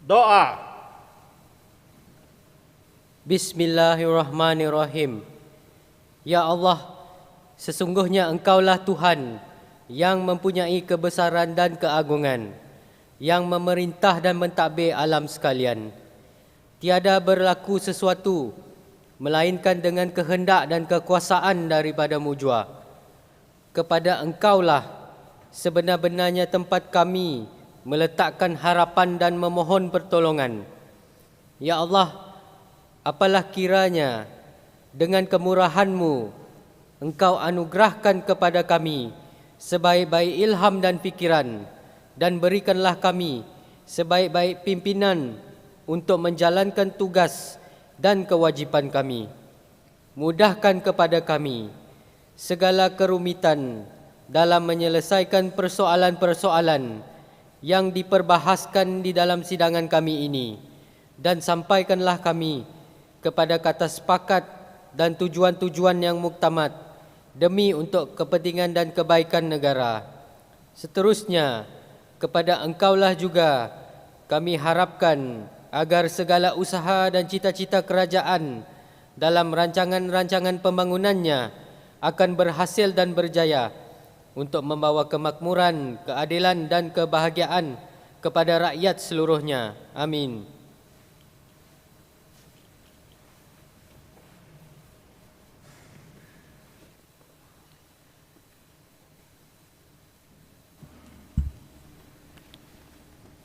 Doa. Bismillahirrahmanirrahim. Ya Allah, sesungguhnya Engkaulah Tuhan yang mempunyai kebesaran dan keagungan, yang memerintah dan mentadbir alam sekalian. Tiada berlaku sesuatu melainkan dengan kehendak dan kekuasaan daripada-Mu jua. Kepada Engkaulah sebenar-benarnya tempat kami meletakkan harapan dan memohon pertolongan. Ya Allah, apalah kiranya dengan kemurahan-Mu Engkau anugerahkan kepada kami sebaik-baik ilham dan fikiran, dan berikanlah kami sebaik-baik pimpinan untuk menjalankan tugas dan kewajipan kami. Mudahkan kepada kami segala kerumitan dalam menyelesaikan persoalan-persoalan yang diperbahaskan di dalam sidangan kami ini, dan sampaikanlah kami kepada kata sepakat dan tujuan-tujuan yang muktamad demi untuk kepentingan dan kebaikan negara. Seterusnya, kepada Engkaulah juga kami harapkan agar segala usaha dan cita-cita kerajaan dalam rancangan-rancangan pembangunannya akan berhasil dan berjaya untuk membawa kemakmuran, keadilan dan kebahagiaan kepada rakyat seluruhnya. Amin.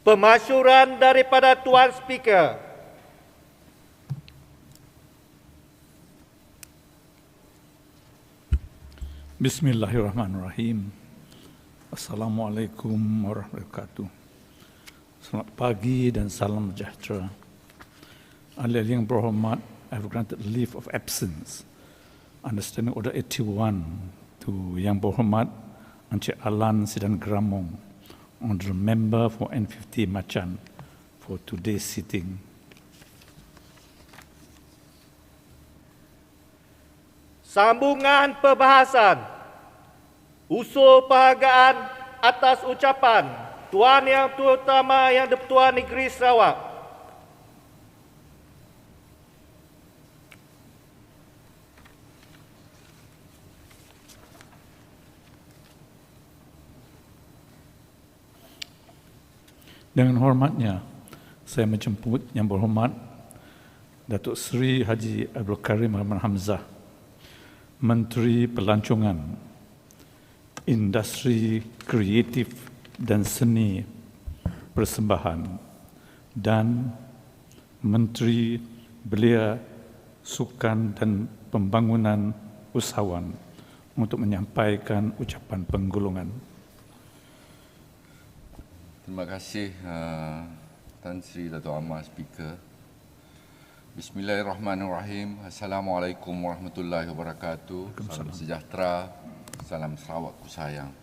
Pemasyuran daripada Tuan Speaker. Bismillahirrahmanirrahim. Assalamualaikum warahmatullahi wabarakatuh. Selamat pagi dan salam sejahtera. Ahli yang berhormat, I have granted leave of absence under Standing Order 81 to Yang Berhormat Ncr Sidang Gramong, Honourable Member for N50 Macan, for today's sitting. Sambungan perbahasan. Usul penghargaan atas ucapan Tuan Yang Terutama Yang di-Pertuan Negeri Sarawak. Dengan hormatnya, saya menjemput Yang Berhormat Datuk Seri Haji Abdul Karim Rahman Hamzah, Menteri Pelancongan, Industri Kreatif dan Seni Persembahan, dan Menteri Belia, Sukan dan Pembangunan Usahawan untuk menyampaikan ucapan penggulungan. Terima kasih Tan Sri Dato' Amar Speaker. Bismillahirrahmanirrahim. Assalamualaikum warahmatullahi wabarakatuh. Salam sejahtera, salam Sarawakku sayang.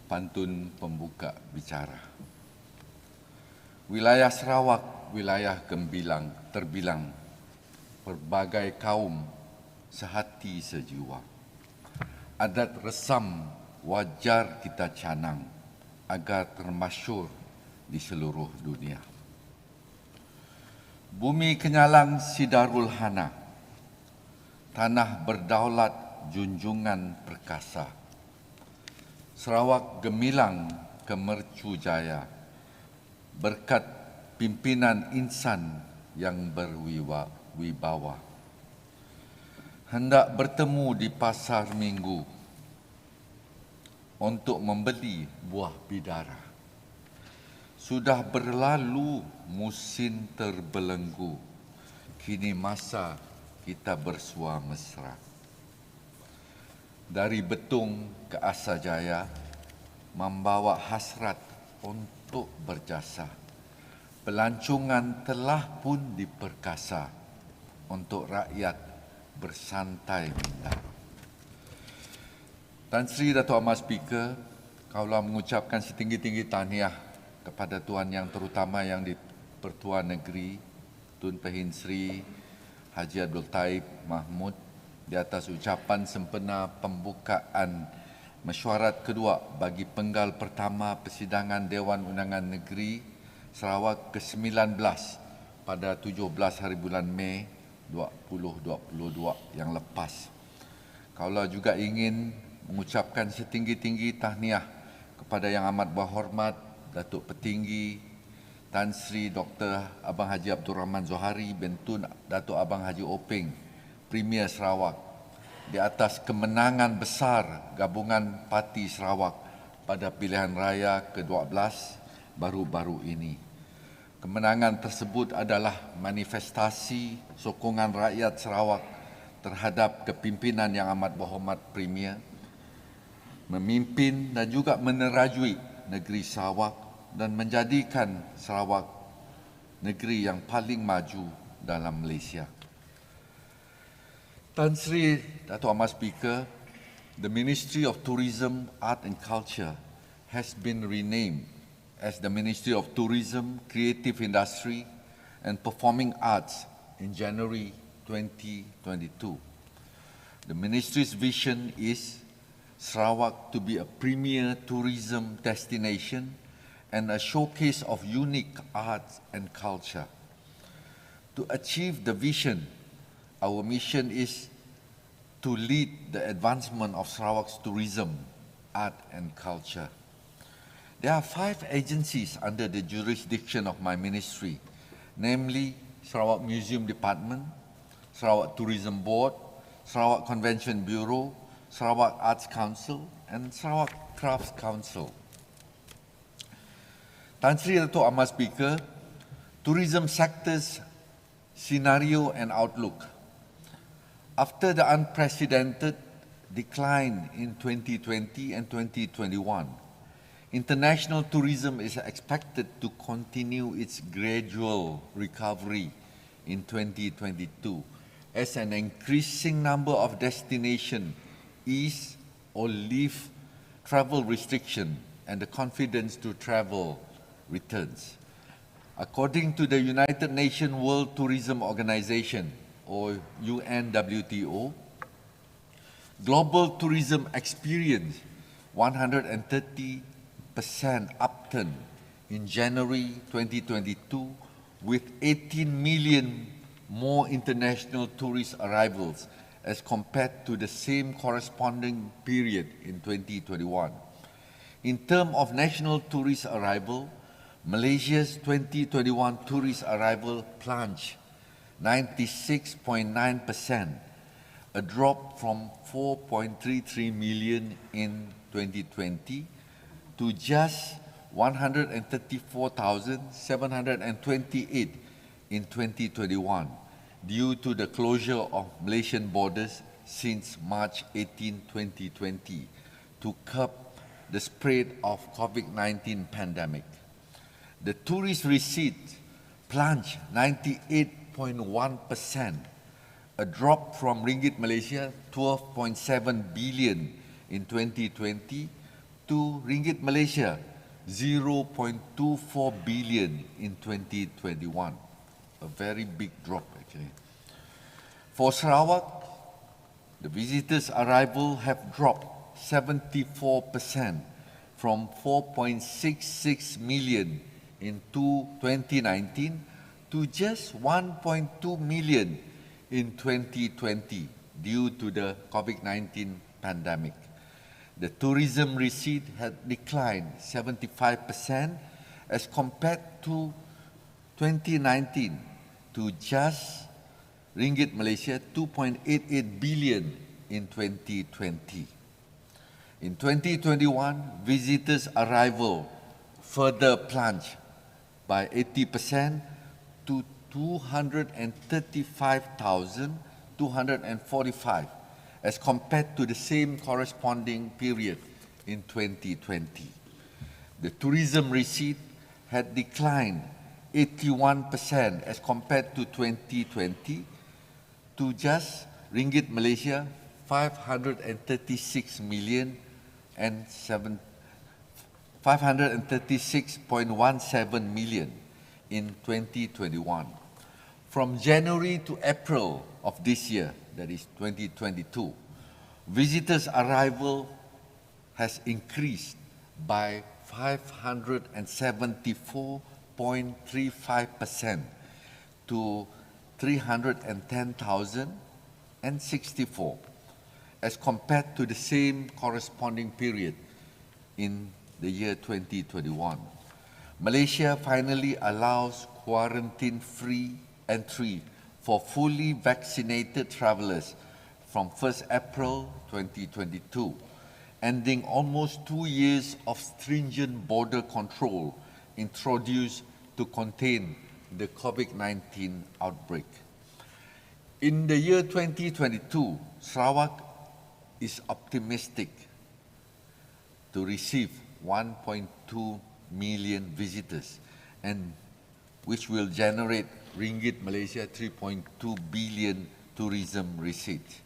Pantun pembuka bicara. Wilayah Sarawak, wilayah terbilang berbagai kaum sehati sejiwa. Adat resam wajar kita canang agar termasyhur di seluruh dunia. Bumi kenyalang Sidarul Hana, tanah berdaulat junjungan perkasa. Sarawak gemilang kemercu jaya, berkat pimpinan insan yang berwibawa. Hendak bertemu di pasar minggu untuk membeli buah bidara. Sudah berlalu musim terbelenggu, kini masa kita bersua mesra. Dari Betung ke Asajaya, membawa hasrat untuk berjasa. Pelancongan telah pun diperkasa untuk rakyat bersantai minda. Tan Sri Dato' Amar Speaker, kaulah mengucapkan setinggi-tinggi tahniah kepada Tuan Yang Terutama Yang di-Pertuan Negeri, Tun Pehin Sri Haji Abdul Taib Mahmud, di atas ucapan sempena pembukaan Mesyuarat Kedua Bagi Penggal Pertama Persidangan Dewan Undangan Negeri Sarawak ke-19 pada 17 hari bulan Mei 2022 yang lepas. Kaulah juga ingin mengucapkan setinggi-tinggi tahniah kepada Yang Amat Berhormat Datuk Petinggi Tan Sri Dr. Abang Haji Abdul Rahman Zohari bin Tun Datuk Abang Haji Openg, Premier Sarawak, di atas kemenangan besar Gabungan Parti Sarawak pada pilihan raya ke-12 baru-baru ini. Kemenangan tersebut adalah manifestasi sokongan rakyat Sarawak terhadap kepimpinan Yang Amat Berhormat Premier memimpin dan juga menerajui negeri Sarawak dan menjadikan Sarawak negeri yang paling maju dalam Malaysia. Tan Sri Dato' Ahmad Speaker, the Ministry of Tourism, Art and Culture has been renamed as the Ministry of Tourism, Creative Industry and Performing Arts in January 2022. The Ministry's vision is Sarawak to be a premier tourism destination and a showcase of unique arts and culture. To achieve the vision, our mission is to lead the advancement of Sarawak's tourism, art and culture. There are 5 agencies under the jurisdiction of my ministry, namely Sarawak Museum Department, Sarawak Tourism Board, Sarawak Convention Bureau, Sarawak Arts Council and Sarawak Crafts Council. Tan Sri Dato' Ahmad Speaker, tourism sector's scenario and outlook. After the unprecedented decline in 2020 and 2021, international tourism is expected to continue its gradual recovery in 2022 as an increasing number of destinations ease or lift travel restriction and the confidence to travel returns. According to the United Nations World Tourism Organization, or UNWTO, global tourism experienced 130% upturn in January 2022 with 18 million more international tourist arrivals as compared to the same corresponding period in 2021. In terms of national tourist arrival, Malaysia's 2021 tourist arrival plunged 96.9%, a drop from 4.33 million in 2020 to just 134,728 in 2021 due to the closure of Malaysian borders since March 18, 2020 to curb the spread of COVID-19 pandemic. The tourist receipt plunged 98.1%, a drop from Ringgit Malaysia 12.7 billion in 2020 to Ringgit Malaysia 0.24 billion in 2021. A very big drop actually. For Sarawak, the visitors' arrival have dropped 74% from 4.66 million in 2019 to just 1.2 million in 2020 due to the COVID-19 pandemic. The tourism receipt had declined 75% as compared to 2019 to just Ringgit Malaysia 2.88 billion in 2020. In 2021, visitors' arrival further plunged by 80% to 235,245 as compared to the same corresponding period in 2020. The tourism receipt had declined 81% as compared to 2020 to just Ringgit Malaysia 536 million and 536.17 million in 2021. From January to April of this year, that is 2022, visitors' arrival has increased by 574 6.35% to 310,064 as compared to the same corresponding period in the year 2021. Malaysia finally allows quarantine-free entry for fully vaccinated travelers from 1st April 2022, ending almost 2 years of stringent border control introduced to contain the COVID-19 outbreak. In the year 2022, Sarawak is optimistic to receive 1.2 million visitors, and which will generate ringgit Malaysia 3.2 billion tourism receipts.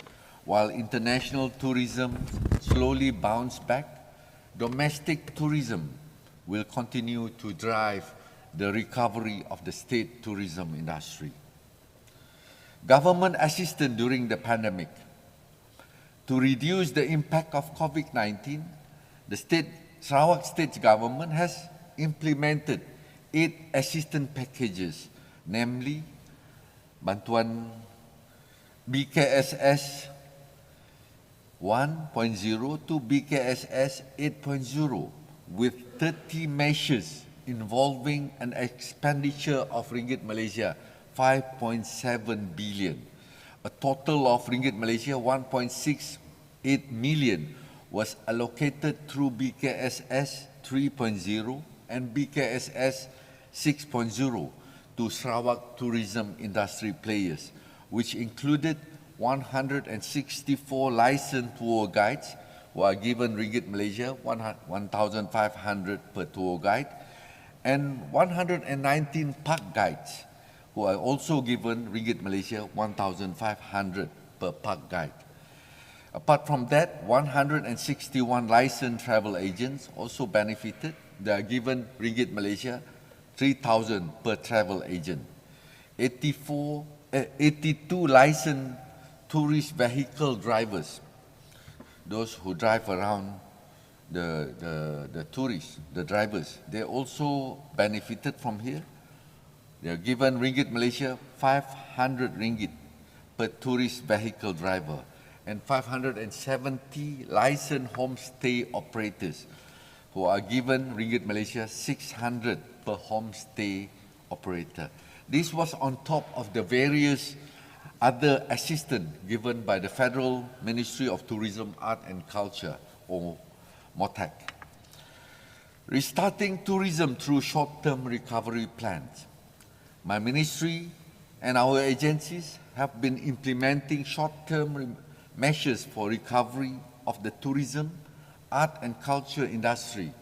While international tourism slowly bounce back, domestic tourism will continue to drive the recovery of the state tourism industry. Government assistance during the pandemic. To reduce the impact of COVID-19, the Sarawak State Government has implemented 8 assistance packages, namely Bantuan BKSS 1.0 to BKSS 8.0 with 30 measures involving an expenditure of ringgit Malaysia 5.7 billion. A total of ringgit Malaysia 1.68 million was allocated through BKSS 3.0 and BKSS 6.0 to Sarawak tourism industry players, which included 164 licensed tour guides who are given ringgit Malaysia 1,500 per tour guide, and 119 park guides who are also given ringgit Malaysia 1,500 per park guide. Apart from that, 161 licensed travel agents also benefited. They are given ringgit Malaysia 3,000 per travel agent. 82 licensed tourist vehicle drivers, those who drive around the tourists, the drivers, they also benefited from here. They are given ringgit Malaysia 500 ringgit per tourist vehicle driver, and 570 licensed homestay operators who are given ringgit Malaysia 600 per homestay operator. This was on top of the various other assistance given by the Federal Ministry of Tourism, Art and Culture, or MOTAC. Restarting tourism through short-term recovery plans. My ministry and our agencies have been implementing short-term measures for recovery of the tourism, art and culture industry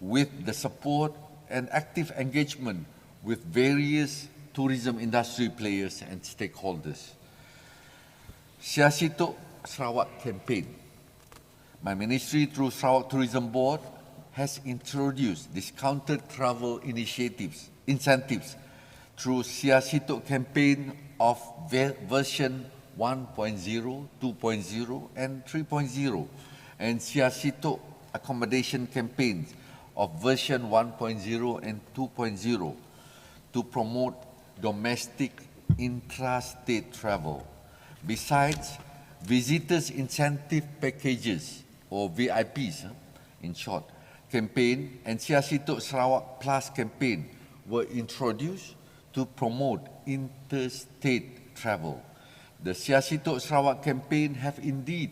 with the support and active engagement with various tourism industry players and stakeholders. Siasitok Sarawak campaign. My ministry through Sarawak Tourism Board has introduced discounted travel incentives through Siasitok campaign of version 1.0, 2.0 and 3.0, and Siasitok accommodation campaigns of version 1.0 and 2.0 to promote domestic intra-state travel. Besides, visitors incentive packages, or VIPs in short, campaign and Siasitok Sarawak Plus campaign were introduced to promote interstate travel. The Siasitok Sarawak campaign have indeed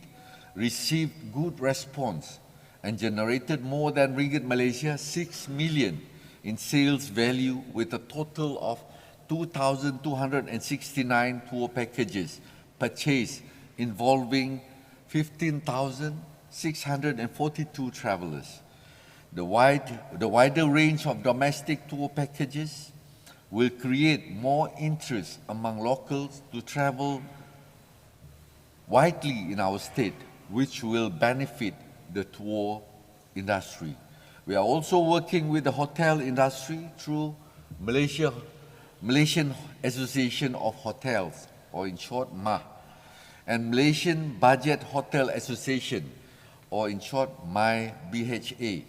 received good response and generated more than ringgit Malaysia 6 million in sales value with a total of 2,269 tour packages purchased involving 15,642 travelers. The wider range of domestic tour packages will create more interest among locals to travel widely in our state, which will benefit the tour industry. We are also working with the hotel industry through Malaysian Association of Hotels, or in short MAH, and Malaysian Budget Hotel Association, or in short MyBHA,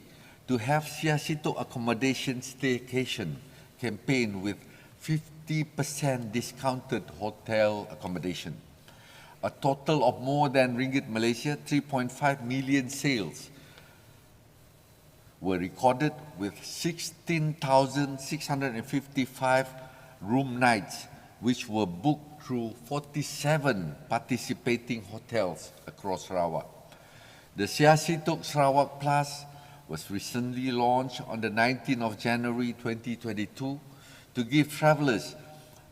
to have Siasitok accommodation staycation campaign with 50% discounted hotel accommodation. A total of more than ringgit Malaysia 3.5 million sales were recorded with 16,655 room nights, which were booked through 47 participating hotels across Sarawak. The Siasitok Sarawak Plus was recently launched on the 19th of January 2022 to give travelers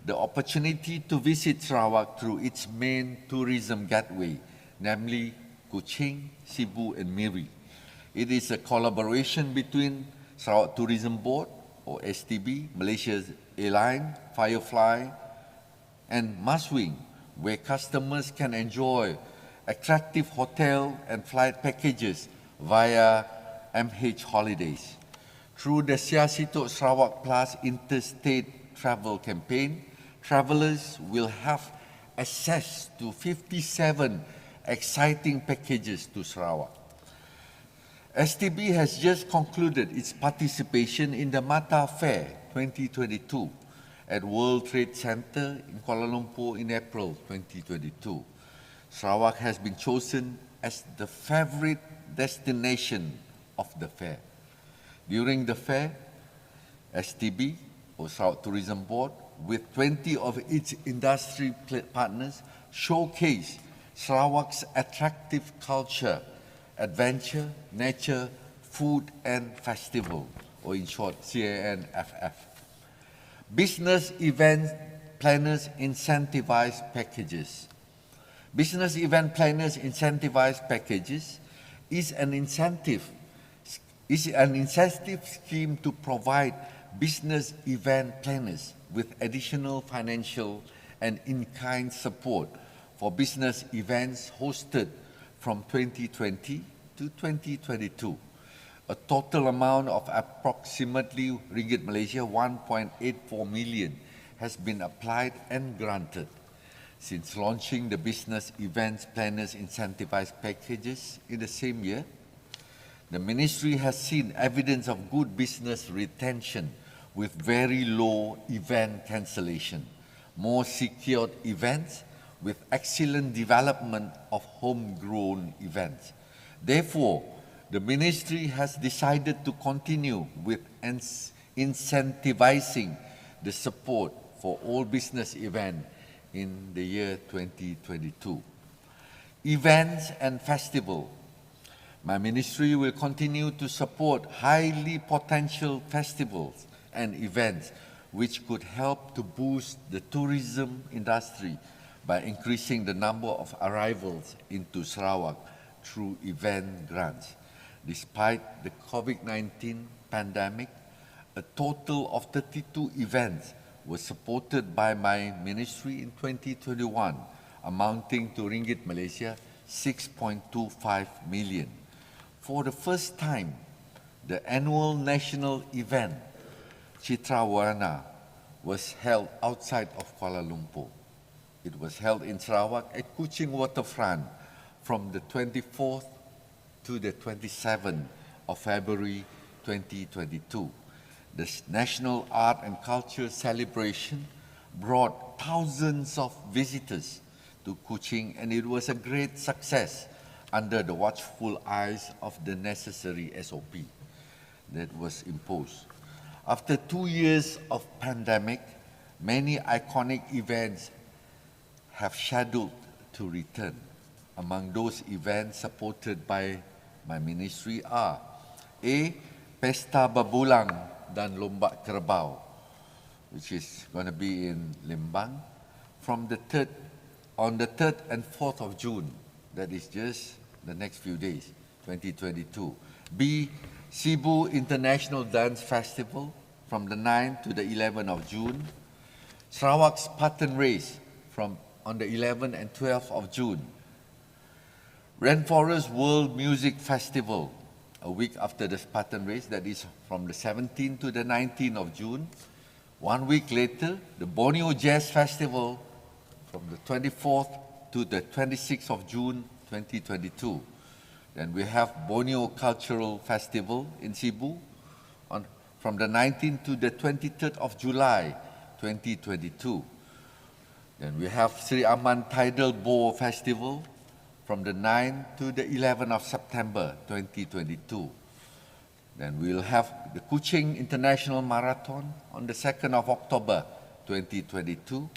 the opportunity to visit Sarawak through its main tourism gateway, namely Kuching, Cebu and Miri. It is a collaboration between Sarawak Tourism Board, or STB, Malaysia's airline, Firefly, and Maswing, where customers can enjoy attractive hotel and flight packages via MH Holidays. Through the Siasitok Sarawak Plus interstate travel campaign, travelers will have access to 57 exciting packages to Sarawak. STB has just concluded its participation in the Mata Fair 2022 at World Trade Center in Kuala Lumpur in April 2022. Sarawak has been chosen as the favorite destination of the fair. During the fair, STB, or Sarawak Tourism Board, with 20 of its industry partners, showcase Sarawak's attractive culture, adventure, nature, food and festival, or in short, CANFF. Business event planners incentivized packages. Business event planners incentivized packages is an incentive scheme to provide business event planners with additional financial and in-kind support for business events hosted from 2020 to 2022. A total amount of approximately ringgit Malaysia 1.84 million has been applied and granted. Since launching the business events planners incentivized packages in the same year, the ministry has seen evidence of good business retention with very low event cancellation, more secured events with excellent development of homegrown events. Therefore, the ministry has decided to continue with incentivizing the support for all business events in the year 2022. Events and festival. My ministry will continue to support highly potential festivals and events which could help to boost the tourism industry by increasing the number of arrivals into Sarawak through event grants. Despite the COVID-19 pandemic, a total of 32 events were supported by my ministry in 2021, amounting to ringgit Malaysia 6.25 million. For the first time, the annual national event, Citra Warna, was held outside of Kuala Lumpur. It was held in Sarawak at Kuching Waterfront from the 24th to the 27th of February 2022. The National Art and Culture celebration brought thousands of visitors to Kuching, and it was a great success under the watchful eyes of the necessary SOP that was imposed. After 2 years of pandemic, many iconic events have scheduled to return. Among those events supported by my ministry are A. Pesta Babulang dan Lomba Kerbau, which is going to be in Lembang from on the 3rd and 4th of June, that is just the next few days, 2022. B. Cebu International Dance Festival from the 9th to the 11th of June. Sarawak Spartan Race on the 11th and 12th of June. Rainforest World Music Festival, a week after the Spartan Race, that is from the 17th to the 19th of June. 1 week later, the Borneo Jazz Festival from the 24th to the 26th of June 2022. Then we have Borneo Cultural Festival in Cebu from the 19th to the 23rd of July 2022. Then we have Sri Aman Tidal Boar Festival from the 9th to the 11th of September 2022. Then we'll have the Kuching International Marathon on the 2nd of October 2022.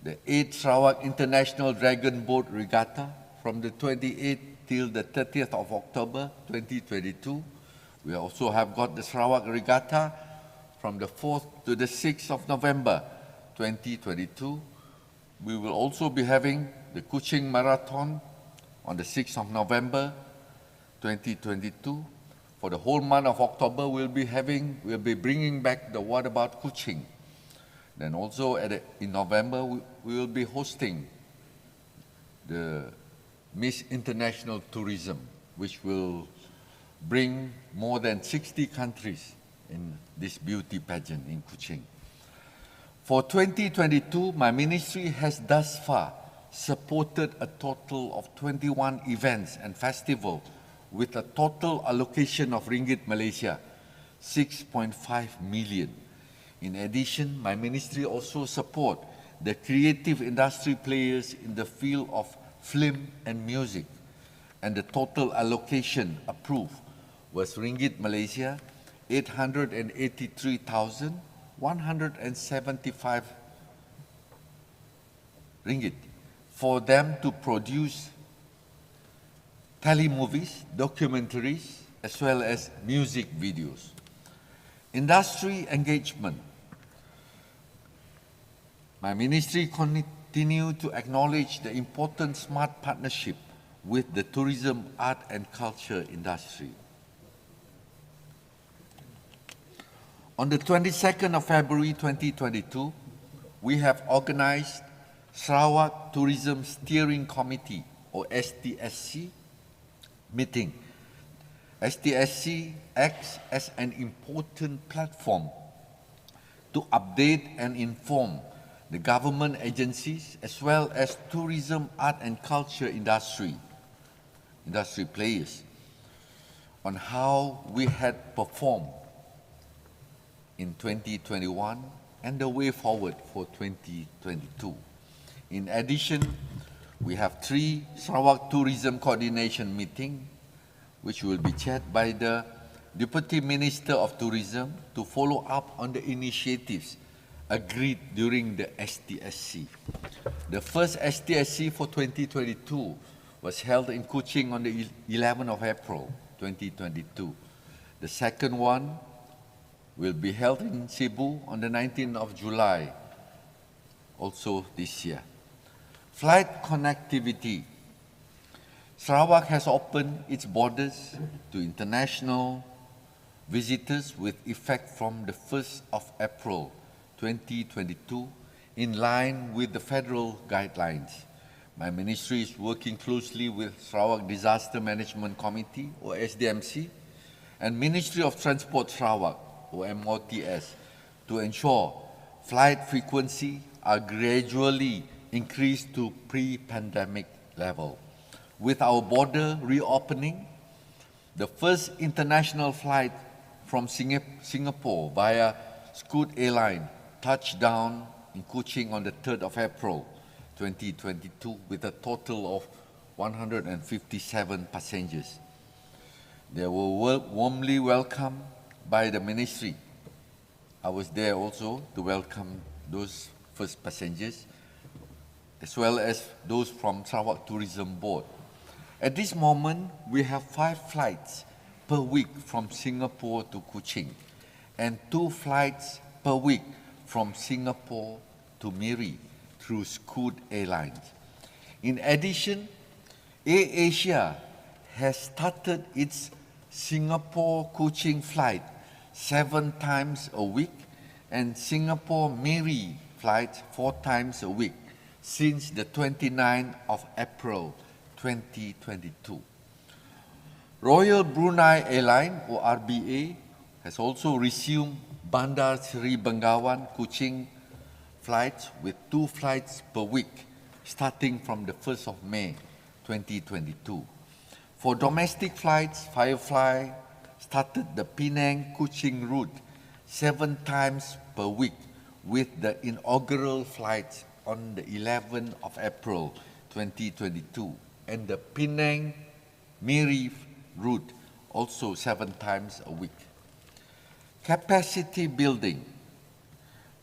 The 8th Sarawak International Dragon Boat Regatta from the 28th till the 30th of October 2022. We also have got the Sarawak Regatta from the 4th to the 6th of November 2022. We will also be having the Kuching Marathon on the 6th of November 2022. For the whole month of October, we'll be bringing back the What About Kuching. Then also in November, we will be hosting the Miss International Tourism, which will bring more than 60 countries in this beauty pageant in Kuching. For 2022, my ministry has thus far supported a total of 21 events and festivals with a total allocation of ringgit Malaysia, 6.5 million. In addition, my ministry also support the creative industry players in the field of film and music, and the total allocation approved was ringgit Malaysia 883,175 ringgit for them to produce telemovies, documentaries, as well as music videos. Industry engagement. My ministry continue to acknowledge the important smart partnership with the tourism, art and culture industry. On the 22nd of February 2022, we have organized Sarawak Tourism Steering Committee, or STSC, meeting. STSC acts as an important platform to update and inform the government agencies as well as tourism, art and culture industry players on how we had performed in 2021 and the way forward for 2022. In addition, we have 3 Sarawak Tourism Coordination meetings, which will be chaired by the Deputy Minister of Tourism to follow up on the initiatives agreed during the STSC. The first STSC for 2022 was held in Kuching on the 11th of April 2022. The second one will be held in Cebu on the 19th of July, also this year. Flight connectivity. Sarawak has opened its borders to international visitors with effect from the 1st of April 2022 in line with the federal guidelines. My ministry is working closely with Sarawak Disaster Management Committee, or SDMC, and Ministry of Transport Sarawak, or MOTS, to ensure flight frequency are gradually increased to pre-pandemic level. With our border reopening, the first international flight from Singapore via Scoot Airline touched down in Kuching on the 3rd of April 2022 with a total of 157 passengers. They were warmly welcomed by the ministry. I was there also to welcome those first passengers, as well as those from Sarawak Tourism Board. At this moment, we have 5 flights per week from Singapore to Kuching, and 2 flights per week from Singapore to Miri through Scoot Airlines. In addition, AirAsia has started its Singapore-Kuching flight 7 times a week and Singapore-Miri flights 4 times a week since the 29th of April 2022. Royal Brunei Airline, or RBA, has also resumed Bandar Seri Begawan Kuching flights with 2 flights per week starting from the 1st of May 2022. For domestic flights, Firefly started the Penang-Kuching route 7 times per week, with the inaugural flights on the 11th of April 2022 and the Penang-Miri route also 7 times a week. Capacity building.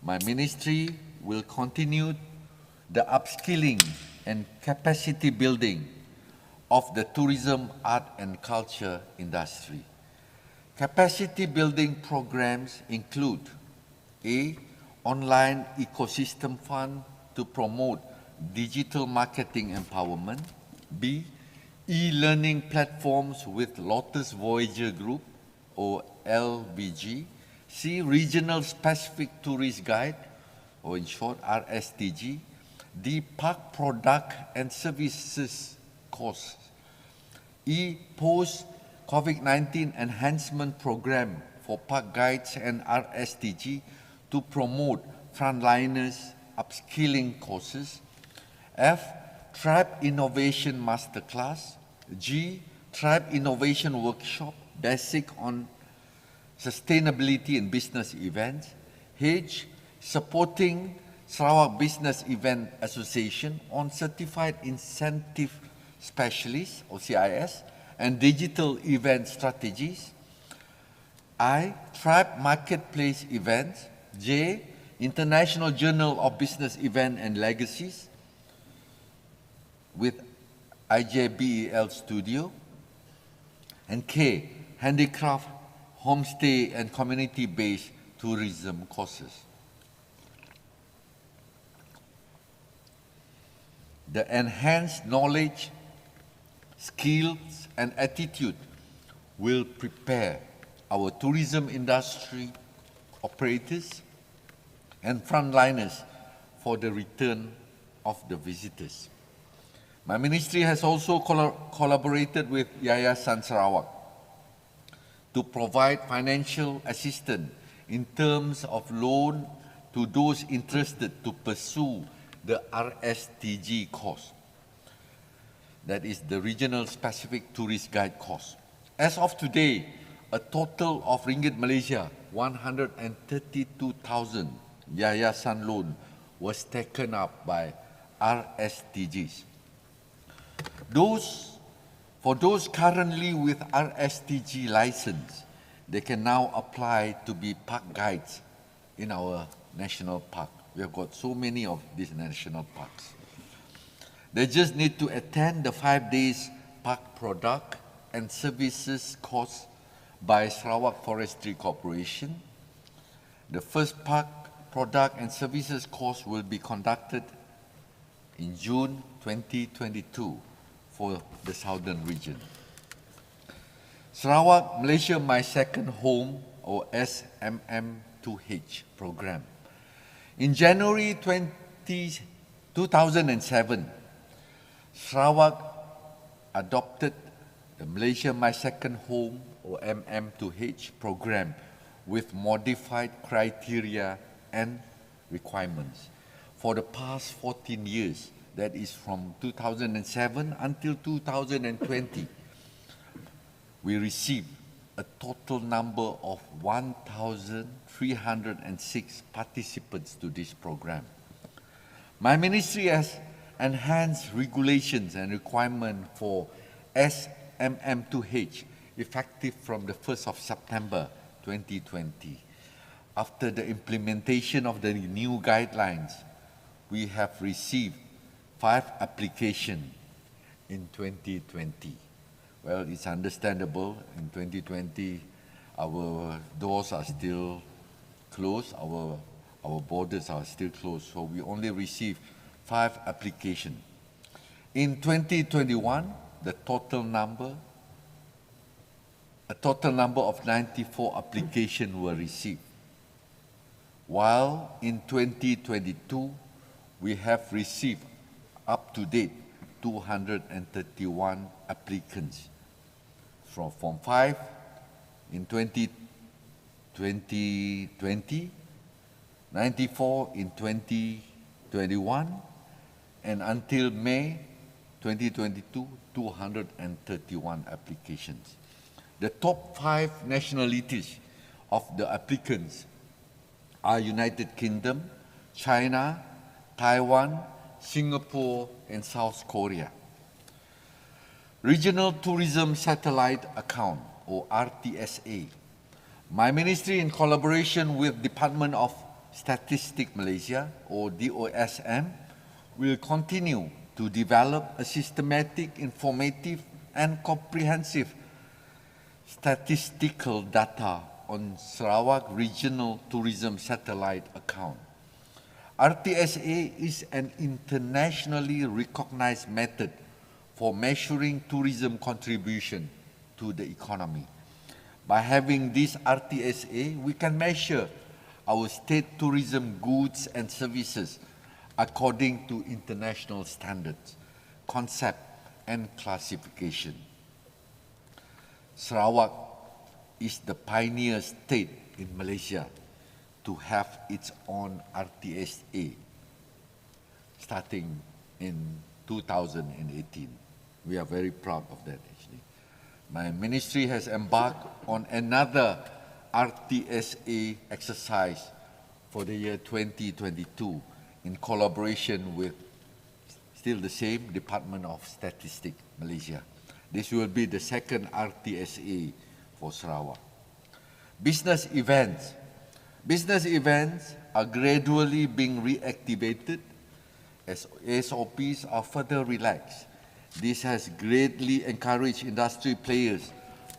My ministry will continue the upskilling and capacity building of the tourism, art and culture industry. Capacity building programs include A. Online ecosystem fund to promote digital marketing empowerment. B. E-learning platforms with Lotus Voyager Group or LVG. C. Regional specific tourist guide or in short RSTG. D. Park product and services course. E. Post-COVID-19 enhancement program for park guides and RSTG to promote frontliners upskilling courses. F. Tribe Innovation Masterclass. G. Tribe Innovation Workshop, basic on sustainability in business events. H. Supporting Sarawak Business Event Association on Certified Incentive Specialists or CIS and digital event strategies. I. Tribe Marketplace Events. J. International Journal of Business Event and Legacies with IJBEL Studio. And K. Handicraft, Homestay and Community-Based Tourism courses. The enhanced knowledge, skills and attitude will prepare our tourism industry operators and frontliners for the return of the visitors. My ministry has also collaborated with Yayasan Sarawak to provide financial assistance in terms of loan to those interested to pursue the RSTG course, that is the Regional Specific Tourist Guide course. As of today, a total of Ringgit Malaysia 132,000 Yayasan loan was taken up by RSTGs. For those currently with RSTG license, they can now apply to be park guides in our national park. We have got so many of these national parks. They just need to attend the 5 days park product and services course by Sarawak Forestry Corporation. The first park product and services course will be conducted in June 2022 for the southern region. Sarawak, Malaysia, My Second Home or SMM2H program. In January 2007, Sarawak adopted the Malaysia My Second Home or MM2H program with modified criteria and requirements. For the past 14 years, that is from 2007 until 2020, we received a total number of 1,306 participants to this program. My ministry has enhanced regulations and requirements for SMM2H effective from the 1st of September 2020. After the implementation of the new guidelines, we have received 5 applications in 2020. Well, it's understandable. In 2020, our doors are still closed, our borders are still closed, so we only received 5 applications. In 2021, a total number of 94 applications were received, while in 2022, we have received up to date 231 applicants. From 5 in 2020, 94 in 2021, and until May 2022, 231 applications. The top 5 nationalities of the applicants are United Kingdom, China, Taiwan, Singapore, and South Korea. Regional Tourism Satellite Account, or RTSA. My ministry, in collaboration with Department of Statistics Malaysia, or DOSM, will continue to develop a systematic, informative, and comprehensive statistical data on Sarawak Regional Tourism Satellite Account. RTSA is an internationally recognized method for measuring tourism contribution to the economy. By having this RTSA, we can measure our state tourism goods and services according to international standards, concept, and classification. Sarawak is the pioneer state in Malaysia to have its own RTSA starting in 2018. We are very proud of that, actually. My ministry has embarked on another RTSA exercise for the year 2022 in collaboration with still the same Department of Statistics Malaysia. This will be the second RTSA for Sarawak. Business events. Business events are gradually being reactivated as SOPs are further relaxed. This has greatly encouraged industry players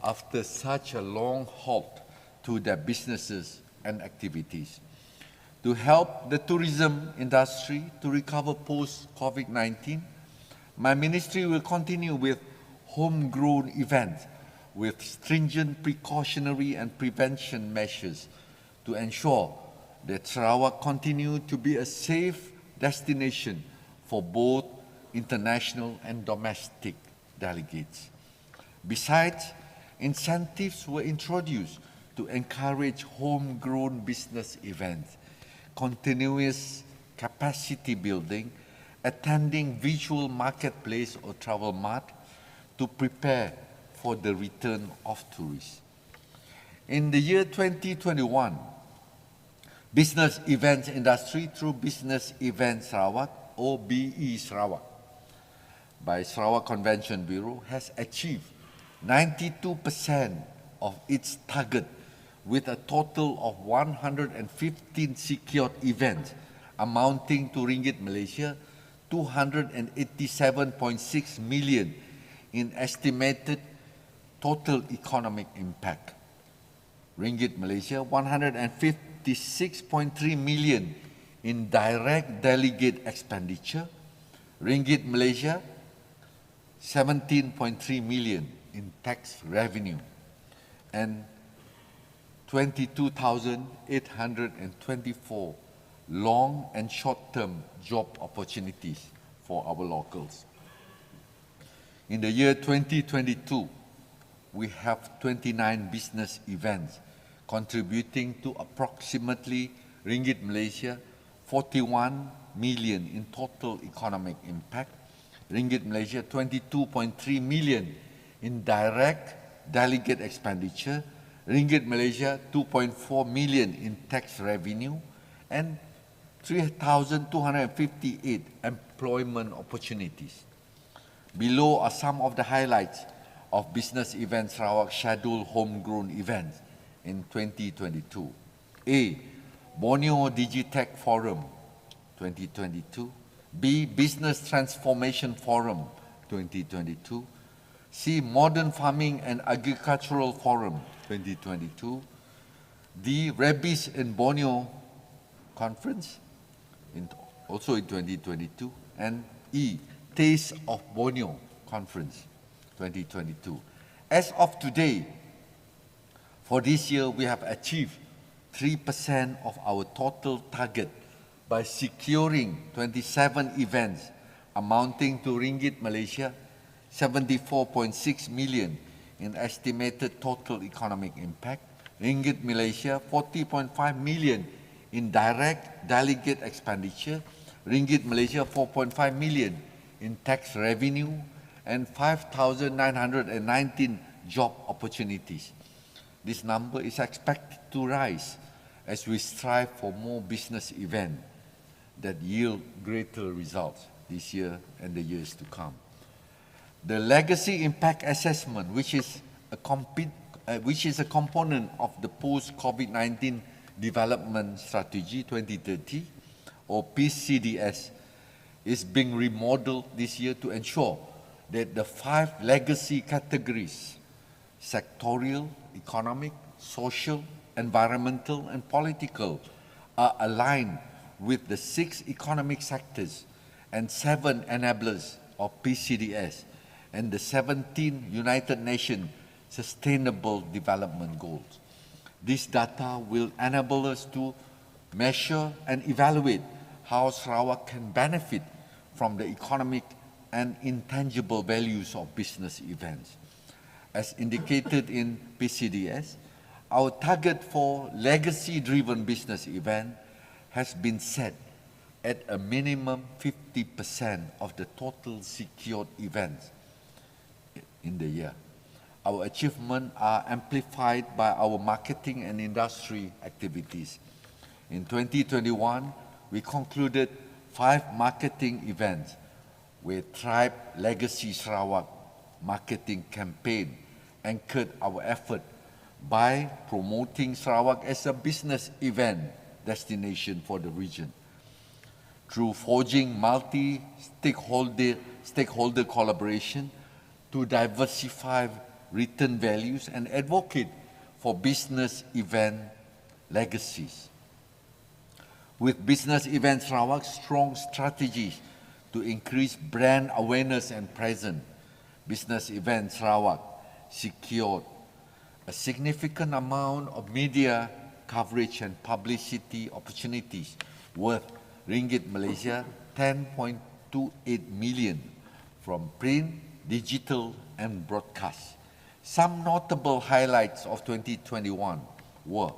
after such a long halt to their businesses and activities. To help the tourism industry to recover post-COVID-19, my ministry will continue with homegrown events with stringent precautionary and prevention measures to ensure that Sarawak continue to be a safe destination for both international and domestic delegates. Besides, incentives were introduced to encourage homegrown business events, continuous capacity building, attending visual marketplace or travel mart to prepare for the return of tourists. In the year 2021, business events industry through Business Events Sarawak, or BE Sarawak, by Sarawak Convention Bureau has achieved 92% of its target with a total of 115 secured events amounting to ringgit Malaysia 287.6 million in estimated total economic impact. Ringgit Malaysia 156.3 million in direct delegate expenditure, ringgit Malaysia 17.3 million in tax revenue, and 22,824 long and short-term job opportunities for our locals. In the year 2022, we have 29 business events contributing to approximately ringgit Malaysia 41 million in total economic impact, ringgit Malaysia 22.3 million in direct delegate expenditure, ringgit Malaysia 2.4 million in tax revenue, and 3,258 employment opportunities. Below are some of the highlights of Business Events Sarawak scheduled homegrown events in 2022. A. Borneo Digitech Forum 2022. B. Business Transformation Forum 2022. C. Modern Farming and Agricultural Forum 2022. D. Rabies in Borneo Conference also in 2022. And E. Taste of Borneo Conference 2022. As of today, for this year, we have achieved 3% of our total target by securing 27 events amounting to ringgit Malaysia 74.6 million in estimated total economic impact, ringgit Malaysia 40.5 million in direct delegate expenditure, ringgit Malaysia 4.5 million in tax revenue, and 5,919 job opportunities. This number is expected to rise as we strive for more business events that yield greater results this year and the years to come. The Legacy Impact Assessment, which is a component of the Post-COVID-19 Development Strategy 2030, or PCDS, is being remodeled this year to ensure that the 5 legacy categories, sectorial, economic, social, environmental, and political, are aligned with the 6 economic sectors and 7 enablers of PCDS and the 17 United Nations Sustainable Development Goals. This data will enable us to measure and evaluate how Sarawak can benefit from the economic and intangible values of business events. As indicated in PCDS, our target for legacy-driven business event has been set at a minimum 50% of the total secured events in the year. Our achievements are amplified by our marketing and industry activities. In 2021, we concluded 5 marketing events with Tribe Legacy Sarawak marketing campaign anchored our effort by promoting Sarawak as a business event destination for the region. Through forging multi-stakeholder collaboration to diversify return values and advocate for business event legacies. With Business Event Sarawak's strong strategies to increase brand awareness and presence, Business Event Sarawak secured a significant amount of media coverage and publicity opportunities worth Ringgit Malaysia 10.28 million from print, digital, and broadcast. Some notable highlights of 2021 were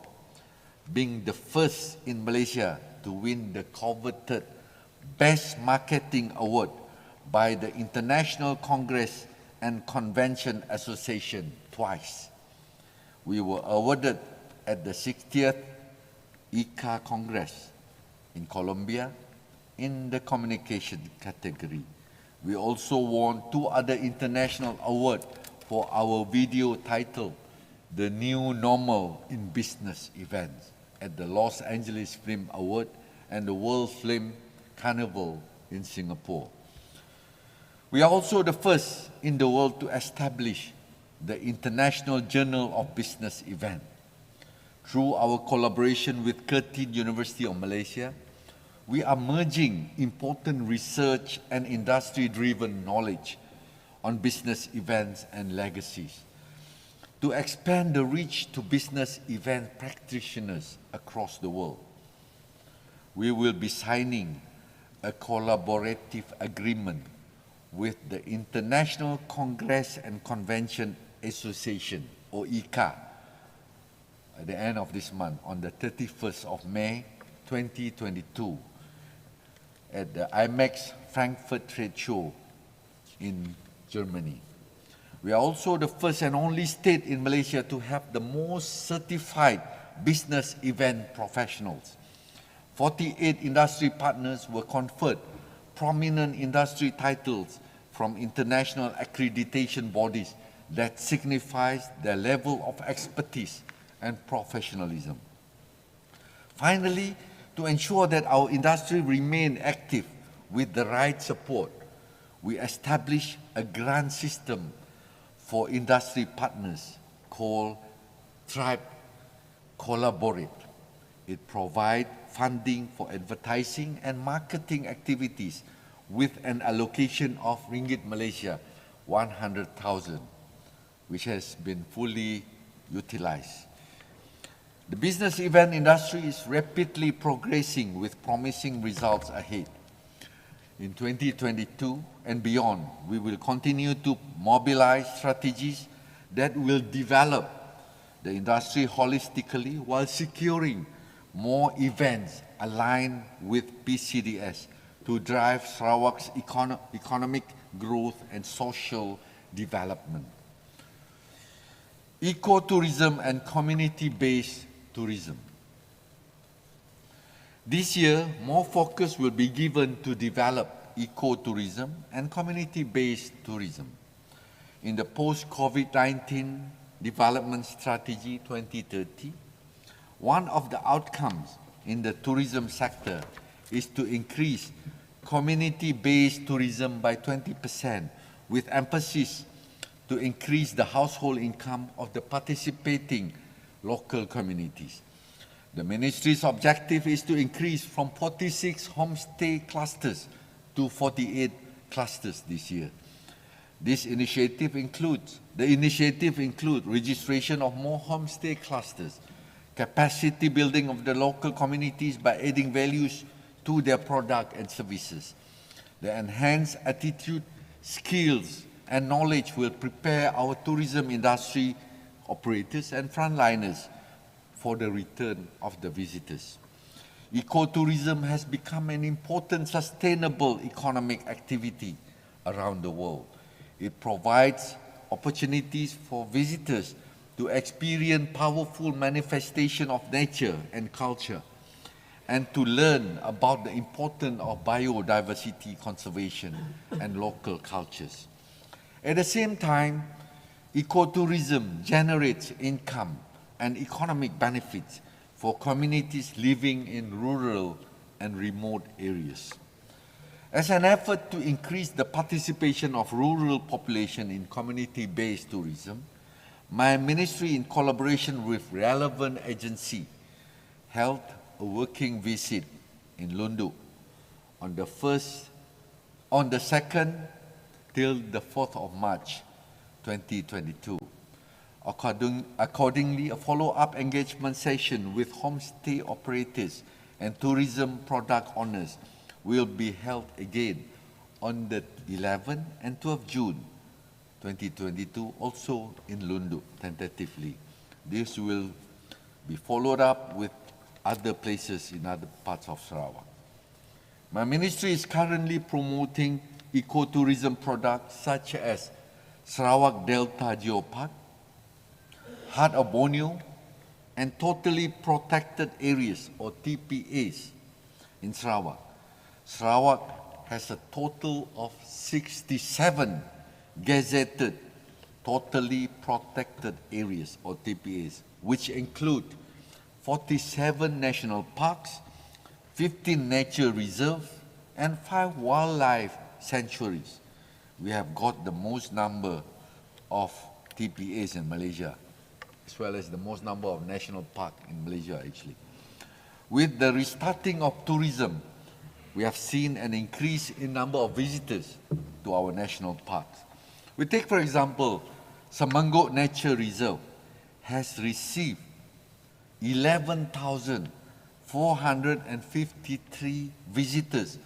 being the first in Malaysia to win the coveted Best Marketing Award by the International Congress and Convention Association twice. We were awarded at the 60th ICA Congress in Colombia in the communication category. We also won 2 other international awards for our video titled The New Normal in Business Events at the Los Angeles Film Award and the World Film Carnival in Singapore. We are also the first in the world to establish the International Journal of Business Event. Through our collaboration with Curtin University of Malaysia, we are merging important research and industry-driven knowledge on business events and legacies to expand the reach to business event practitioners across the world. We will be signing a collaborative agreement with the International Congress and Convention Association, or ICA, at the end of this month, on the 31st of May 2022, at the IMEX Frankfurt Trade Show in Germany. We are also the first and only state in Malaysia to have the most certified business event professionals. 48 industry partners were conferred prominent industry titles from international accreditation bodies that signifies their level of expertise and professionalism. Finally, to ensure that our industry remain active with the right support, we established a grant system for industry partners called Tribe Collaborate. It provides funding for advertising and marketing activities with an allocation of Ringgit Malaysia 100,000, which has been fully utilized. The business event industry is rapidly progressing with promising results ahead. In 2022 and beyond, we will continue to mobilize strategies that will develop the industry holistically while securing more events aligned with PCDS to drive Sarawak's economic growth and social development. Ecotourism and community-based tourism. This year, more focus will be given to develop ecotourism and community-based tourism. In the post-COVID-19 Development Strategy 2030, one of the outcomes in the tourism sector is to increase community-based tourism by 20%, with emphasis to increase the household income of the participating local communities. The Ministry's objective is to increase from 46 homestay clusters to 48 clusters this year. The initiative includes registration of more homestay clusters, capacity building of the local communities by adding values to their product and services. The enhanced attitude, skills, and knowledge will prepare our tourism industry operators and frontliners for the return of the visitors. Ecotourism has become an important sustainable economic activity around the world. It provides opportunities for visitors to experience powerful manifestation of nature and culture, and to learn about the importance of biodiversity conservation and local cultures. At the same time, ecotourism generates income and economic benefits for communities living in rural and remote areas. As an effort to increase the participation of rural population in community-based tourism, my ministry, in collaboration with relevant agency, held a working visit in Lundu on the 2nd till the 4th of March 2022. Accordingly, a follow-up engagement session with homestay operators and tourism product owners will be held again on the 11th and 12th June 2022, also in Lundu, tentatively. This will be followed up with other places in other parts of Sarawak. My ministry is currently promoting ecotourism products such as Sarawak Delta Geopark, Heart of Borneo, and Totally Protected Areas, or TPAs, in Sarawak. Sarawak has a total of 67 gazetted Totally Protected Areas, or TPAs, which include 47 national parks, 15 nature reserves, and 5 wildlife sanctuaries. We have got the most number of TPAs in Malaysia, as well as the most number of national parks in Malaysia, actually. With the restarting of tourism, we have seen an increase in number of visitors to our national parks. We take, for example, Semangut Nature Reserve has received 11,453 visitors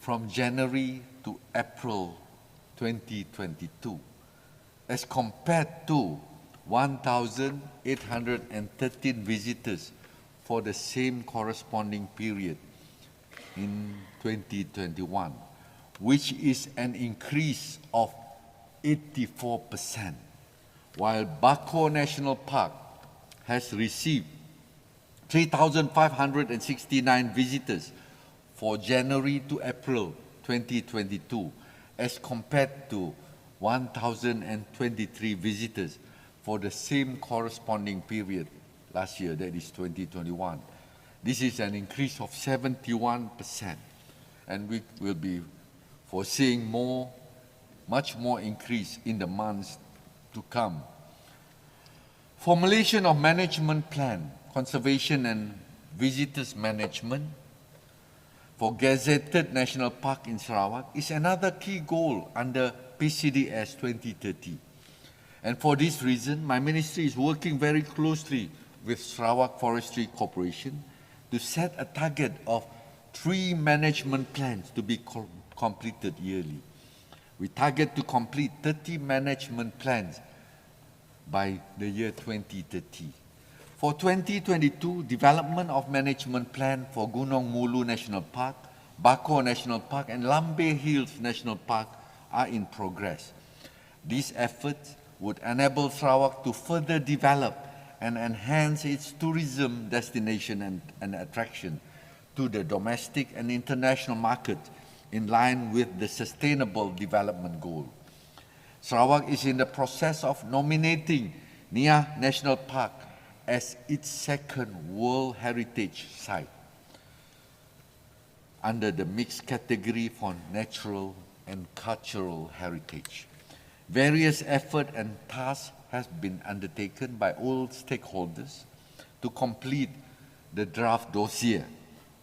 from January to April 2022, as compared to 1,813 visitors for the same corresponding period in 2021, which is an increase of 84%, while Bako National Park has received 3,569 visitors for January to April 2022, as compared to 1,023 visitors for the same corresponding period last year, that is 2021. This is an increase of 71%, and we will be foreseeing much more increase in the months to come. Formulation of management plan, conservation and visitors management for gazetted national park in Sarawak is another key goal under PCDS 2030. And for this reason, my ministry is working very closely with Sarawak Forestry Corporation to set a target of 3 management plans to be completed yearly. We target to complete 30 management plans by the year 2030. For 2022, development of management plan for Gunung Mulu National Park, Bako National Park, and Lambe Hills National Park are in progress. These efforts would enable Sarawak to further develop and enhance its tourism destination and attraction to the domestic and international market in line with the Sustainable Development Goal. Sarawak is in the process of nominating Niah National Park as its second World Heritage Site under the mixed category for natural and cultural heritage. Various efforts and tasks have been undertaken by all stakeholders to complete the draft dossier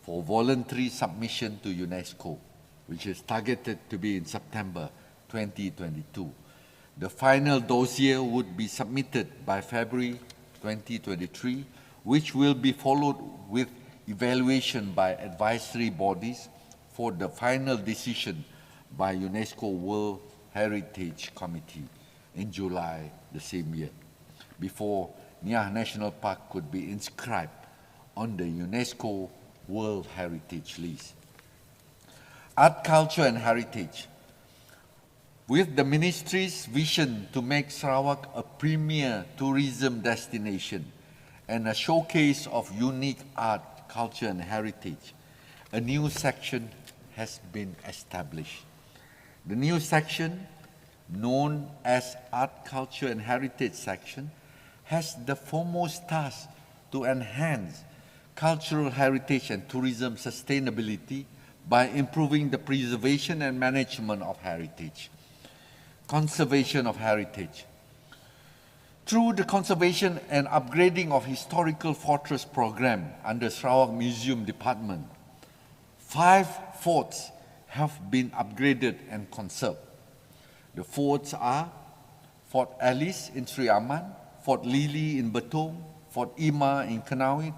for voluntary submission to UNESCO, which is targeted to be in September 2022. The final dossier would be submitted by February 2023, which will be followed with evaluation by advisory bodies for the final decision by UNESCO World Heritage Committee in July the same year, before Niah National Park could be inscribed on the UNESCO World Heritage List. Art, culture and heritage. With the Ministry's vision to make Sarawak a premier tourism destination and a showcase of unique art, culture and heritage, a new section has been established. The new section, known as Art, Culture and Heritage section, has the foremost task to enhance cultural heritage and tourism sustainability by improving the preservation and management of heritage. Conservation of heritage. Through the conservation and upgrading of historical fortress program under Sarawak Museum Department, 5 forts have been upgraded and conserved. The forts are Fort Alice in Sri Aman, Fort Lily in Betong, Fort Ima in Kanawit,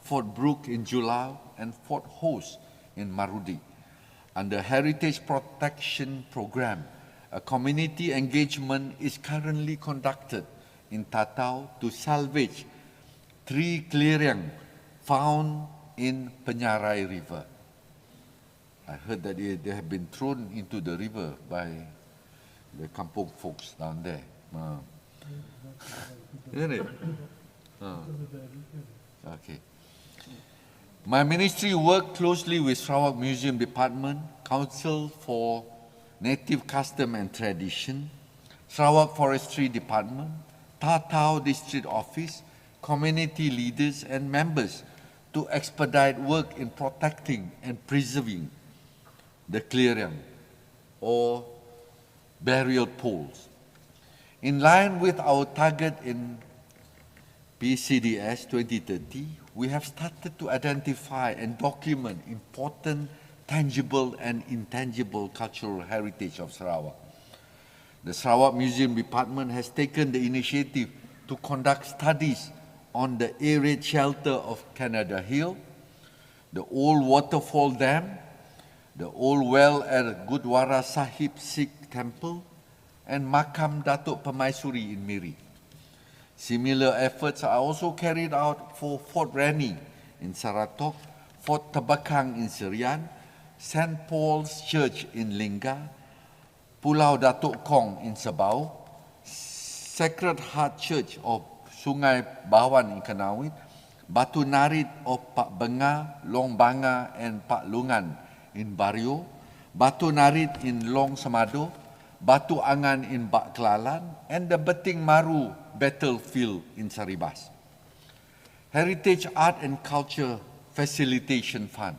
Fort Brooke in Julau, and Fort Hose in Marudi. Under Heritage Protection Program, a community engagement is currently conducted in Tatau to salvage 3 clearing found in Penyarai River. I heard that they have been thrown into the river by the kampung folks down there. Isn't it? Okay. My ministry worked closely with Sarawak Museum Department, Council for Native Custom and Tradition, Sarawak Forestry Department, Tatau District Office, community leaders and members to expedite work in protecting and preserving the clearing or burial poles. In line with our target in PCDS 2030, we have started to identify and document important tangible and intangible cultural heritage of Sarawak. The Sarawak Museum Department has taken the initiative to conduct studies on the air raid shelter of Canada Hill, the old waterfall dam, the old well at Gurdwara Sahib Sikh Temple, and Makam Datuk Permaisuri in Miri. Similar efforts are also carried out for Fort Rani in Saratok, Fort Tabakang in Serian, St. Paul's Church in Lingga, Pulau Datuk Kong in Sabau, Sacred Heart Church of Sungai Bawan in Kanawit, Batu Narit of Pak Benga, Long Banga and Pak Lungan in Bario, Batu Narit in Long Samado, Batu Angan in Bak Kelalan, and the Beting Maru Battlefield in Saribas. Heritage Art and Culture Facilitation Fund.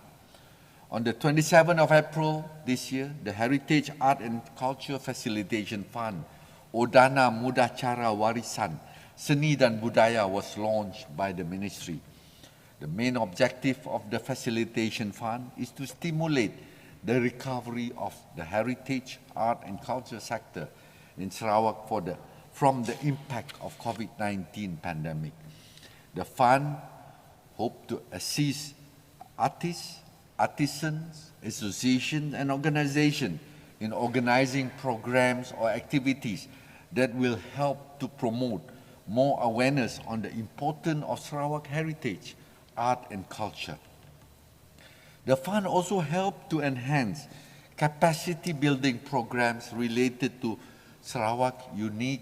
On the 27th of April this year, the Heritage Art and Culture Facilitation Fund, Odana Mudah Cara Warisan, Seni dan Budaya was launched by the Ministry. The main objective of the Facilitation Fund is to stimulate the recovery of the heritage, art and culture sector in Sarawak from the impact of COVID-19 pandemic. The fund hopes to assist artists, artisans, associations and organizations in organizing programs or activities that will help to promote more awareness on the importance of Sarawak heritage, art and culture. The fund also helped to enhance capacity building programs related to Sarawak unique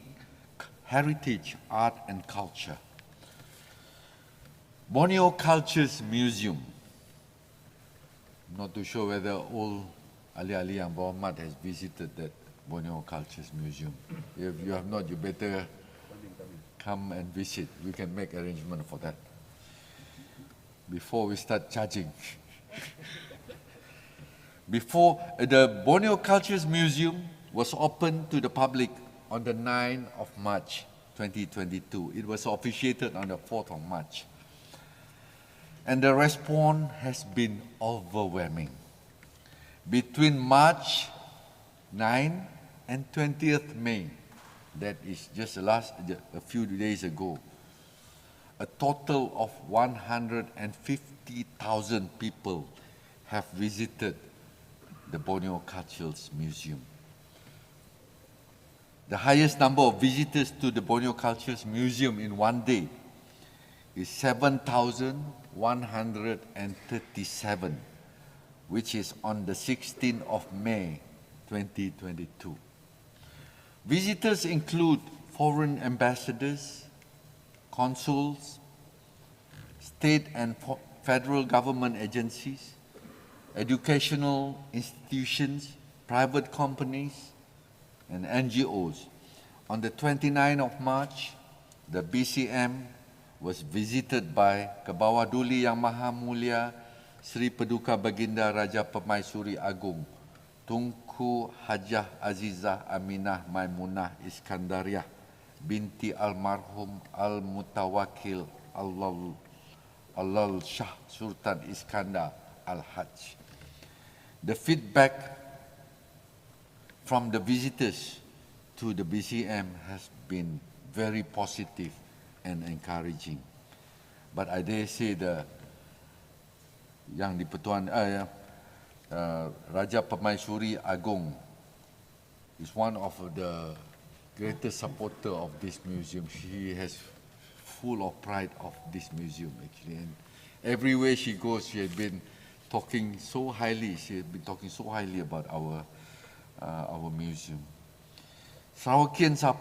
heritage, art and culture. Borneo Cultures Museum. not too sure whether all ahli-ahli yang berhormat has visited that Borneo Cultures Museum. If you have not, you better come and visit. We can make arrangement for that. Before we start charging. Before the Borneo Cultures Museum was opened to the public on the 9th of March 2022. It was officiated on the 4th of March. And the response has been overwhelming. Between March 9 and 20th May, that is just a few days ago, a total of 150,000 people have visited the Borneo Cultures Museum. The highest number of visitors to the Borneo Cultures Museum in one day is 7,137, which is on the 16th of May 2022. Visitors include foreign ambassadors, consuls, state and federal government agencies, educational institutions, private companies, and NGOs. On the 29th of March, the BCM was visited by Kebawah Duli Yang Maha Mulia Sri Paduka Baginda Raja Permaisuri Agung Tunku Hajah Azizah Aminah Maimunah Iskandariah binti almarhum Al-Mutawakil Allal Shah Sultan Iskandar Al-Hajj. The feedback from the visitors to the BCM has been very positive and encouraging. But I dare say Yang di-Pertuan Raja Permaisuri Agong is one of the greatest supporter of this museum. She has full of pride of this museum actually, and everywhere she goes, she has been talking so highly. She has been talking so highly about our museum. Sarawakians are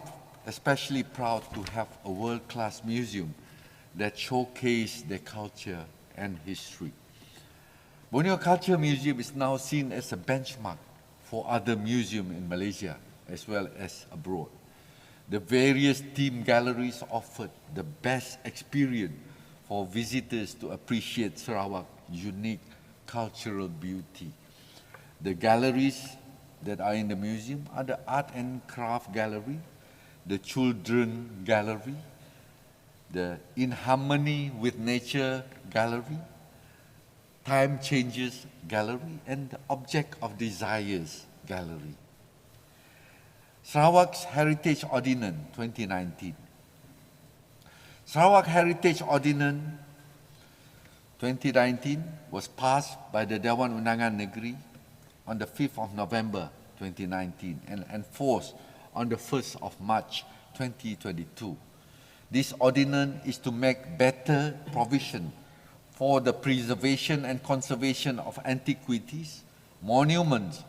especially proud to have a world-class museum that showcases their culture and history. Borneo Culture Museum is now seen as a benchmark for other museums in Malaysia as well as abroad. The various theme galleries offered the best experience for visitors to appreciate Sarawak's unique cultural beauty. The galleries that are in the museum are the Art and Craft Gallery, the Children Gallery, the In Harmony with Nature Gallery, Time Changes Gallery, and the Object of Desires Gallery. Sarawak's Heritage Ordinance 2019. Sarawak Heritage Ordinance 2019 was passed by the Dewan Undangan Negeri on the 5th of November 2019 and enforced on the 1st of March 2022. This ordinance is to make better provision for the preservation and conservation of antiquities, monuments,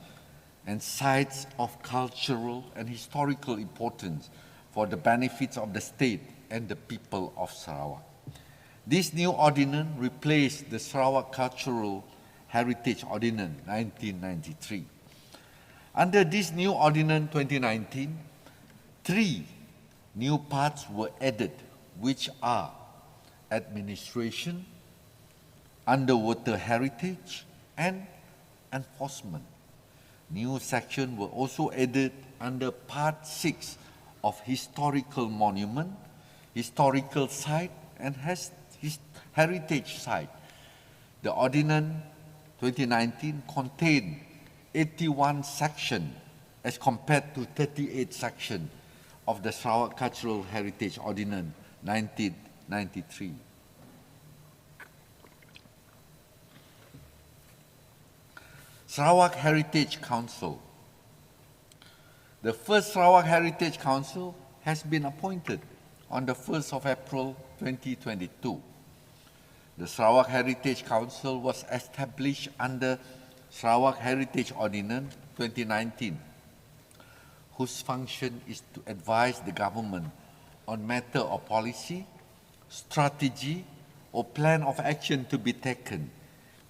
and sites of cultural and historical importance for the benefits of the state and the people of Sarawak. This new ordinance replaced the Sarawak Cultural Heritage Ordinance 1993. Under this new Ordinance 2019, 3 new parts were added, which are administration, underwater heritage, and enforcement. New sections were also added under Part 6 of Historical Monument, Historical Site, and Heritage Site. The Ordinance 2019 contained 81 sections as compared to 38 sections of the Sarawak Cultural Heritage Ordinance 1993. Sarawak Heritage Council. The first Sarawak Heritage Council has been appointed on the 1st of April 2022. The Sarawak Heritage Council was established under Sarawak Heritage Ordinance 2019, whose function is to advise the government on matter of policy, strategy, or plan of action to be taken,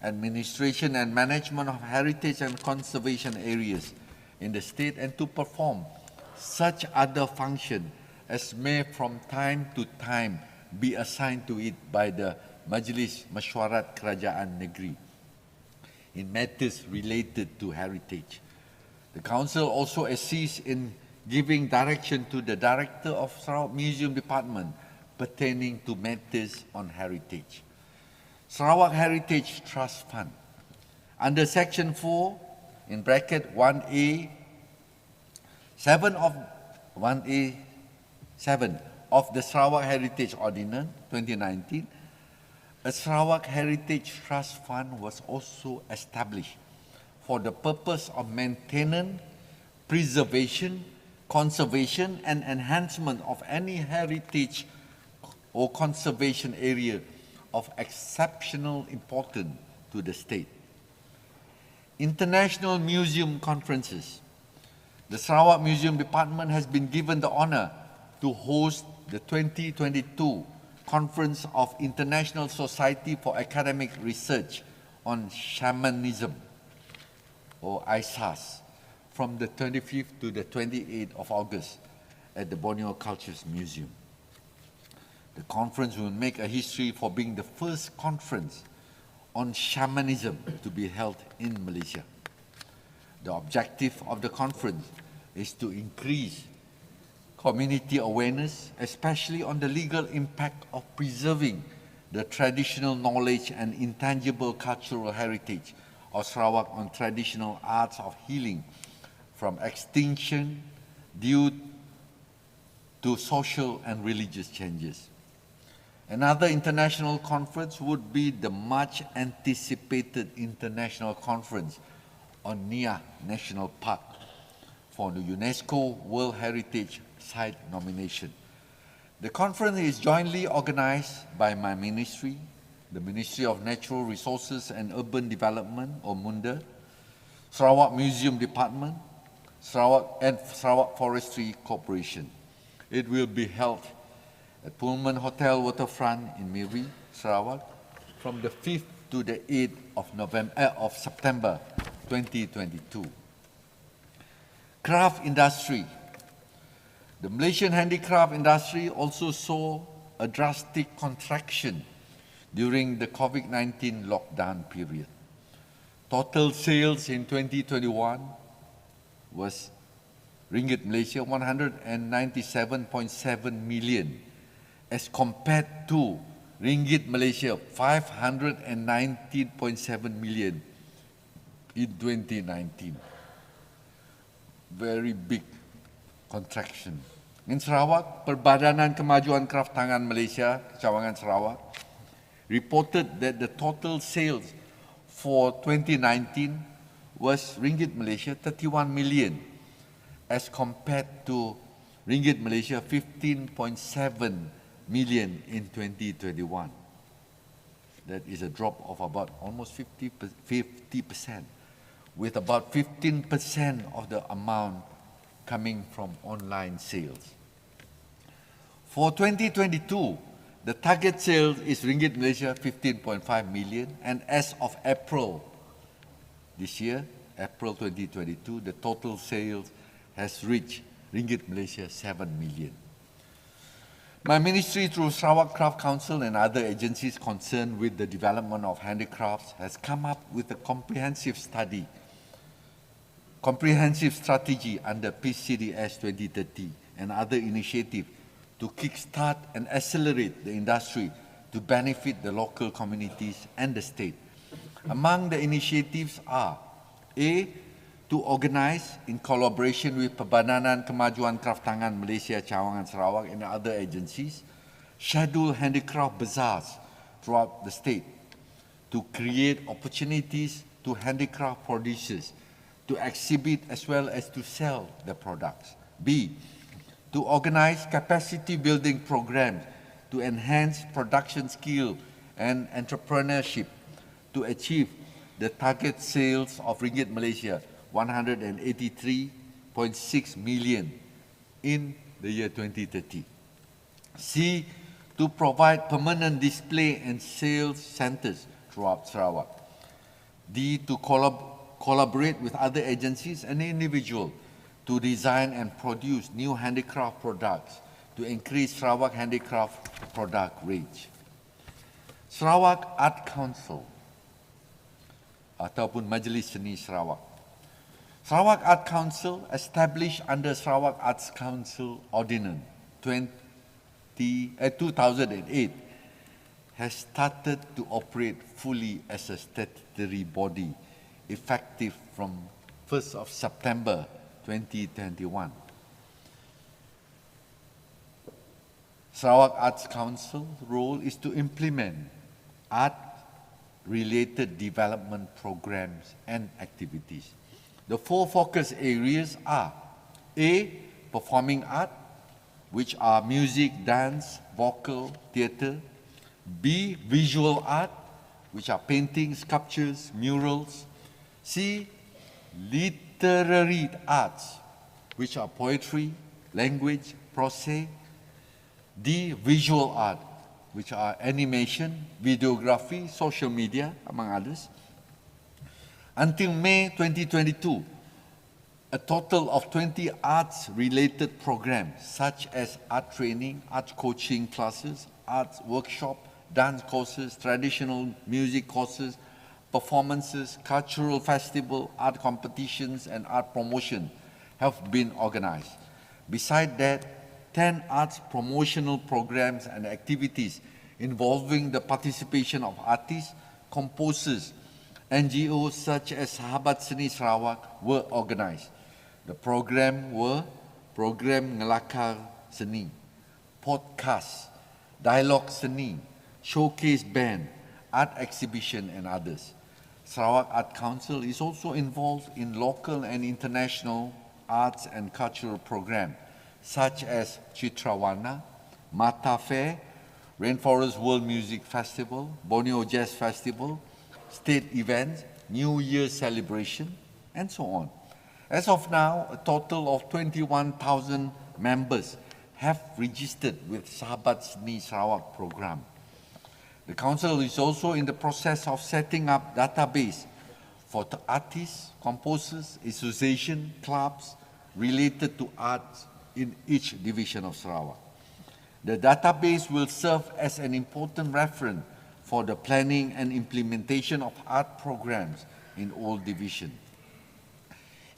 administration and management of heritage and conservation areas in the state, and to perform such other function as may from time to time be assigned to it by the Majlis Mesyuarat Kerajaan Negeri in matters related to heritage. The Council also assists in giving direction to the Director of Sarawak Museum Department pertaining to matters on heritage. Sarawak Heritage Trust Fund. Under Section 4, in bracket 1A, 7 of the Sarawak Heritage Ordinance 2019, a Sarawak Heritage Trust Fund was also established for the purpose of maintenance, preservation, conservation, and enhancement of any heritage or conservation area of exceptional importance to the state. International Museum Conferences. The Sarawak Museum Department has been given the honor to host the 2022 Conference of International Society for Academic Research on Shamanism, or ISAS, from the 25th to the 28th of August at the Borneo Cultures Museum. The conference will make a history for being the first conference on shamanism to be held in Malaysia. The objective of the conference is to increase community awareness, especially on the legal impact of preserving the traditional knowledge and intangible cultural heritage of Sarawak on traditional arts of healing from extinction due to social and religious changes. Another international conference would be the much anticipated international conference on Nia National Park for the UNESCO World Heritage Site nomination. The conference is jointly organized by my ministry, the Ministry of Natural Resources and Urban Development, or MUNDA, Sarawak Museum Department, Sarawak Forestry Corporation. It will be held at Pullman Hotel Waterfront in Miri, Sarawak, from the 5th to the 8th of September 2022. Craft industry. The Malaysian handicraft industry also saw a drastic contraction during the COVID-19 lockdown period. Total sales in 2021 was ringgit Malaysia 197.7 million as compared to ringgit Malaysia 519.7 million in 2019. Very big contraction. In Sarawak, Perbadanan Kemajuan Kraft Tangan Malaysia, Cawangan Sarawak, reported that the total sales for 2019 was ringgit Malaysia 31 million as compared to ringgit Malaysia 15.7 million in 2021. That is a drop of about almost 50%, with about 15% of the amount coming from online sales. For 2022, the target sales is ringgit Malaysia 15.5 million, and as of April this year, April 2022, the total sales has reached ringgit Malaysia 7 million. My ministry, through Sarawak Craft Council and other agencies concerned with the development of handicrafts, has come up with a comprehensive strategy under PCDS 2030 and other initiatives to kickstart and accelerate the industry to benefit the local communities and the state. Among the initiatives are A, to organize in collaboration with Perbadanan Kemajuan Kraft Tangan Malaysia, Cawangan Sarawak and other agencies, schedule handicraft bazaars throughout the state to create opportunities to handicraft producers to exhibit as well as to sell the products. B, to organize capacity building programs to enhance production skill and entrepreneurship to achieve the target sales of ringgit Malaysia 183.6 million in the year 2030. C, to provide permanent display and sales centers throughout Sarawak. D, to collaborate with other agencies and individuals to design and produce new handicraft products to increase Sarawak handicraft product range. Sarawak Art Council ataupun Majlis Seni Sarawak. Sarawak Art Council, established under Sarawak Arts Council Ordinance 2008, has started to operate fully as a statutory body effective from 1st of September 2021. Sarawak Arts Council's role is to implement art-related development programs and activities. The four focus areas are A, performing art, which are music, dance, vocal, theatre. B, visual art, which are paintings, sculptures, murals. C, literary arts, which are poetry, language, prose. D, visual art, which are animation, videography, social media, among others. Until May 2022, a total of 20 arts-related programs, such as art training, art coaching classes, arts workshop, dance courses, traditional music courses, performances, cultural festival, art competitions, and art promotion have been organized. Besides that, 10 arts promotional programs and activities involving the participation of artists, composers, NGOs such as Sahabat Seni Sarawak were organized. The program were Program Ngelakar Seni, Podcast, Dialogue Seni, Showcase Band, Art Exhibition, and others. Sarawak Art Council is also involved in local and international arts and cultural programs such as Chitrawarna, Mata Fair, Rainforest World Music Festival, Borneo Jazz Festival, state events, New Year celebration, and so on. As of now, a total of 21,000 members have registered with Sahabat Seni Sarawak program. The Council is also in the process of setting up database for the artists, composers, associations, clubs related to arts in each division of Sarawak. The database will serve as an important reference for the planning and implementation of art programs in all divisions.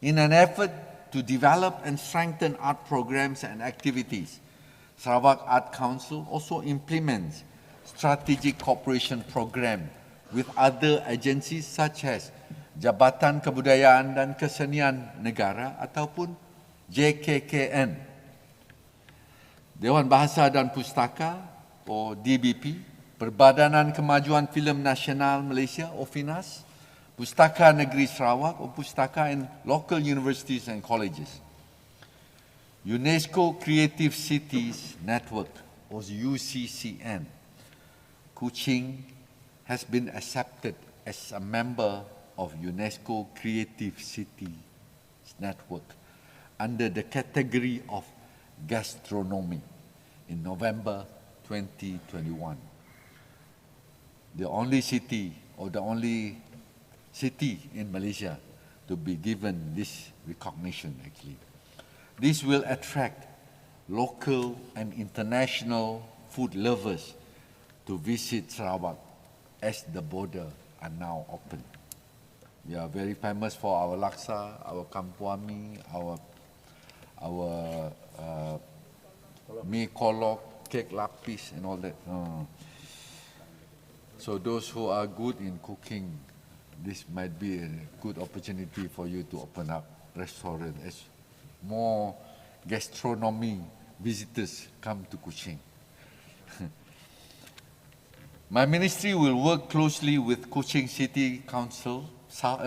In an effort to develop and strengthen art programs and activities, Sarawak Art Council also implements strategic cooperation program with other agencies such as Jabatan Kebudayaan dan Kesenian Negara ataupun JKKN, Dewan Bahasa dan Pustaka atau DBP, Perbadanan Kemajuan Filem Nasional Malaysia atau FINAS, Pustaka Negeri Sarawak atau Pustaka, and local universities and colleges. UNESCO Creative Cities Network or UCCN, Kuching has been accepted as a member of UNESCO Creative Cities Network under the category of gastronomy in November 2021. The only city or the only city in Malaysia to be given this recognition actually. This will attract local and international food lovers to visit Sarawak as the border are now open. We are very famous for our laksa, our kampuami, our mee kolok, cake lapis, and all that. So those who are good in cooking, this might be a good opportunity for you to open up restaurant as more gastronomy visitors come to Kuching. My ministry will work closely with Kuching City Council,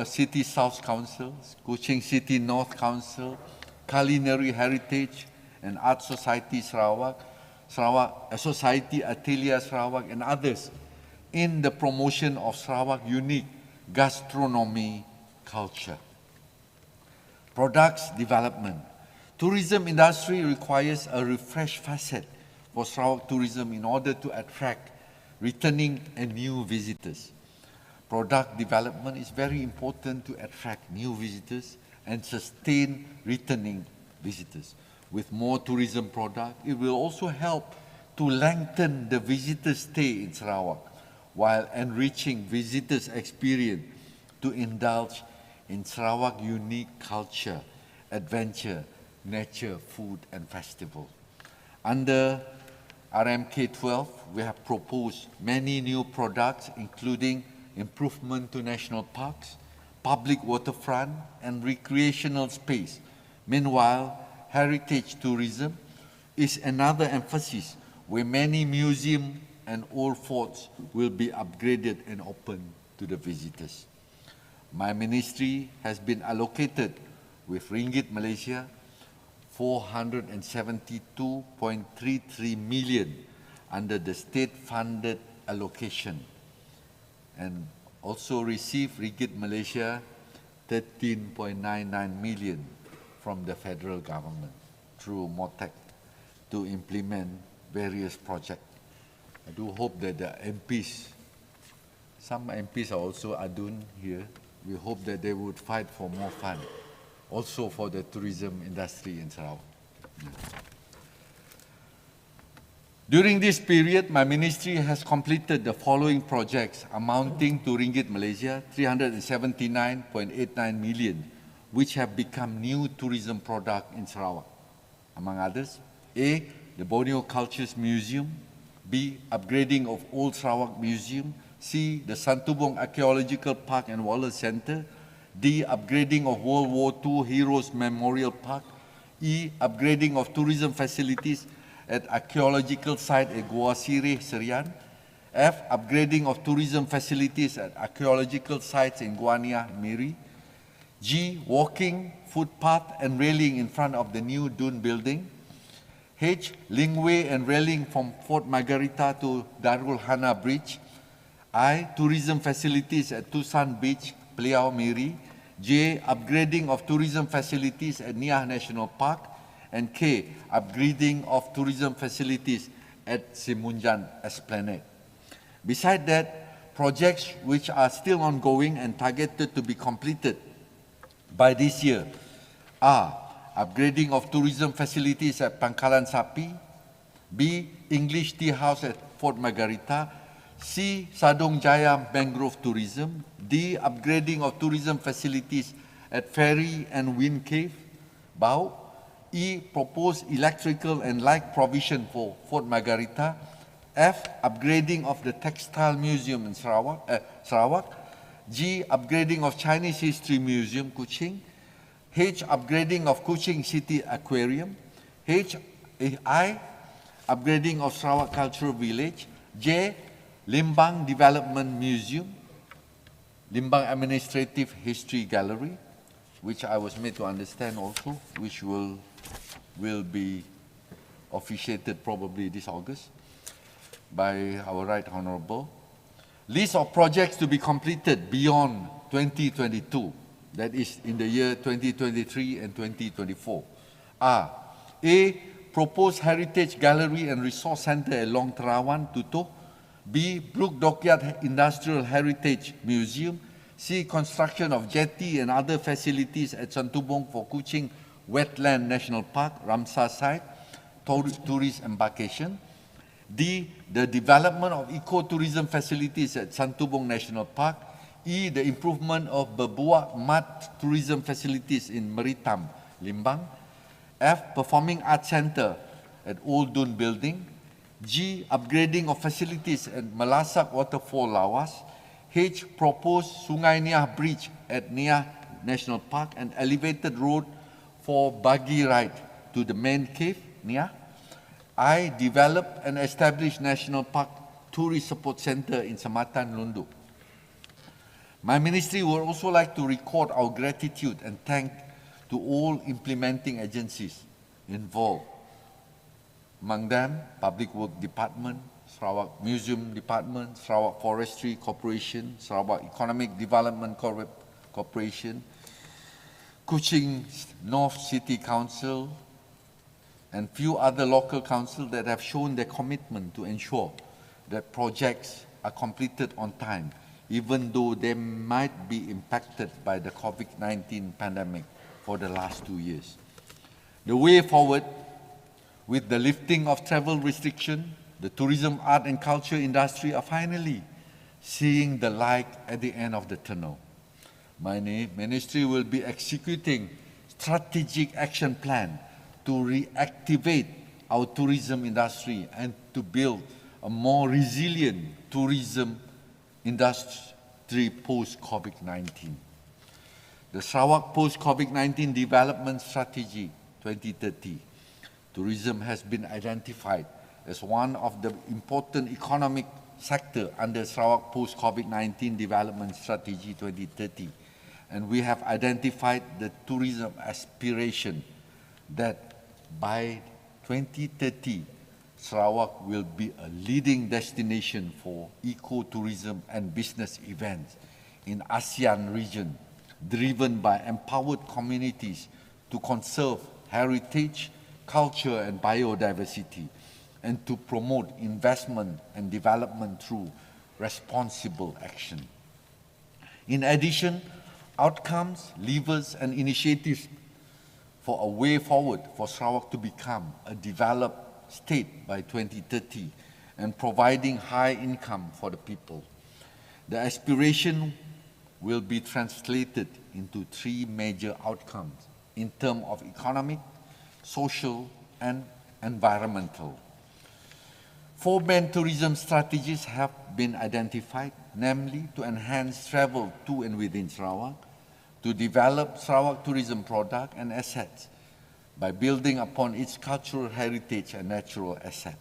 City South Council, Kuching City North Council, Culinary Heritage and Art Society Sarawak, Society Atelier Sarawak, and others in the promotion of Sarawak unique gastronomy culture. Products development. Tourism industry requires a refreshed facet for Sarawak tourism in order to attract returning and new visitors. product development is very important to attract new visitors and sustain returning visitors. With more tourism product, it will also help to lengthen the visitor stay in Sarawak while enriching visitors' experience to indulge in Sarawak unique culture, adventure, nature, food and festival. Under RMK12, we have proposed many new products including improvement to national parks, public waterfront and recreational space. Meanwhile, heritage tourism is another emphasis where many museums and old forts will be upgraded and open to the visitors. My ministry has been allocated with Ringgit Malaysia 472.33 million under the state-funded allocation and also received Ringgit Malaysia 13.99 million from the federal government through MOTEC to implement various projects. I do hope that the MPs, some MPs are also adun here, we hope that they would fight for more funds, also for the tourism industry in Sarawak. During this period, my ministry has completed the following projects amounting to Ringgit Malaysia 379.89 million, which have become new tourism product in Sarawak. Among others, A, the Borneo Cultures Museum, B, upgrading of Old Sarawak Museum, C, the Santubong Archaeological Park and Wallace Center, D, upgrading of World War II Heroes Memorial Park, E, upgrading of tourism facilities at archaeological site at Gua Sireh, Serian, F, upgrading of tourism facilities at archaeological sites in Guania, Miri, G, walking, footpath and railing in front of the new Dune building, H, linkway and railing from Fort Margarita to Darul Hana Bridge, I, tourism facilities at Tusan Beach, Pliao, Miri, J, upgrading of tourism facilities at Niah National Park, and K, upgrading of tourism facilities at Simunjan Esplanade. Besides that, projects which are still ongoing and targeted to be completed by this year are upgrading of tourism facilities at Pangkalan Sapi, B, English Tea House at Fort Margarita, C, Sadong Jaya Mangrove Tourism, D, upgrading of tourism facilities at Ferry and Wind Cave, Bau, E, proposed electrical and light provision for Fort Margarita, F, upgrading of the Textile Museum in Sarawak, G, upgrading of Chinese History Museum, Kuching, H, upgrading of Kuching City Aquarium, I, upgrading of Sarawak Cultural Village, J, Limbang Development Museum, Limbang Administrative History Gallery, which I was made to understand also, which will be officiated probably this August by our Right Honourable. List of projects to be completed beyond 2022, that is in the year 2023 and 2024, are A, proposed Heritage Gallery and Resource Centre at Long Terawan, Tutuh, B, Brook Dockyard Industrial Heritage Museum, C, construction of jetty and other facilities at Santubong for Kuching Wetland National Park, Ramsar site, tourist embarkation, D, the development of eco-tourism facilities at Santubong National Park, E, the improvement of Berbuak mud tourism facilities in Meritam, Limbang, F, performing arts center at Old Dune building, G, upgrading of facilities at Melasak Waterfall, Lawas, H, proposed Sungai Niah Bridge at Niah National Park and elevated road for buggy ride to the main cave, Niah. I, develop and establish National Park Tourist Support Center in Samatan, Lundu. My ministry would also like to record our gratitude and thank to all implementing agencies involved. Among them, Public Work Department, Sarawak Museum Department, Sarawak Forestry Corporation, Sarawak Economic Development Corporation, Kuching North City Council, and few other local councils that have shown their commitment to ensure that projects are completed on time even though they might be impacted by the COVID-19 pandemic for the last 2 years. The way forward, with the lifting of travel restriction, the tourism, art and culture industry are finally seeing the light at the end of the tunnel. My ministry will be executing strategic action plan to reactivate our tourism industry and to build a more resilient tourism industry post-COVID-19. The Sarawak Post-COVID-19 Development Strategy 2030, tourism has been identified as one of the important economic sector under Sarawak Post-COVID-19 Development Strategy 2030. And we have identified the tourism aspiration that by 2030, Sarawak will be a leading destination for eco-tourism and business events in ASEAN region, driven by empowered communities to conserve heritage, culture and biodiversity, and to promote investment and development through responsible action. In addition, outcomes, levers and initiatives for a way forward for Sarawak to become a developed state by 2030 and providing high income for the people. The aspiration will be translated into 3 major outcomes in terms of economic, social and environmental. 4 main tourism strategies have been identified, namely to enhance travel to and within Sarawak, to develop Sarawak tourism product and assets by building upon its cultural heritage and natural asset,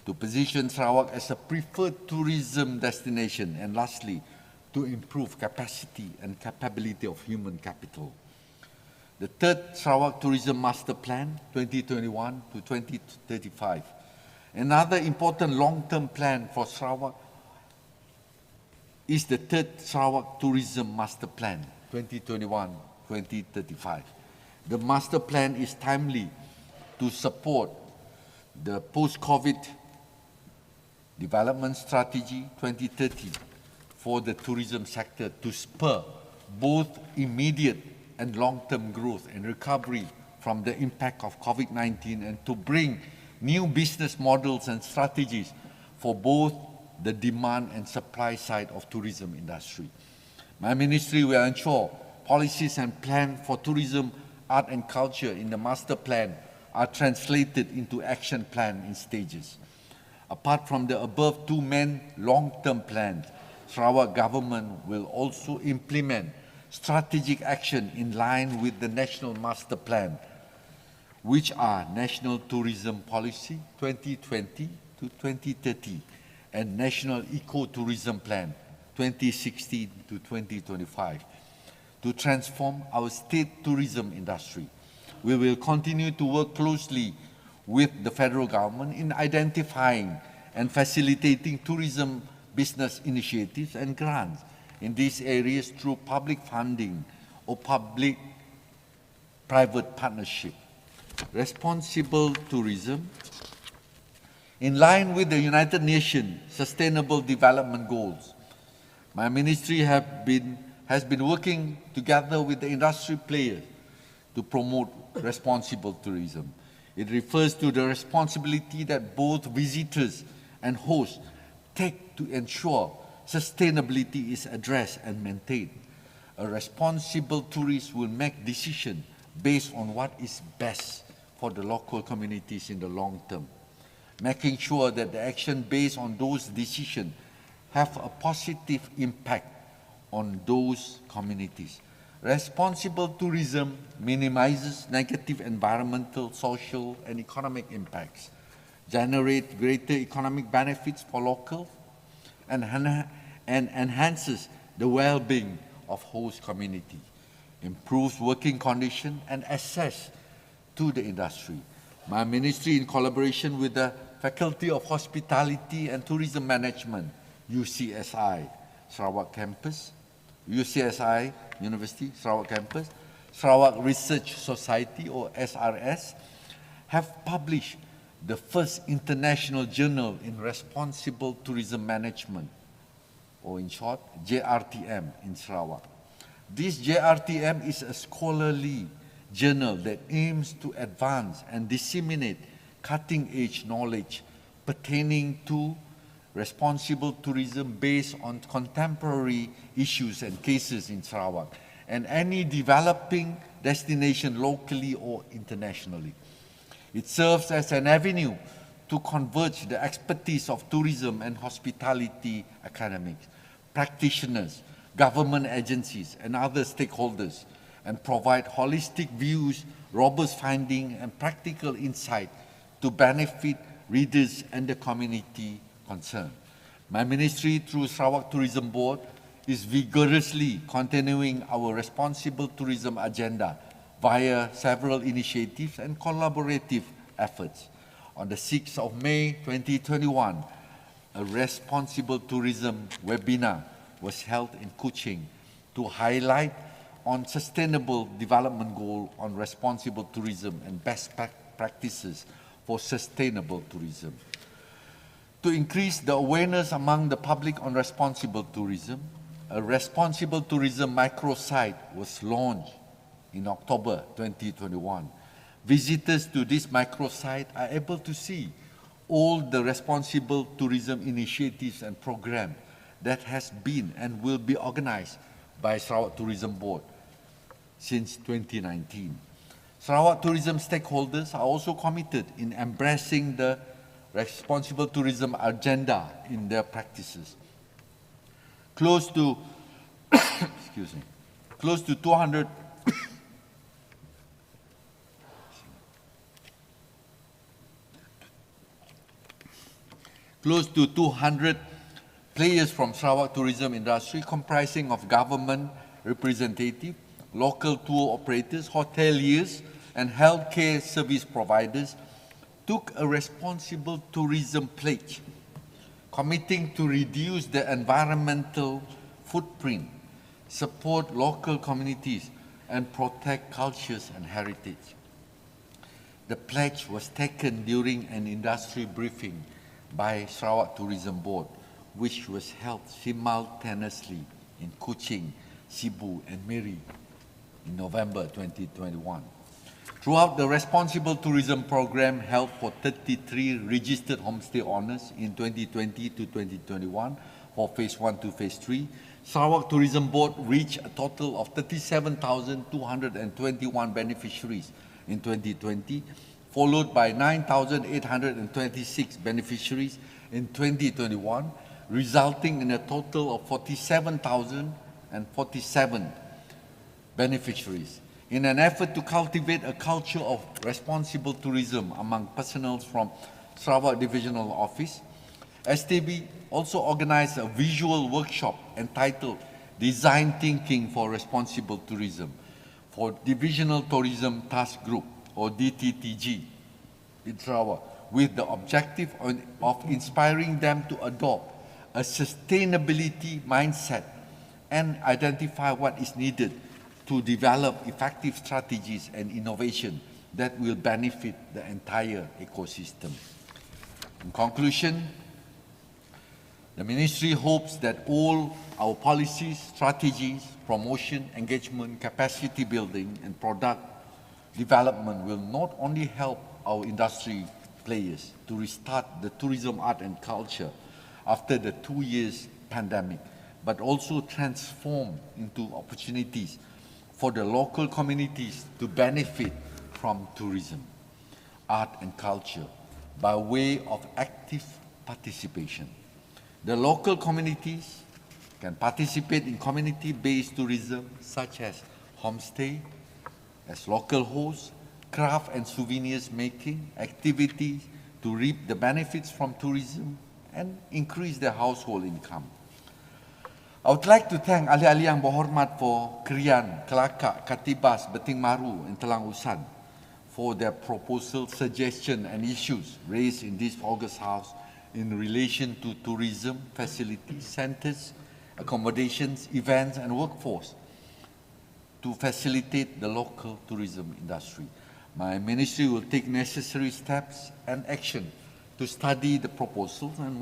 to position Sarawak as a preferred tourism destination, and lastly, to improve capacity and capability of human capital. The 3rd Sarawak Tourism Master Plan 2021 to 2035. Another important long-term plan for Sarawak is the 3rd Sarawak Tourism Master Plan 2021-2035. The master plan is timely to support the post-COVID development strategy 2030 for the tourism sector to spur both immediate and long-term growth and recovery from the impact of COVID-19 and to bring new business models and strategies for both the demand and supply side of tourism industry. My ministry will ensure policies and plans for tourism, art and culture in the master plan are translated into action plan in stages. Apart from the above 2 main long-term plans, Sarawak government will also implement strategic action in line with the National Master Plan, which are National Tourism Policy 2020 to 2030 and National Eco-Tourism Plan 2016 to 2025, to transform our state tourism industry. We will continue to work closely with the federal government in identifying and facilitating tourism business initiatives and grants in these areas through public funding or public-private partnership. Responsible tourism. In line with the United Nations Sustainable Development Goals, my ministry has been working together with the industry players to promote responsible tourism. It refers to the responsibility that both visitors and hosts take to ensure sustainability is addressed and maintained. A responsible tourist will make decisions based on what is best for the local communities in the long term, making sure that the action based on those decisions have a positive impact on those communities. Responsible tourism minimizes negative environmental, social, and economic impacts, generate greater economic benefits for locals, and enhances the well-being of host community, improves working conditions and access to the industry. My ministry, in collaboration with the Faculty of Hospitality and Tourism Management, UCSI, Sarawak Campus, UCSI University, Sarawak Campus, Sarawak Research Society or SRS, have published the first international journal in responsible tourism management, or in short, JRTM in Sarawak. This JRTM is a scholarly journal that aims to advance and disseminate cutting-edge knowledge pertaining to responsible tourism based on contemporary issues and cases in Sarawak and any developing destination locally or internationally. It serves as an avenue to converge the expertise of tourism and hospitality academics, practitioners, government agencies, and other stakeholders, and provide holistic views, robust finding, and practical insight to benefit readers and the community concerned. My ministry, through Sarawak Tourism Board, is vigorously continuing our responsible tourism agenda via several initiatives and collaborative efforts. On the 6th of May 2021, a responsible tourism webinar was held in Kuching to highlight on sustainable development goal on responsible tourism and best practices for sustainable tourism. To increase the awareness among the public on responsible tourism, a responsible tourism microsite was launched in October 2021. Visitors to this microsite are able to see all the responsible tourism initiatives and programs that has been and will be organized by Sarawak Tourism Board since 2019. Sarawak tourism stakeholders are also committed in embracing the responsible tourism agenda in their practices. Close to 200 players from Sarawak tourism industry comprising of government representative, local tour operators, hoteliers, and healthcare service providers took a responsible tourism pledge, committing to reduce the environmental footprint, support local communities, and protect cultures and heritage. The pledge was taken during an industry briefing by Sarawak Tourism Board, which was held simultaneously in Kuching, Cebu, and Miri in November 2021. Throughout the responsible tourism program held for 33 registered homestay owners in 2020 to 2021 for Phase 1 to Phase 3, Sarawak Tourism Board reached a total of 37,221 beneficiaries in 2020, followed by 9,826 beneficiaries in 2021, resulting in a total of 47,047 beneficiaries. In an effort to cultivate a culture of responsible tourism among personnel from Sarawak Divisional Office, STB also organized a visual workshop entitled Design Thinking for Responsible Tourism for Divisional Tourism Task Group, or DTTG, in Sarawak, with the objective of inspiring them to adopt a sustainability mindset and identify what is needed to develop effective strategies and innovation that will benefit the entire ecosystem. In conclusion, the Ministry hopes that all our policies, strategies, promotion, engagement, capacity building, and product development will not only help our industry players to restart the tourism, art, and culture after the 2 years pandemic, but also transform into opportunities for the local communities to benefit from tourism, art, and culture by way of active participation. The local communities can participate in community-based tourism such as homestay, as local hosts, craft and souvenirs making, activities to reap the benefits from tourism and increase their household income. I would like to thank ahli-ahli yang berhormat for Krian, Kelakar, Katibas, Beting Maru, and Telang Usan for their proposal, suggestion, and issues raised in this August House in relation to tourism, facilities, centers, accommodations, events, and workforce to facilitate the local tourism industry. My ministry will take necessary steps and action to study the proposals and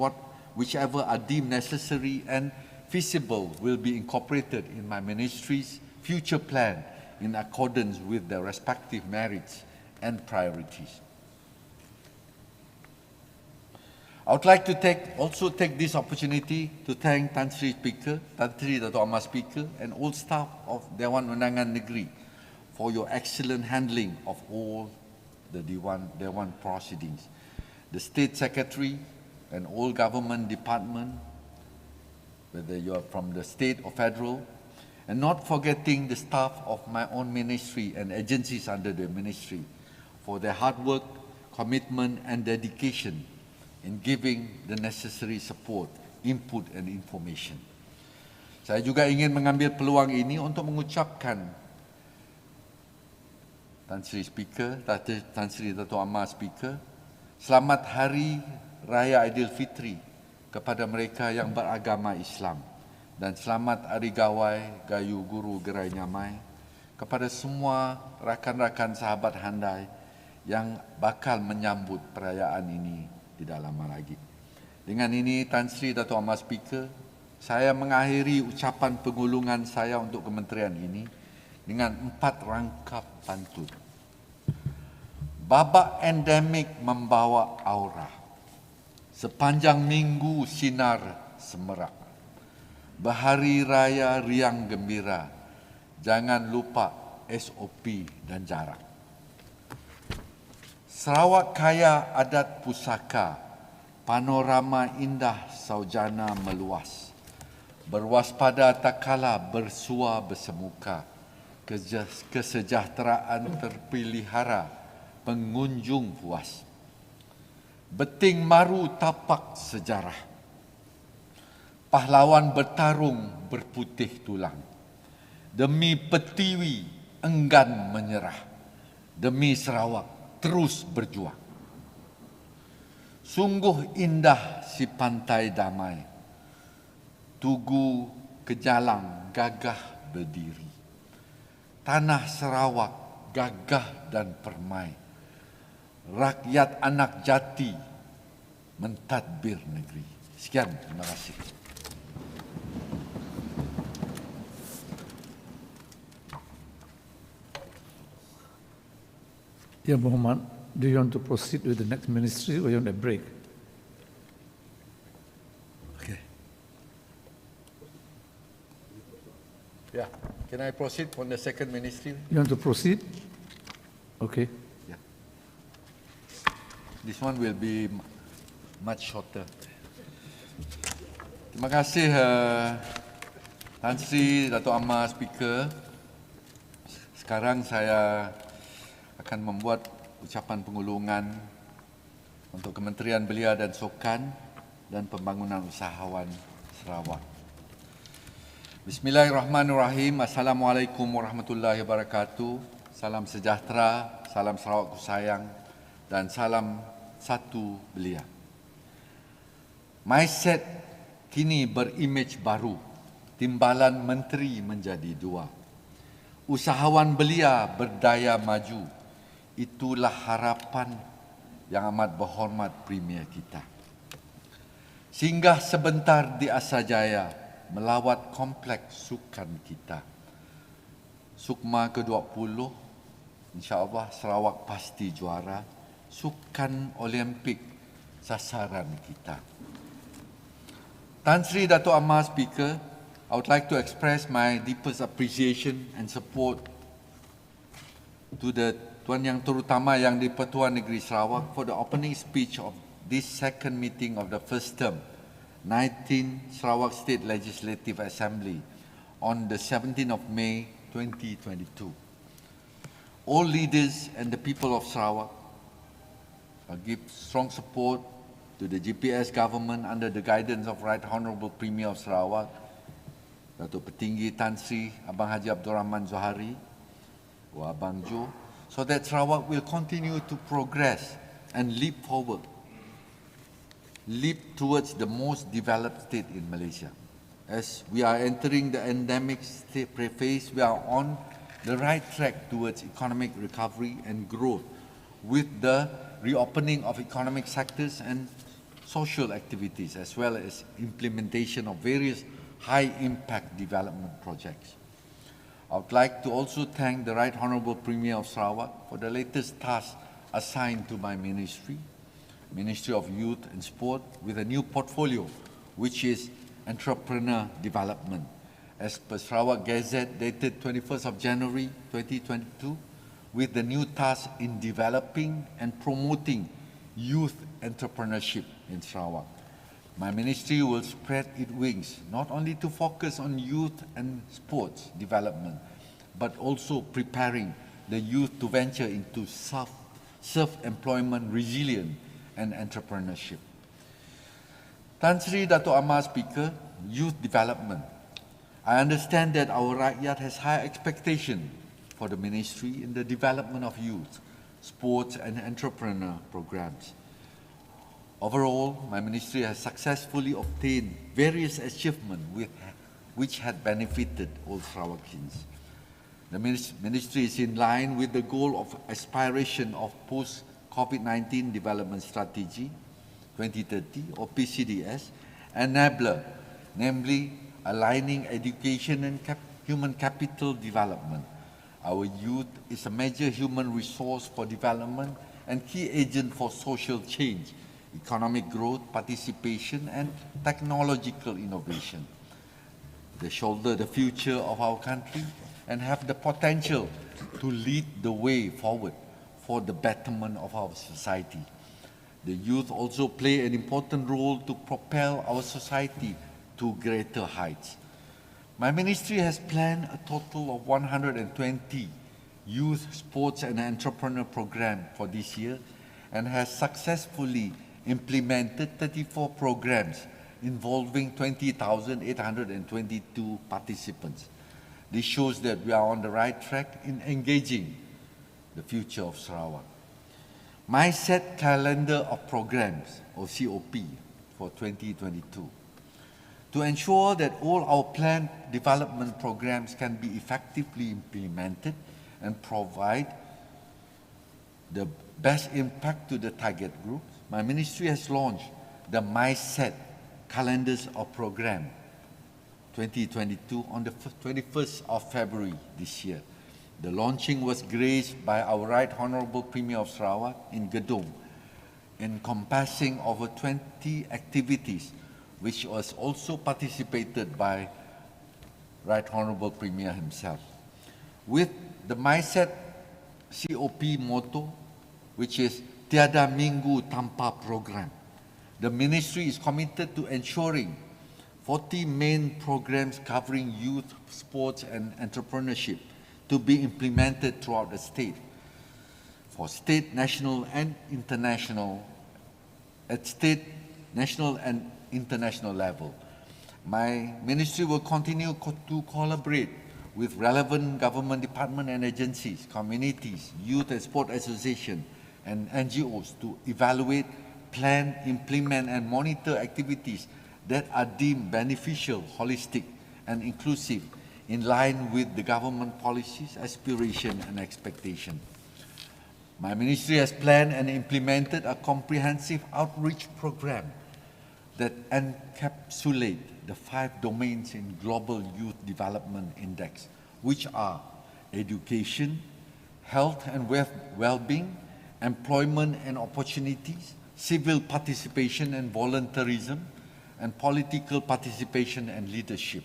whichever are deemed necessary and feasible will be incorporated in my ministry's future plan in accordance with their respective merits and priorities. I would like to also take this opportunity to thank Tan Sri Speaker, Tan Sri Dato' Amar Speaker, and all staff of Dewan Undangan Negeri for your excellent handling of all the Dewan proceedings. The State Secretary and all government department, whether you are from the state or federal, and not forgetting the staff of my own ministry and agencies under the ministry for their hard work, commitment and dedication in giving the necessary support, input and information. Saya juga ingin mengambil peluang ini untuk mengucapkan Tan Sri Speaker, Tan Sri Dato' Amar Speaker, selamat Hari Raya Aidilfitri kepada mereka yang beragama Islam dan selamat Hari Gawai Gayu Guru Gerai Nyamai kepada semua rakan-rakan sahabat handai yang bakal menyambut perayaan ini tidak lama lagi. Dengan ini, Tan Sri Dato' Amar Speaker, saya mengakhiri ucapan pengulungan saya untuk kementerian ini dengan 4 rangkap pantun. Babak endemik membawa aura, sepanjang minggu sinar semerak. Berhari raya riang gembira, jangan lupa SOP dan jarak. Sarawak kaya adat pusaka, panorama indah saujana meluas. Berwaspada tak kala bersua bersemuka, kesejahteraan terpelihara, pengunjung puas. Beting maru tapak sejarah, pahlawan bertarung berputih tulang. Demi Pertiwi enggan menyerah, demi Sarawak terus berjuang. Sungguh indah si pantai damai, Tugu Kejalang gagah berdiri. Tanah Sarawak gagah dan permai, rakyat anak jati mentadbir negeri. Sekian, terima kasih. Ya Muhammad, do you want to proceed with the next ministry or you want a break? Okay. Yeah, can I proceed on the second ministry? You want to proceed? Okay. Yeah. This one will be much shorter. Terima kasih Tan Sri Dato' Amar Speaker. Sekarang saya akan membuat ucapan pengulungan untuk Kementerian Belia dan Sukan dan Pembangunan Usahawan Sarawak. Bismillahirrahmanirrahim. Assalamualaikum warahmatullahi wabarakatuh. Salam sejahtera, salam Sarawakku sayang dan salam satu belia. Mindset kini berimej baru, timbalan menteri menjadi 2. Usahawan belia berdaya maju. Itulah harapan yang amat berhormat Premier kita. Singgah sebentar di Asajaya melawat kompleks sukan kita. Sukma ke-20, insya-Allah Sarawak pasti juara. Sukan Olimpik sasaran kita. Tan Sri Dato' Amar Speaker, I would like to express my deepest appreciation and support to the Tuan Yang Terutama Yang di-Pertuan Negeri Sarawak for the opening speech of this second meeting of the first term, 19 Sarawak State Legislative Assembly on the 17th of May 2022. All leaders and the people of Sarawak give strong support to the GPS government under the guidance of Right Honourable Premier of Sarawak, Datuk Petinggi Tan Sri Abang Haji Abdul Rahman Zohari, Abang Jo, so that Sarawak will continue to progress and leap forward, leap towards the most developed state in Malaysia. As we are entering the endemic state phase, we are on the right track towards economic recovery and growth with the reopening of economic sectors and social activities, as well as implementation of various high-impact development projects. I would like to also thank the Right Honourable Premier of Sarawak for the latest task assigned to my ministry, Ministry of Youth and Sport, with a new portfolio, which is entrepreneur development. As per Sarawak Gazette dated 21st of January 2022, with the new task in developing and promoting youth entrepreneurship in Sarawak. My ministry will spread its wings not only to focus on youth and sports development, but also preparing the youth to venture into self-employment, resilience, and entrepreneurship. Tan Sri Dato' Amar Speaker, Youth Development. I understand that our rakyat has high expectation for the ministry in the development of youth, sports and entrepreneur programs. Overall, my ministry has successfully obtained various achievements which had benefited all Sarawakians. The ministry is in line with the goal of aspiration of post-COVID-19 development strategy 2030 or PCDS, enabler, namely aligning education and human capital development. Our youth is a major human resource for development and key agent for social change, economic growth, participation, and technological innovation. They shoulder the future of our country and have the potential to lead the way forward for the betterment of our society. The youth also play an important role to propel our society to greater heights. My ministry has planned a total of 120 youth, sports and entrepreneur programs for this year and has successfully implemented 34 programs involving 20,822 participants. This shows that we are on the right track in engaging the future of Sarawak. My set calendar of programs, or COP, for 2022. To ensure that all our planned development programs can be effectively implemented and provide the best impact to the target groups, my ministry has launched the MySet calendars of program 2022 on the 21st of February this year. The launching was graced by our Right Honourable Premier of Sarawak in Gedong, encompassing over 20 activities, which was also participated by Right Honourable Premier himself. With the MySet COP motto, which is Tiada Minggu Tanpa Program, the ministry is committed to ensuring 40 main programs covering youth, sports and entrepreneurship to be implemented throughout the state for state, national and international, at state, national and international level. My ministry will continue to collaborate with relevant government departments and agencies, communities, youth and sport associations and NGOs to evaluate, plan, implement and monitor activities that are deemed beneficial, holistic and inclusive in line with the government policies, aspiration and expectation. My ministry has planned and implemented a comprehensive outreach program that encapsulate the 5 domains in Global Youth Development Index, which are education, health and well-being, employment and opportunities, civil participation and volunteerism, and political participation and leadership.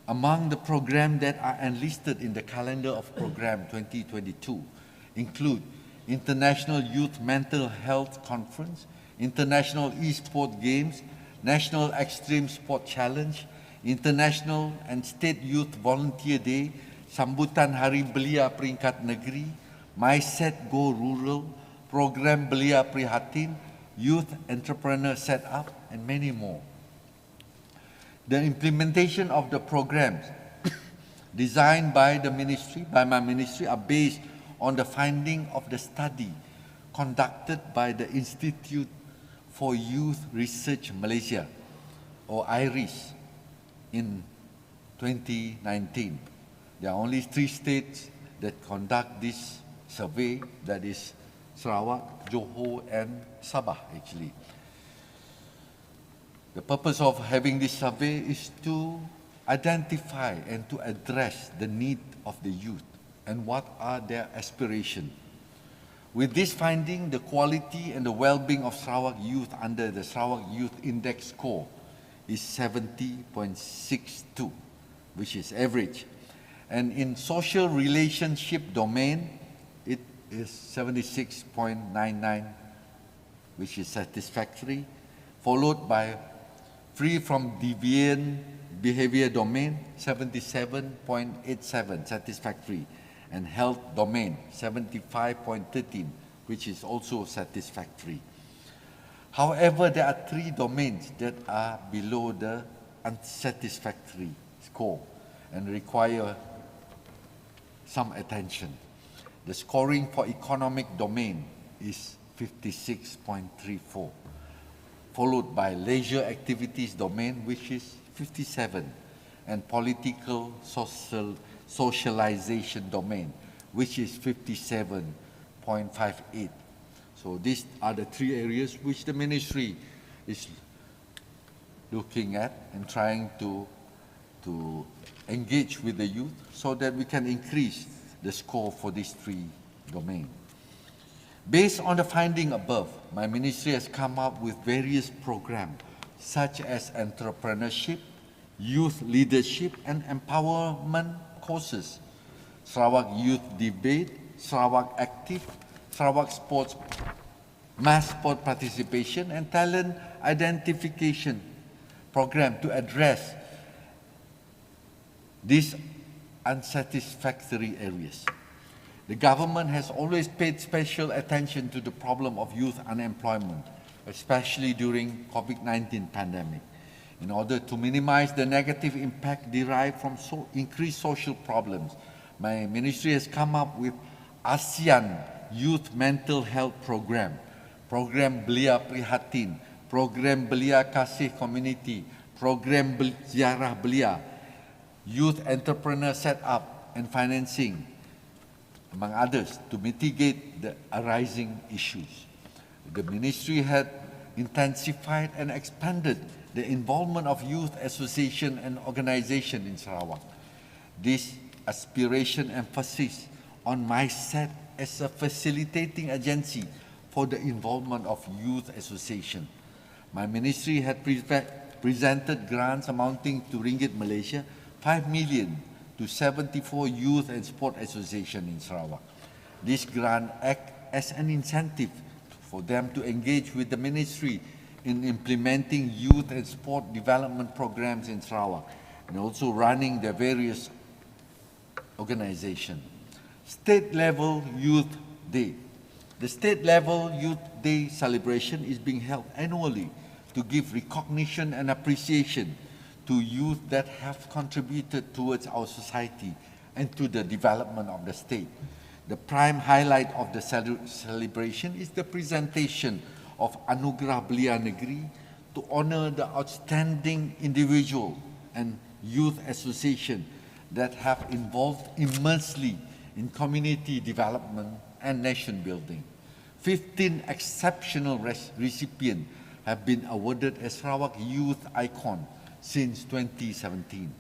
Among the programs that are enlisted in the calendar of program 2022 include International Youth Mental Health Conference, International E-Sport Games, National Extreme Sport Challenge, International and State Youth Volunteer Day, Sambutan Hari Belia Peringkat Negeri, MySet Go Rural, Program Belia Prihatin, Youth Entrepreneur Setup, and many more. The implementation of the programs designed by my ministry, are based on the finding of the study conducted by the Institute for Youth Research Malaysia, or IRIS, in 2019. There are only 3 states that conduct this survey, that is Sarawak, Johor and Sabah actually. The purpose of having this survey is to identify and to address the need of the youth and what are their aspirations. With this finding, the quality and the well-being of Sarawak youth under the Sarawak Youth Index score is 70.62, which is average. And in social relationship domain, it is 76.99, which is satisfactory, followed by free from deviant behavior domain, 77.87, satisfactory, and health domain, 75.13, which is also satisfactory. However, there are 3 domains that are below the unsatisfactory score and require some attention. The scoring for economic domain is 56.34, followed by leisure activities domain, which is 57, and political socialization domain, which is 57.58. So these are the 3 areas which the ministry is looking at and trying to engage with the youth so that we can increase the score for these 3 domains. Based on the finding above, my ministry has come up with various programs such as entrepreneurship, youth leadership and empowerment courses, Sarawak Youth Debate, Sarawak Active, Sarawak Sports, Mass Sport Participation and Talent Identification program to address these unsatisfactory areas. The government has always paid special attention to the problem of youth unemployment, especially during COVID-19 pandemic. In order to minimize the negative impact derived from increased social problems, my ministry has come up with ASEAN Youth Mental Health Program, Program Belia Prihatin, Program Belia Kasih Community, Program Ziarah Belia, Youth Entrepreneur Setup and Financing, among others, to mitigate the arising issues. The ministry had intensified and expanded the involvement of youth association and organization in Sarawak. This aspiration emphasis on my set as a facilitating agency for the involvement of youth association. My ministry had presented grants amounting to Ringgit Malaysia 5 million to 74 youth and sport association in Sarawak. This grant act as an incentive for them to engage with the ministry in implementing youth and sport development programs in Sarawak and also running their various organizations. State-level Youth Day. The state-level Youth Day celebration is being held annually to give recognition and appreciation to youth that have contributed towards our society and to the development of the state. The prime highlight of the celebration is the presentation of Anugerah Belia Negeri to honor the outstanding individual and youth association that have involved immensely in community development and nation building. 15 exceptional recipients have been awarded as Sarawak Youth Icon since 2017.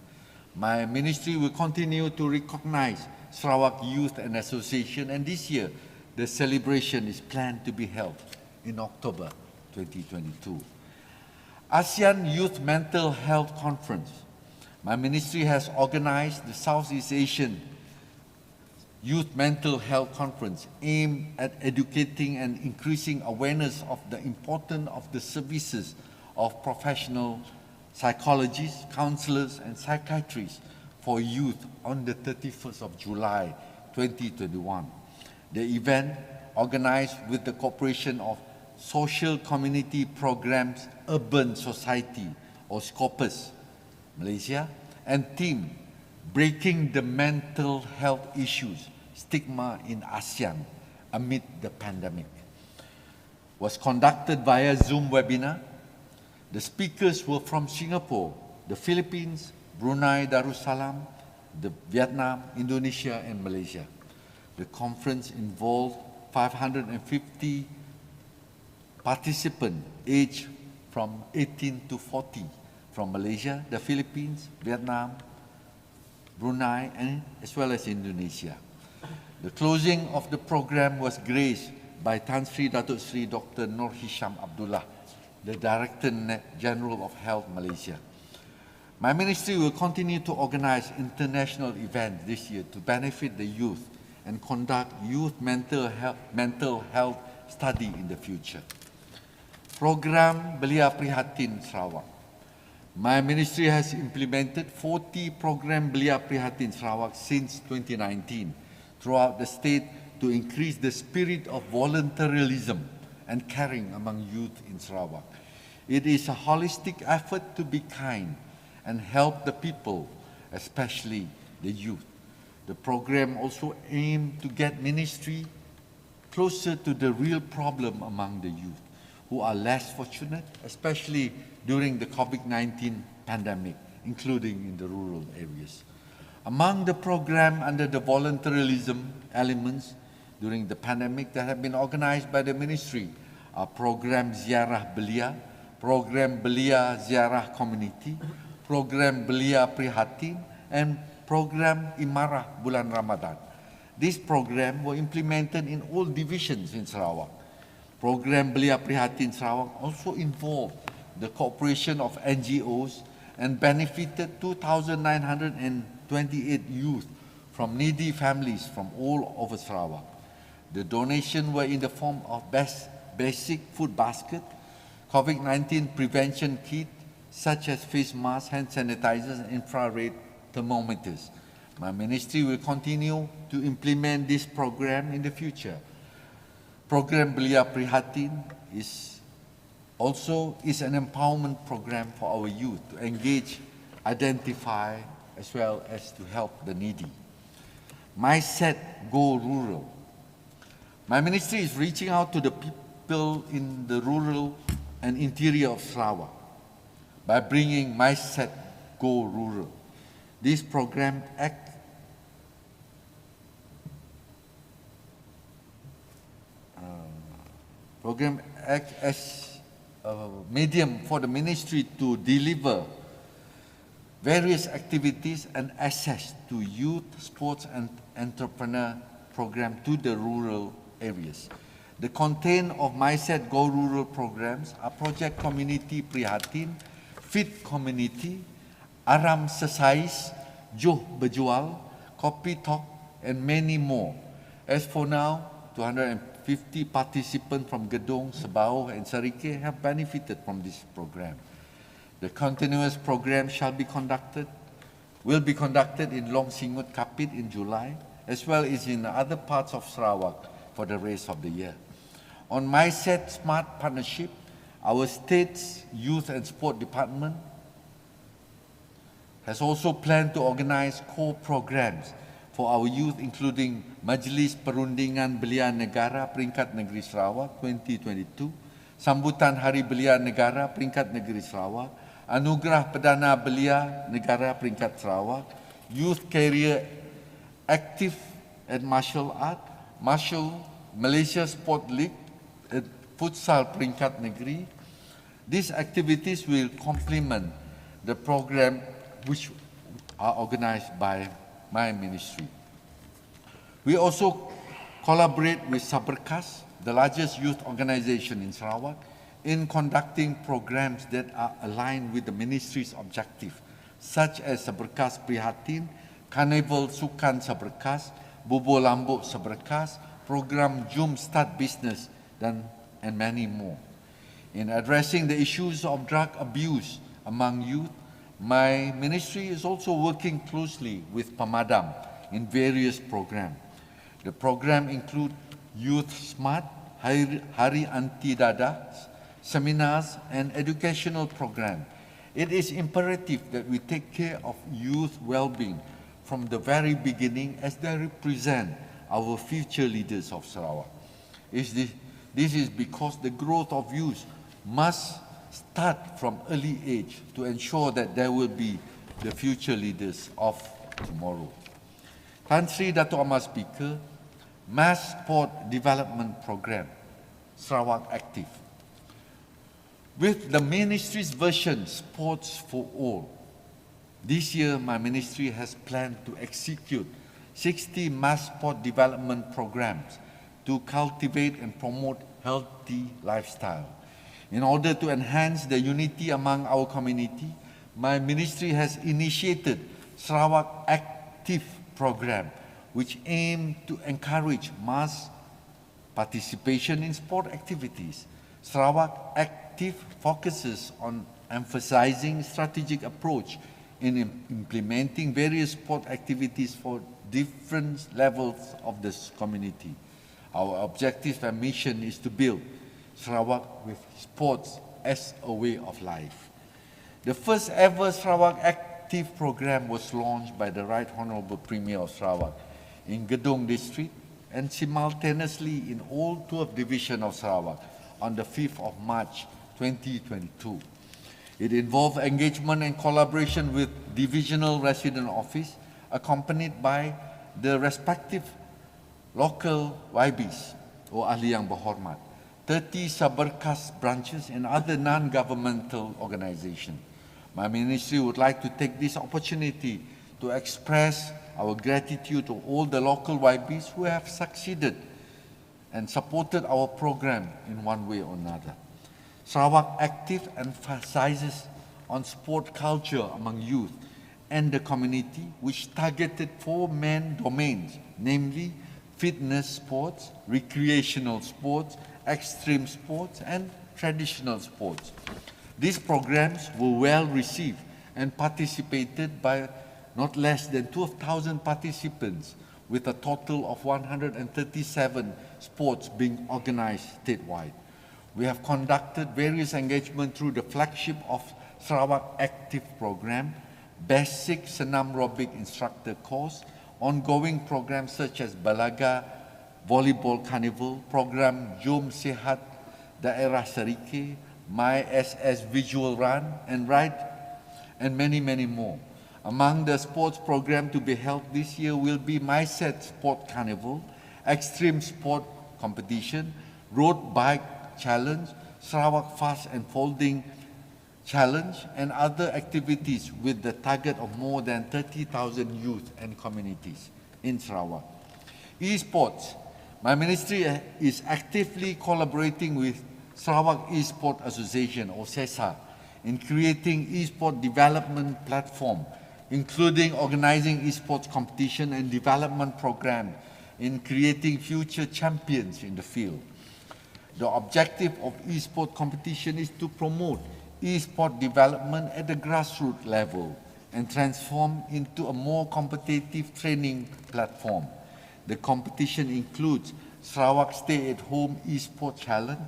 My ministry will continue to recognize Sarawak Youth and Association, and this year the celebration is planned to be held in October 2022. ASEAN Youth Mental Health Conference. My ministry has organized the Southeast Asian Youth Mental Health Conference aimed at educating and increasing awareness of the importance of the services of professional psychologists, counselors and psychiatrists for youth on the 31st of July 2021. The event, organized with the cooperation of Social Community Programs Urban Society or Scopus, Malaysia, and team Breaking the Mental Health Issues, Stigma in ASEAN Amid the Pandemic, was conducted via Zoom webinar. The speakers were from Singapore, the Philippines, Brunei Darussalam, Vietnam, Indonesia, and Malaysia. The conference involved 550 participants aged from 18 to 40 from Malaysia, the Philippines, Vietnam, Brunei, and as well as Indonesia. The closing of the program was graced by Tan Sri Datuk Sri Dr. Nur Hisham Abdullah, the Director General of Health Malaysia. My ministry will continue to organize international events this year to benefit the youth and conduct youth mental health study in the future. Program Belia Prihatin Sarawak. My ministry has implemented 40 program Belia Prihatin Sarawak since 2019 throughout the state to increase the spirit of voluntarism and caring among youth in Sarawak. It is a holistic effort to be kind and help the people, especially the youth. The program also aimed to get ministry closer to the real problem among the youth who are less fortunate, especially during the COVID-19 pandemic, including in the rural areas. Among the program under the voluntarism elements during the pandemic that have been organized by the ministry are program Ziarah Belia, program Belia Ziarah Community, program Belia Prihatin, and program Imarah Bulan Ramadan. These programs were implemented in all divisions in Sarawak. Program Belia Prihatin Sarawak also involved the cooperation of NGOs and benefited 2,928 youth from needy families from all over Sarawak. The donations were in the form of basic food basket, COVID-19 prevention kit, such as face masks, hand sanitizers, and infrared thermometers. My ministry will continue to implement this program in the future. Program Belia Prihatin is an empowerment program for our youth to engage, identify, as well as to help the needy. MySet Go Rural. My ministry is reaching out to the people in the rural and interior of Sarawak by bringing MySet Go Rural. This program acts as a medium for the ministry to deliver various activities and access to youth, sports, and entrepreneur program to the rural areas. The content of MySet Go Rural programs are Project Community Prihatin, Fit Community, Aram Sesais, Joh Berjual, Kopi Talk, and many more. As for now, 250 participants from Gedong, Sabau, and Sarike have benefited from this program. The continuous program will be conducted in Long Singut Kapit in July, as well as in other parts of Sarawak for the rest of the year. On MySet Smart Partnership, our state's Youth and Sport Department has also planned to organize core programs for our youth, including Majlis Perundingan Belia Negara Peringkat Negeri Sarawak 2022, Sambutan Hari Belia Negara Peringkat Negeri Sarawak, Anugerah Perdana Belia Negara Peringkat Sarawak, Youth Career Active at Martial Art, Malaysia Sport League, Futsal Peringkat Negeri. These activities will complement the program which are organized by my ministry. We also collaborate with Saberkas, the largest youth organization in Sarawak, in conducting programs that are aligned with the ministry's objective, such as Saberkas Prihatin, Carnival Sukan Saberkas, Bubo Lambuk Saberkas, program Jum Start Business, and many more. In addressing the issues of drug abuse among youth, my ministry is also working closely with Pamadam in various programs. The program include Youth Smart, Hari Anti Dadah, seminars, and educational program. It is imperative that we take care of youth well-being from the very beginning, as they represent our future leaders of Sarawak. This is because the growth of youth must start from early age to ensure that there will be the future leaders of tomorrow. Tan Sri Dato' Amar Speaker, Mass Sport Development Program, Sarawak Active. With the ministry's version, Sports for All, this year my ministry has planned to execute 60 mass sport development programs to cultivate and promote healthy lifestyle. In order to enhance the unity among our community, my ministry has initiated Sarawak Active program, which aim to encourage mass participation in sport activities. Sarawak Active focuses on emphasizing strategic approach in implementing various sport activities for different levels of this community. Our objective and mission is to build Sarawak with sports as a way of life. The first ever Sarawak Active program was launched by the Right Honourable Premier of Sarawak in Gedong District and simultaneously in all 12 divisions of Sarawak on the 5th of March 2022. It involved engagement and collaboration with divisional resident office accompanied by the respective local YBs or ahli yang berhormat, 30 sub-berkas branches and other non-governmental organizations. My ministry would like to take this opportunity to express our gratitude to all the local YBs who have succeeded and supported our program in one way or another. Sarawak Active emphasizes on sport culture among youth and the community, which targeted 4 main domains, namely fitness sports, recreational sports, extreme sports, and traditional sports. These programs were well received and participated by not less than 12,000 participants, with a total of 137 sports being organized statewide. We have conducted various engagements through the flagship of Sarawak Active program, basic senam aerobic instructor course, ongoing programs such as Balaga Volleyball Carnival, program Jom Sehat Daerah Serike, My SS Visual Run and Ride, and many, many more. Among the sports program to be held this year will be MySet Sport Carnival, Extreme Sport Competition, Road Bike Challenge, Sarawak Fast and Folding Challenge, and other activities with the target of more than 30,000 youth and communities in Sarawak. Esports. My ministry is actively collaborating with Sarawak Esport Association or SESA in creating esport development platform, including organizing esports competition and development program in creating future champions in the field. The objective of esport competition is to promote esport development at the grassroots level and transform into a more competitive training platform. The competition includes Sarawak Stay-at-Home Esport Challenge,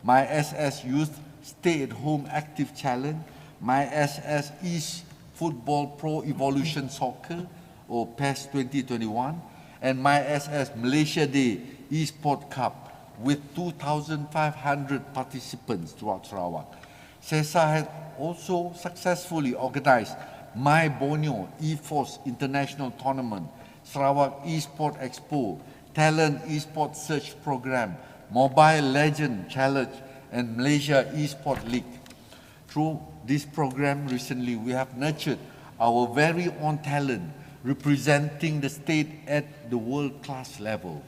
My SS Youth Stay-at-Home Active Challenge, My SS East Football Pro Evolution Soccer or PES 2021, and My SS Malaysia Day Esport Cup with 2,500 participants throughout Sarawak. SESA has also successfully organized My Borneo E-Force International Tournament, Sarawak Esport Expo, Talent Esport Search Program, Mobile Legend Challenge, and Malaysia Esport League. Through this program recently, we have nurtured our very own talent representing the state at the world-class level.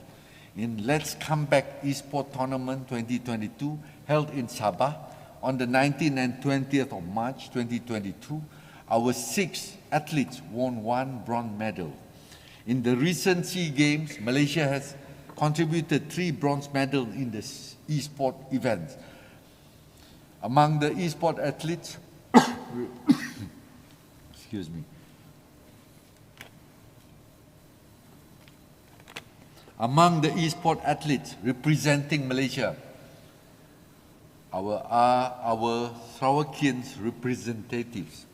In Let's Come Back Esport Tournament 2022, held in Sabah on the 19th and 20th of March 2022, our 6 athletes won 1 bronze medal. In the recent SEA Games, Malaysia has contributed 3 bronze medals in the esport events. Among the esport athletes, excuse me. Among the esport athletes representing Malaysia, our Sarawakians representatives.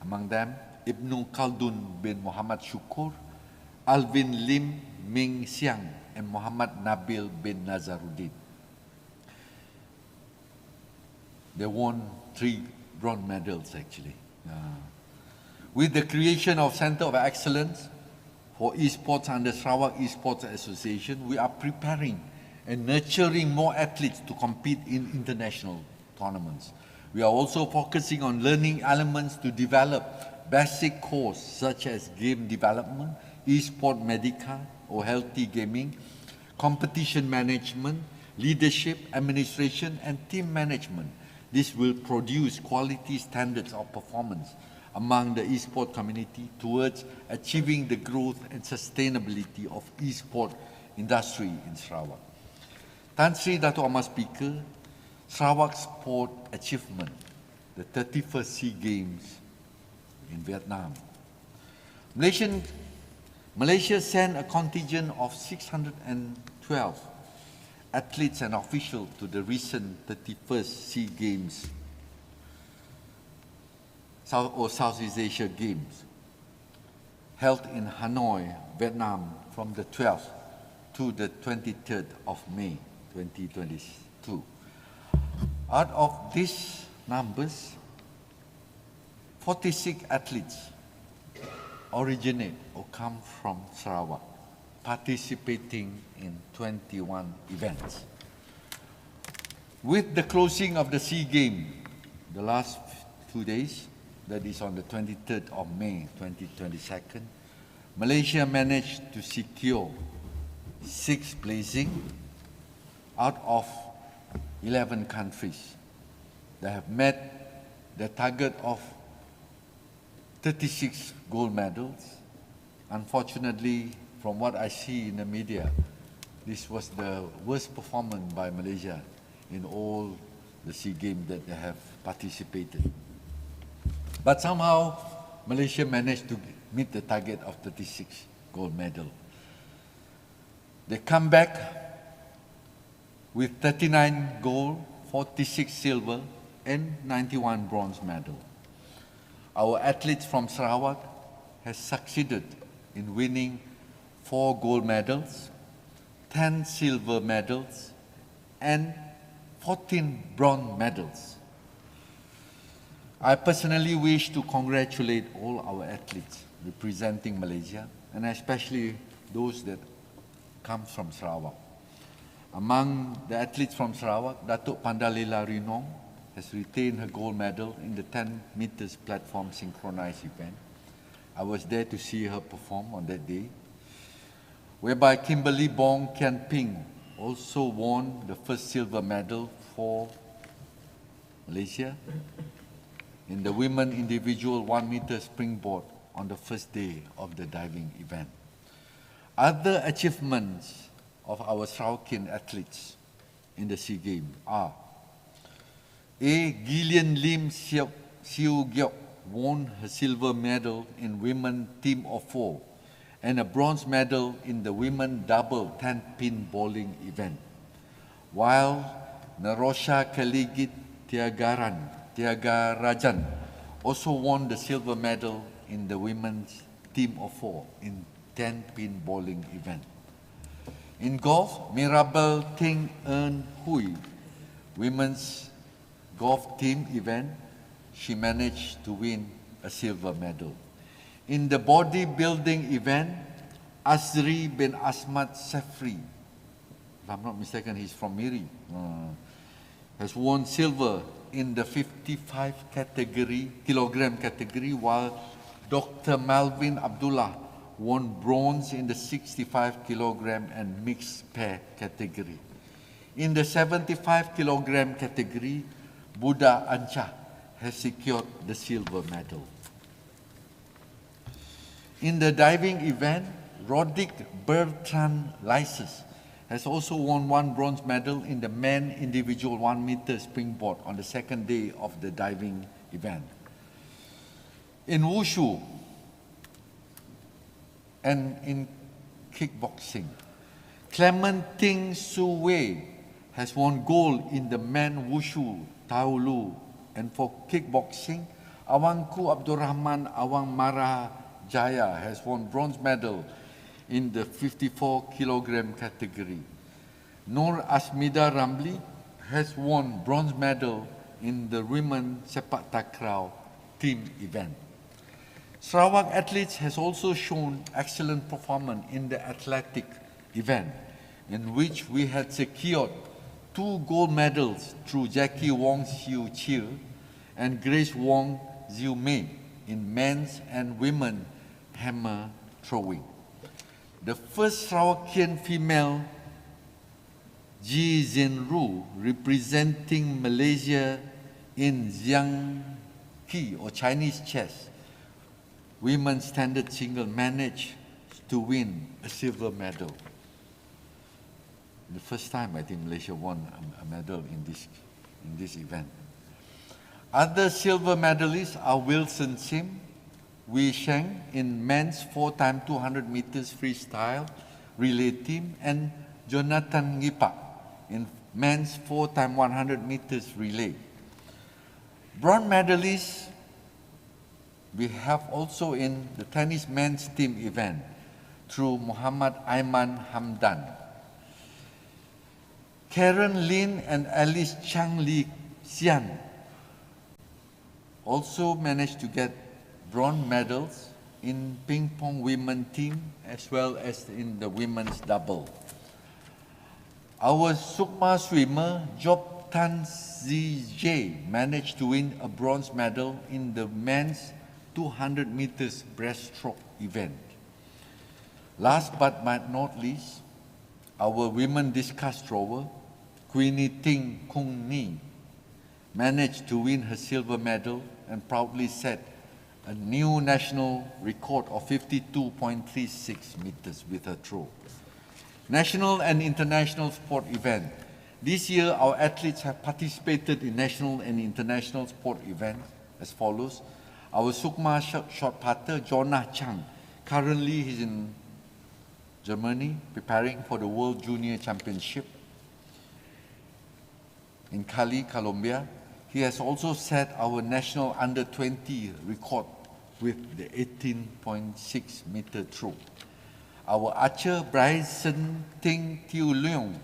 Among them, Ibnu Khaldun bin Muhammad Syukur, Alvin Lim Ming Siang, and Muhammad Nabil bin Nazaruddin. They won 3 bronze medals actually. With the creation of Center of Excellence for Esports under Sarawak Esports Association, we are preparing and nurturing more athletes to compete in international tournaments. We are also focusing on learning elements to develop basic courses such as game development, e-sport medica or healthy gaming, competition management, leadership, administration, and team management. This will produce quality standards of performance among the e-sport community towards achieving the growth and sustainability of e-sport industry in Sarawak. Tan Sri Dato' Amar Speaker, Sarawak Sport Achievement, the 31st SEA Games in Vietnam. Malaysia sent a contingent of 612 athletes and officials to the recent 31st SEA Games or Southeast Asia Games held in Hanoi, Vietnam from the 12th to the 23rd of May 2022. Out of these numbers, 46 athletes originate or come from Sarawak, participating in 21 events. With the closing of the SEA Games, the last 2 days, that is on the 23rd of May 2022, Malaysia managed to secure 6 placings out of 11 countries that have met the target of 36 gold medals. Unfortunately, from what I see in the media, this was the worst performance by Malaysia in all the SEA Games that they have participated. But somehow, Malaysia managed to meet the target of 36 gold medals. They come back with 39 gold, 46 silver, and 91 bronze medals. Our athletes from Sarawak has succeeded in winning 4 gold medals, 10 silver medals, and 14 bronze medals. I personally wish to congratulate all our athletes representing Malaysia, and especially those that come from Sarawak. Among the athletes from Sarawak, Datuk Pandalila Rinong has retained her gold medal in the 10 meters platform synchronized event. I was there to see her perform on that day, whereby Kimberly Bong Kian Ping also won the first silver medal for Malaysia in the women individual 1 meter springboard on the first day of the diving event. Other achievements of our Sarawakian athletes in the SEA Games are Gillian Lim Siu Gyok won her silver medal in women team of 4 and a bronze medal in the women double 10-pin bowling event, while Narosha Kaligit Tiagarajan also won the silver medal in the women's team of 4 in 10-pin bowling event. In golf, Mirabel Ting Eun Hui, women's golf team event, she managed to win a silver medal. In the bodybuilding event, Azri bin Asmat Safri, if I'm not mistaken, he's from Miri, has won silver in the 55 kilogram category, while Dr. Malvin Abdullah won bronze in the 65 kilogram and mixed pair category. In the 75 kilogram category, Buddha Ancha has secured the silver medal. In the diving event, Rodic Bertrand Lysis has also won 1 bronze medal in the men individual 1 meter springboard on the second day of the diving event. In Wushu and in kickboxing, Clementine Su Wei has won gold in the men Wushu, Taulu, and for kickboxing, Awangku Abdurrahman Awang Mara Jaya has won bronze medal in the 54 kilogram category. Nur Asmida Ramli has won bronze medal in the women sepak takraw team event. Sarawak athletes has also shown excellent performance in the athletic event, in which we had secured 2 gold medals through Jackie Wong Siu Chil and Grace Wong Ziu Mei in men's and women hammer throwing. The first Sarawakian female, Ji Zenru, representing Malaysia in Xiang Qi or Chinese chess, women's standard single, managed to win a silver medal. The first time I think Malaysia won a medal in this event. Other silver medalists are Wilson Sim, Wei Sheng in men's 4x200 meters freestyle relay team, and Jonathan Ngipak in men's 4x100 meters relay. Bronze medalists we have also in the tennis men's team event through Muhammad Aiman Hamdan. Karen Lin and Alice Chang Li Xian also managed to get bronze medals in ping pong women team as well as in the women's double. Our Sukma swimmer Job Tan Zij managed to win a bronze medal in the men's 200 meters breaststroke event. Last but not least, our women discus thrower Queenie Ting Kung Ni managed to win her silver medal and proudly set a new national record of 52.36 meters with her throw. National and international sport event. This year, our athletes have participated in national and international sport events as follows. Our Sukma shot putter, Jonah Chang, currently he's in Germany, preparing for the World Junior Championship in Cali, Colombia. He has also set our national under-20 record with the 18.6 meter throw. Our archer, Bryson Ting Tiu Leong,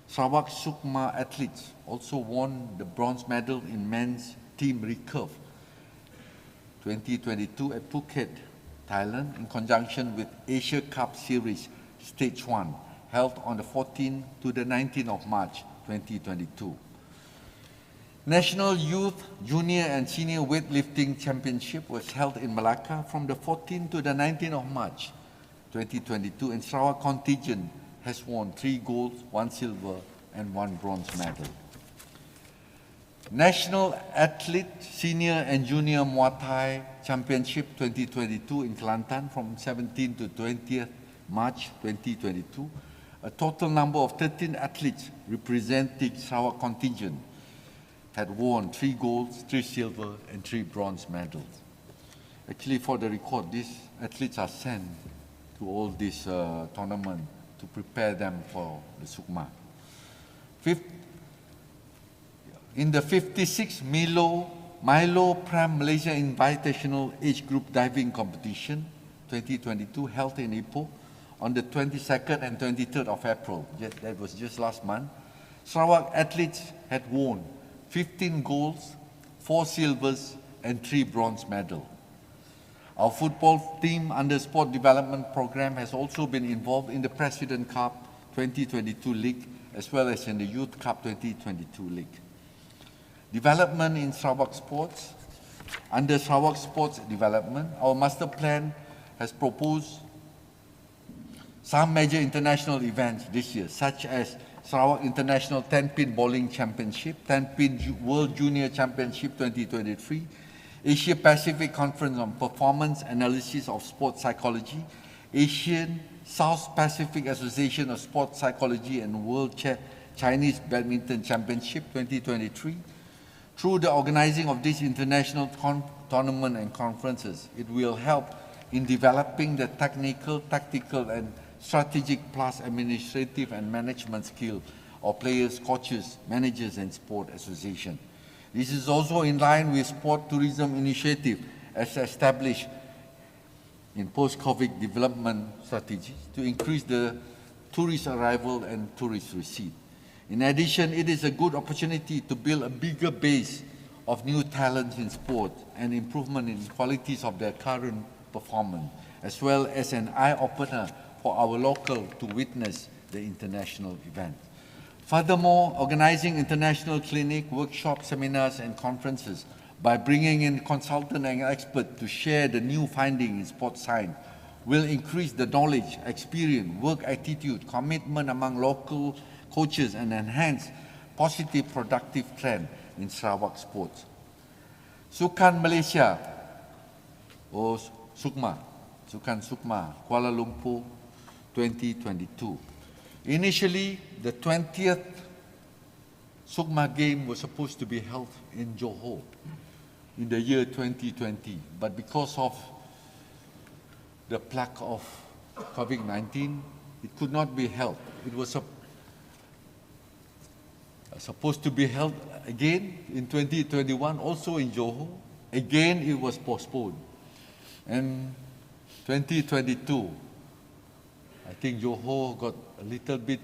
Sarawak Sukma athletes, also won the bronze medal in men's team recurve 2022 at Phuket, Thailand, in conjunction with Asia Cup Series Stage 1, held on the 14th to the 19th of March 2022. National Youth, Junior and Senior Weightlifting Championship was held in Malacca from the 14th to the 19th of March 2022, and Sarawak contingent has won 3 golds, 1 silver and 1 bronze medal. National Athlete Senior and Junior Muay Thai Championship 2022 in Kelantan from 17th to 20th March 2022. A total number of 13 athletes representing Sarawak contingent had won 3 golds, 3 silver and 3 bronze medals. Actually, for the record, these athletes are sent to all these tournaments to prepare them for the Sukma. In the 56 Milo Pram Malaysia Invitational Age Group Diving Competition 2022 held in Ipoh on the 22nd and 23rd of April, that was just last month, Sarawak athletes had won 15 golds, 4 silvers and 3 bronze medals. Our football team under Sport Development Program has also been involved in the President Cup 2022 League as well as in the Youth Cup 2022 League. Development in Sarawak sports. Under Sarawak Sports Development, our master plan has proposed some major international events this year, such as Sarawak International 10-Pin Bowling Championship, 10-Pin World Junior Championship 2023, Asia Pacific Conference on Performance Analysis of Sports Psychology, Asian South Pacific Association of Sports Psychology and World Chinese Badminton Championship 2023. Through the organizing of these international tournaments and conferences, it will help in developing the technical, tactical and strategic plus administrative and management skill of players, coaches, managers and sport association. This is also in line with sport tourism initiative as established in post-COVID development strategies to increase the tourist arrival and tourist receipt. In addition, it is a good opportunity to build a bigger base of new talents in sport and improvement in qualities of their current performance, as well as an eye-opener for our local to witness the international event. Furthermore, organizing international clinic, workshops, seminars, and conferences by bringing in consultants and experts to share the new findings in sports science will increase the knowledge, experience, work attitude, commitment among local coaches and enhance positive productive trend in Sarawak sports. Sukan Malaysia, or Sukma, Sukan Sukma, Kuala Lumpur 2022. Initially, the 20th Sukma game was supposed to be held in Johor in the year 2020, but because of the plague of COVID-19, it could not be held. It was supposed to be held again in 2021, also in Johor. Again, it was postponed. And 2022, I think Johor got a little bit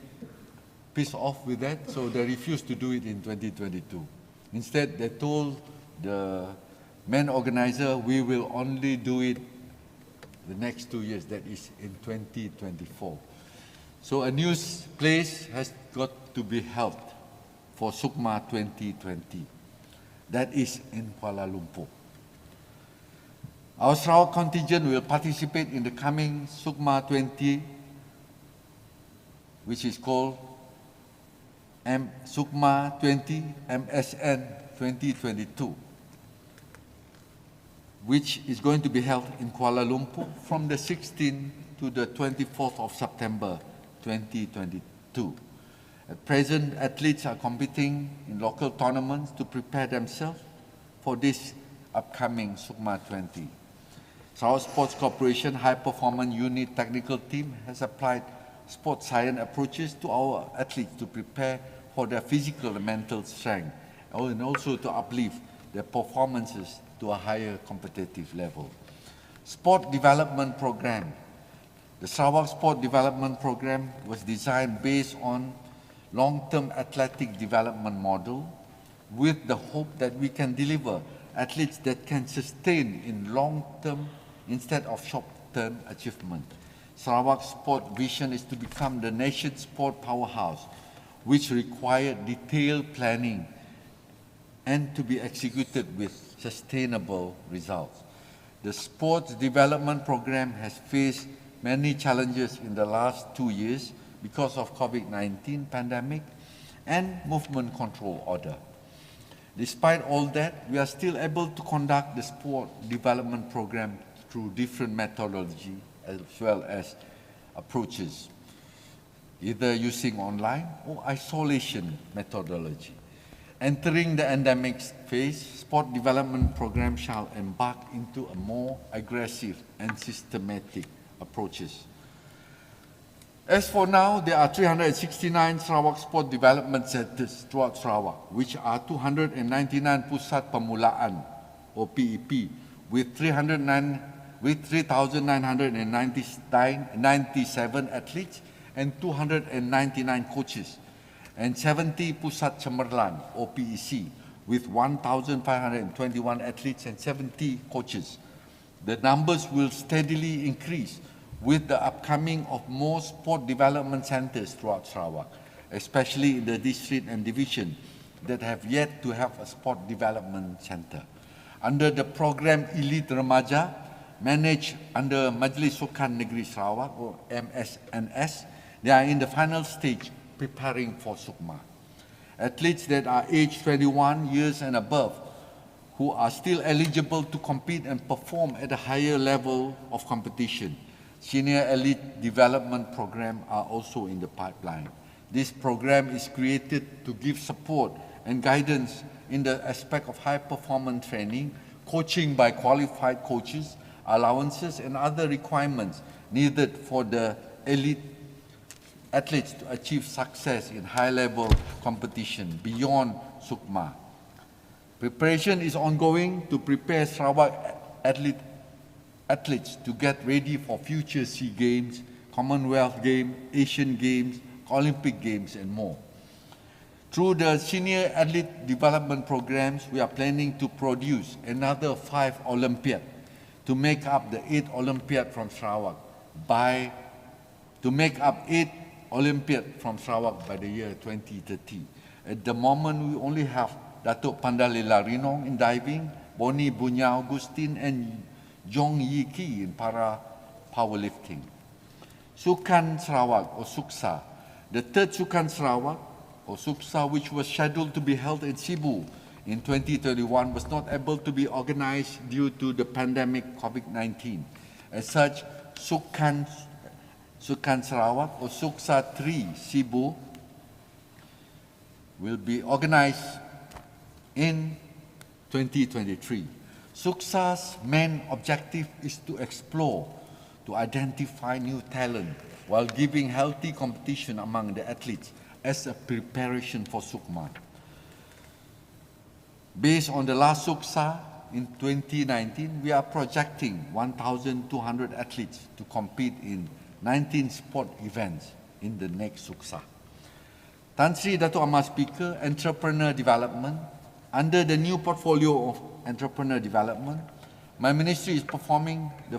pissed off with that, so they refused to do it in 2022. Instead, they told the main organizer, we will only do it the next 2 years, that is in 2024. So a new place has got to be held for Sukma 2020. That is in Kuala Lumpur. Our Sarawak contingent will participate in the coming Sukma 20, which is called Sukma 20 MSN 2022, which is going to be held in Kuala Lumpur from the 16th to the 24th of September 2022. At present, athletes are competing in local tournaments to prepare themselves for this upcoming Sukma 20. Sarawak Sports Corporation High Performance Unit Technical Team has applied sports science approaches to our athletes to prepare for their physical and mental strength, and also to uplift their performances to a higher competitive level. Sport Development Program. The Sarawak Sport Development Program was designed based on long-term athletic development model with the hope that we can deliver athletes that can sustain in long-term instead of short-term achievement. Sarawak's sport vision is to become the nation's sport powerhouse, which require detailed planning and to be executed with sustainable results. The Sports Development Program has faced many challenges in the last 2 years because of COVID-19 pandemic and movement control order. Despite all that, we are still able to conduct the Sport Development Program through different methodology as well as approaches, either using online or isolation methodology. Entering the endemic phase, Sport Development Program shall embark into a more aggressive and systematic approaches. As for now, there are 369 Sarawak Sport Development Centers throughout Sarawak, which are 299 Pusat Permulaan or PEP, with 3,997 athletes and 299 coaches, and 70 Pusat Cemerlang or PEC, with 1,521 athletes and 70 coaches. The numbers will steadily increase with the upcoming of more sport development centers throughout Sarawak, especially in the district and division that have yet to have a sport development center. Under the program Elite Remaja, managed under Majlis Sukan Negeri Sarawak or MSNS, they are in the final stage preparing for Sukma. Athletes that are aged 21 years and above who are still eligible to compete and perform at a higher level of competition. Senior Elite Development Program are also in the pipeline. This program is created to give support and guidance in the aspect of high performance training, coaching by qualified coaches, allowances and other requirements needed for the elite athletes to achieve success in high-level competition beyond Sukma. Preparation is ongoing to prepare Sarawak athletes to get ready for future SEA Games, Commonwealth Games, Asian Games, Olympic Games and more. Through the Senior Athlete Development Programs, we are planning to produce another 5 Olympiad to make up the 8 Olympiad from Sarawak to make up 8 Olympiad from Sarawak by the year 2030. At the moment, we only have Datuk Pandalila Rinong in diving, Boni Bunya Augustine, and Jong Yi Ki in para powerlifting. Sukan Sarawak or Suksa, the third Sukan Sarawak or Suksa, which was scheduled to be held in Cebu in 2021, was not able to be organized due to the pandemic COVID-19. As such, Sukan Sarawak or Suksa 3 Cebu will be organized in 2023. Suksa's main objective is to explore, to identify new talent while giving healthy competition among the athletes as a preparation for Sukma. Based on the last Suksa in 2019, we are projecting 1,200 athletes to compete in 19 sport events in the next Suksa. Tan Sri Dato' Amar Speaker, Entrepreneur Development. Under the new portfolio of Entrepreneur Development, my ministry is performing the...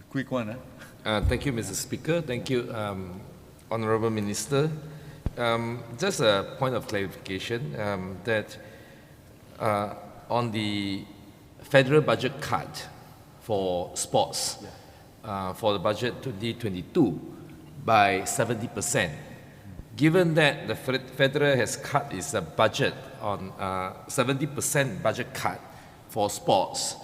Quick one, Thank you, Mr. Speaker. Thank you, Honourable Minister. Just a point of clarification that on the federal budget cut for sports for the budget 2022 by 70%. Given that the federal has cut its budget on 70% budget cut for sports,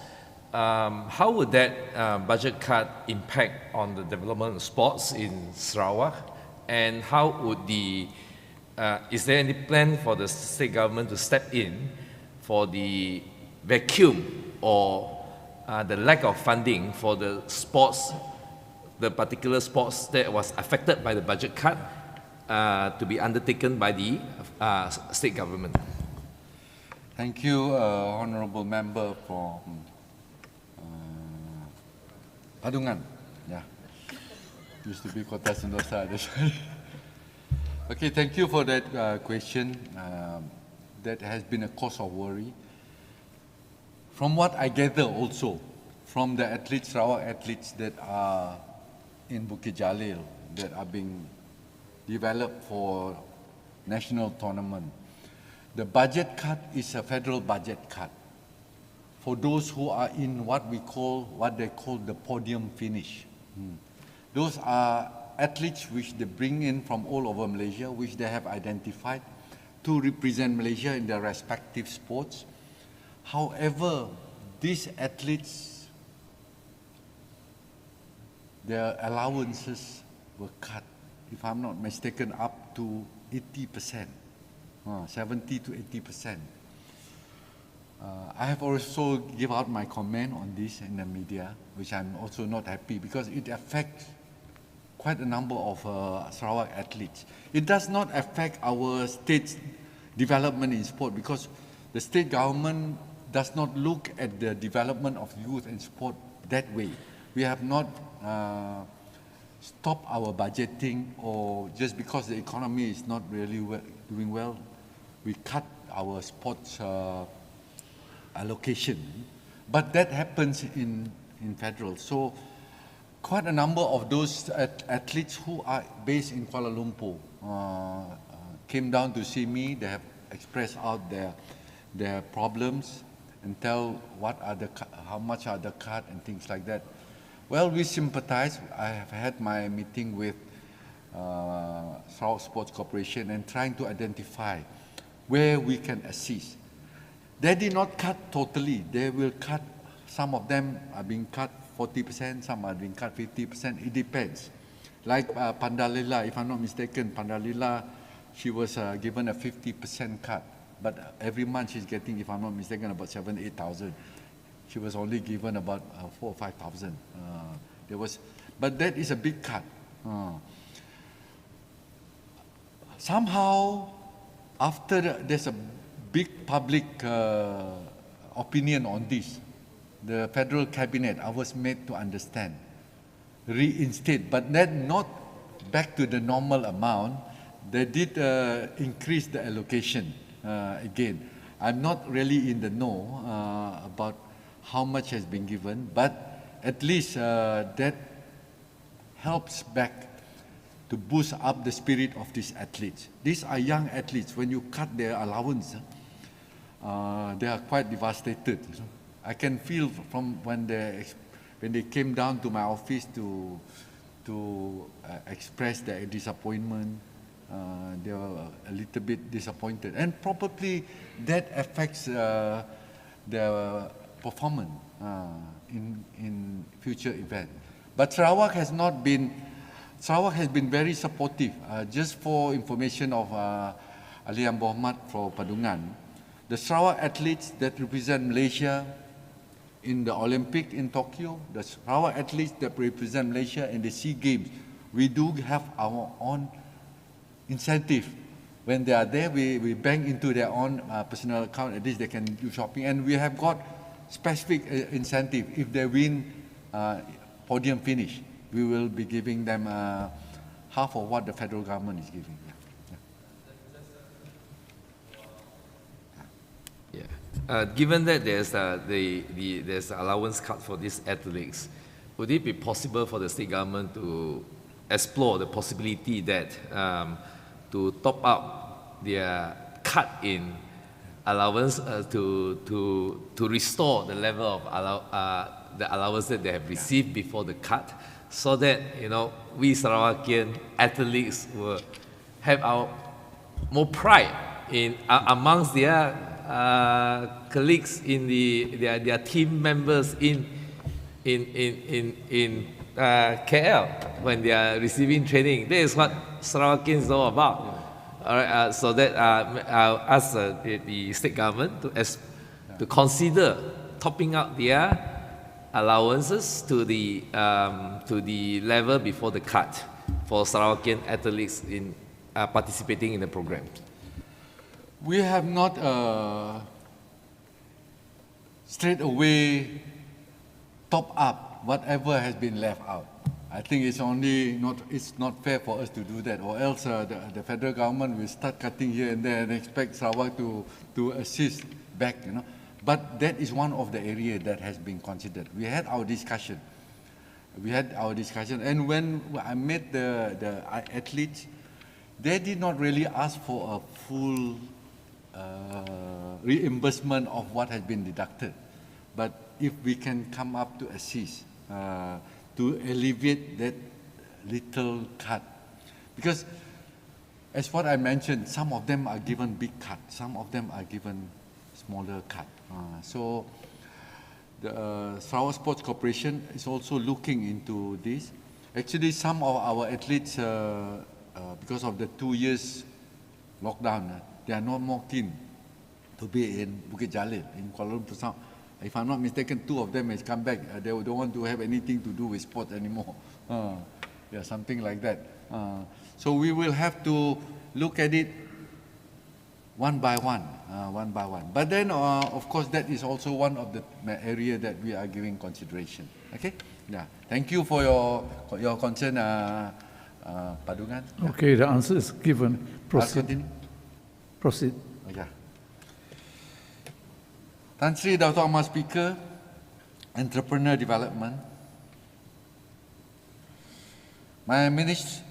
how would that budget cut impact on the development of sports in Sarawak? And how would is there any plan for the state government to step in for the vacuum or the lack of funding for the sports, the particular sports that was affected by the budget cut to be undertaken by the state government? Thank you, Honourable Member from Padungan. Yeah, used to be Kota Sentosa. Okay, thank you for that question. That has been a cause of worry. From what I gather also, from the athletes, Sarawak athletes that are in Bukit Jalil, that are being developed for national tournament, the budget cut is a federal budget cut. For those who are in what they call the podium finish. Those are athletes which they bring in from all over Malaysia, which they have identified to represent Malaysia in their respective sports. However, these athletes, their allowances were cut, if I'm not mistaken, up to 80%, 70 to 80%. I have also given out my comment on this in the media, which I'm also not happy because it affects quite a number of Sarawak athletes. It does not affect our state's development in sport because the state government does not look at the development of youth and sport that way. We have not stopped our budgeting, or just because the economy is not really doing well, we cut our sports allocation. But that happens in federal. So quite a number of those athletes who are based in Kuala Lumpur came down to see me. They have expressed out their problems and tell how much are the cut and things like that. Well, we sympathize. I have had my meeting with Sarawak Sports Corporation and trying to identify where we can assist. They did not cut totally. They will cut. Some of them are being cut 40%, some are being cut 50%. It depends. Like Pandalila, if I'm not mistaken, Pandalila, she was given a 50% cut. But every month she's getting, if I'm not mistaken, about 7,000-8,000. She was only given about 4,000 or 5,000. But that is a big cut. Somehow, after there's a big public opinion on this, the federal cabinet, I was made to understand, reinstate, but then not back to the normal amount. They did increase the allocation again. I'm not really in the know about how much has been given, but at least that helps back to boost up the spirit of these athletes. These are young athletes. When you cut their allowance, they are quite devastated. I can feel from when they came down to my office to express their disappointment. They were a little bit disappointed, and probably that affects their performance in future events. But Sarawak has been very supportive. Just for information of Ali Muhammad for Padungan, the Sarawak athletes that represent Malaysia in the Olympic in Tokyo, the Sarawak athletes that represent Malaysia in the SEA Games, we do have our own incentive. When they are there, we bank into their own personal account. At least they can do shopping, and we have got specific incentive. If they win podium finish, we will be giving them half of what the federal government is giving. Given that there's there's allowance cut for these athletes, would it be possible for the state government to explore the possibility that to top up their cut in allowance to restore the level of the allowance that they have received before the cut, so that we Sarawakian athletes will have our more pride in amongst their colleagues in their team members in KL when they are receiving training. That is what Sarawakians is all about. All right, so that I'll ask the state government to consider topping up their allowances to the level before the cut for Sarawakian athletes in participating in the program. We have not straight away top up whatever has been left out. I think it's not fair for us to do that, or else the federal government will start cutting here and there and expect Sarawak to assist back, But that is one of the areas that has been considered. We had our discussion. And when I met the athletes, they did not really ask for a full reimbursement of what has been deducted. But if we can come up to assist, to alleviate that little cut. Because as what I mentioned, some of them are given big cut, some of them are given smaller cut. So the Sarawak Sports Corporation is also looking into this. Actually, some of our athletes, because of the 2 years lockdown, they are not more keen to be in Bukit Jalil, in Kuala Lumpur. If I'm not mistaken, 2 of them has come back. They don't want to have anything to do with sport anymore. Something like that. So we will have to look at it one by one. But then, of course, that is also one of the area that we are giving consideration. Okay? Yeah. Thank you for your concern, Padungan. Okay, the answer is given. Proceed. Proceed. Okay. Tan Sri Dato' Ahmad Speaker, Entrepreneur Development. My ministry,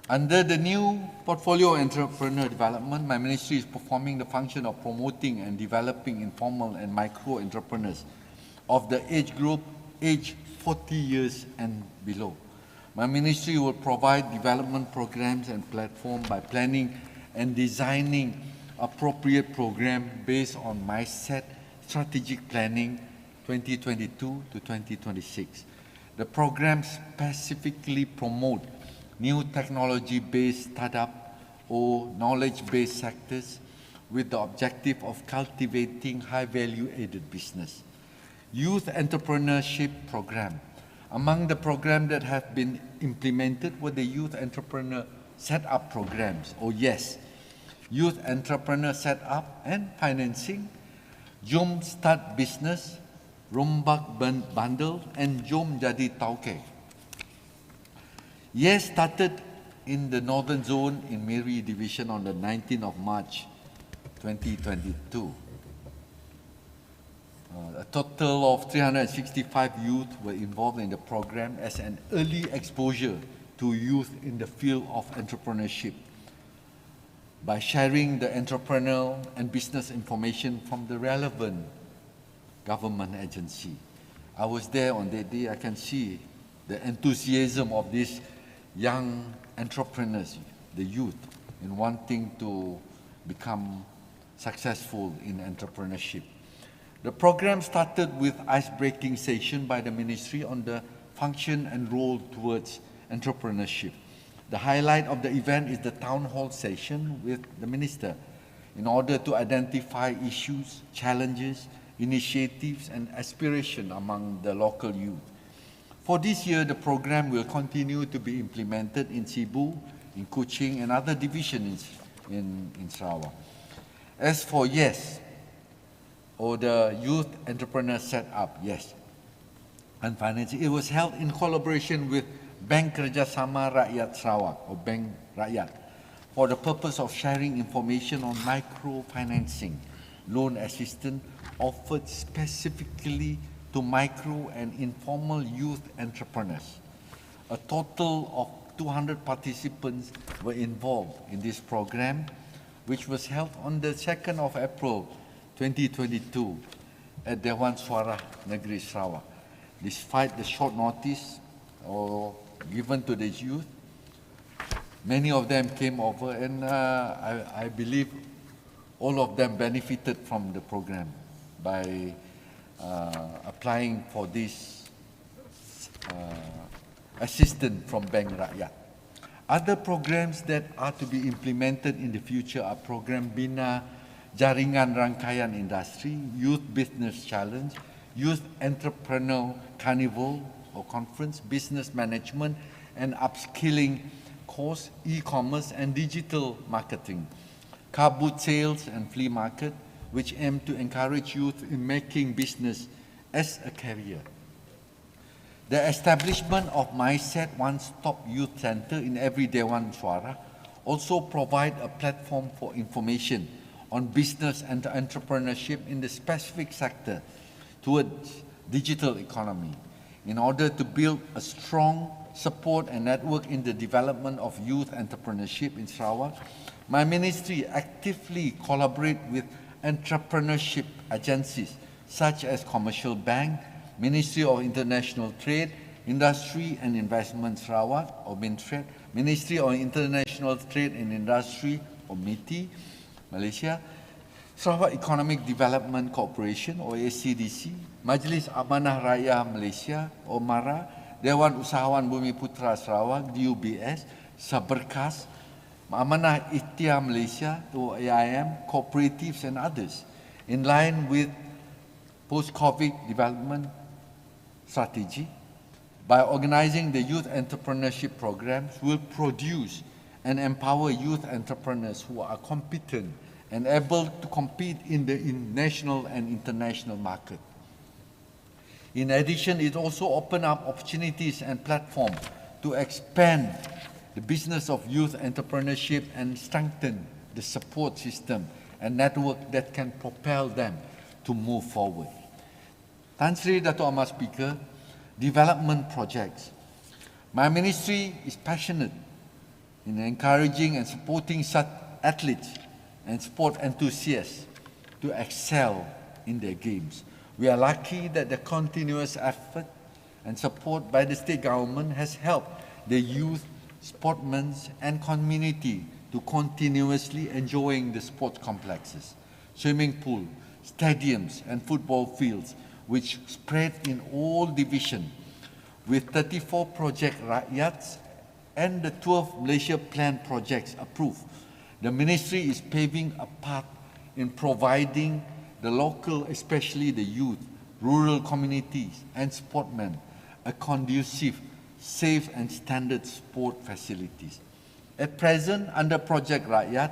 under the new portfolio Entrepreneur Development, my ministry is performing the function of promoting and developing informal and micro entrepreneurs of the age group age 40 years and below. My ministry will provide development programs and platforms by planning and designing appropriate program based on MySet Strategic Planning 2022 to 2026. The program specifically promote new technology-based startup or knowledge-based sectors with the objective of cultivating high-value added business. Youth Entrepreneurship Program. Among the programs that have been implemented were the Youth Entrepreneur Setup Programs, or YES, Youth Entrepreneur Setup and Financing, Jom Start Business, Rombak Bundle, and Jom Jadi Tauke. YES started in the Northern Zone in Miri Division on the 19th of March 2022. A total of 365 youth were involved in the program as an early exposure to youth in the field of entrepreneurship by sharing the entrepreneurial and business information from the relevant government agency. I was there on that day. I can see the enthusiasm of these young entrepreneurs, the youth, in wanting to become successful in entrepreneurship. The program started with ice-breaking session by the ministry on the function and role towards entrepreneurship. The highlight of the event is the town hall session with the minister in order to identify issues, challenges, initiatives and aspiration among the local youth. For this year, the program will continue to be implemented in Cebu, in Kuching and other divisions in Sarawak. As for YES, or the Youth Entrepreneur Setup, YES, and financing, it was held in collaboration with Bank Kerjasama Rakyat Sarawak, or Bank Rakyat, for the purpose of sharing information on microfinancing, loan assistance offered specifically to micro and informal youth entrepreneurs. A total of 200 participants were involved in this program, which was held on the 2nd of April 2022 at Dewan Suara Negeri Sarawak. Despite the short notice given to the youth, many of them came over and I believe all of them benefited from the program by applying for this assistance from Bank Rakyat. Other programs that are to be implemented in the future are program Bina Jaringan Rangkaian Industri, Youth Business Challenge, Youth Entrepreneur Carnival or Conference, Business Management and Upskilling course, e-commerce and digital marketing, car boot sales and flea market, which aim to encourage youth in making business as a career. The establishment of MySet One-Stop Youth Center in every Dewan Suara also provide a platform for information on business and entrepreneurship in the specific sector towards digital economy. In order to build a strong support and network in the development of youth entrepreneurship in Sarawak, my ministry actively collaborate with entrepreneurship agencies such as Commercial Bank, Ministry of International Trade, Industry and Investment Sarawak or MINTRAD, Ministry of International Trade and Industry or MITI, Malaysia, Sarawak Economic Development Corporation or ACDC, Majlis Amanah Raya Malaysia or MARA, Dewan Usahawan Bumi Putra Sarawak, DUBS, Saberkas, Amanah Ikhtiar Malaysia or AIM, cooperatives and others, in line with post-COVID development strategy. By organizing the youth entrepreneurship programs, will produce and empower youth entrepreneurs who are competent and able to compete in the national and international market. In addition, it also opens up opportunities and platforms to expand the business of youth entrepreneurship and strengthen the support system and network that can propel them to move forward. Tan Sri Dato' Amar Speaker, development projects. My ministry is passionate in encouraging and supporting such athletes and sport enthusiasts to excel in their games. We are lucky that the continuous effort and support by the state government has helped the youth, sportsmen and community to continuously enjoying the sport complexes, swimming pool, stadiums and football fields which spread in all divisions with 34 project rakyats and the 12 Malaysia Plan projects approved. The ministry is paving a path in providing the local, especially the youth, rural communities and sportsmen, a conducive, safe and standard sport facilities. At present, under Project Rakyat,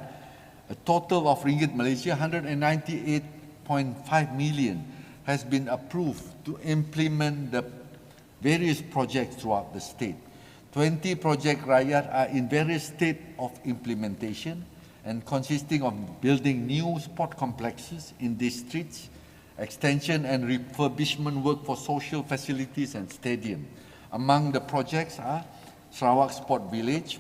a total of ringgit Malaysia 198.5 million has been approved to implement the various projects throughout the state. 20 Project Rakyat are in various states of implementation and consisting of building new sport complexes in districts extension and refurbishment work for social facilities and stadium. Among the projects are Sarawak Sport Village,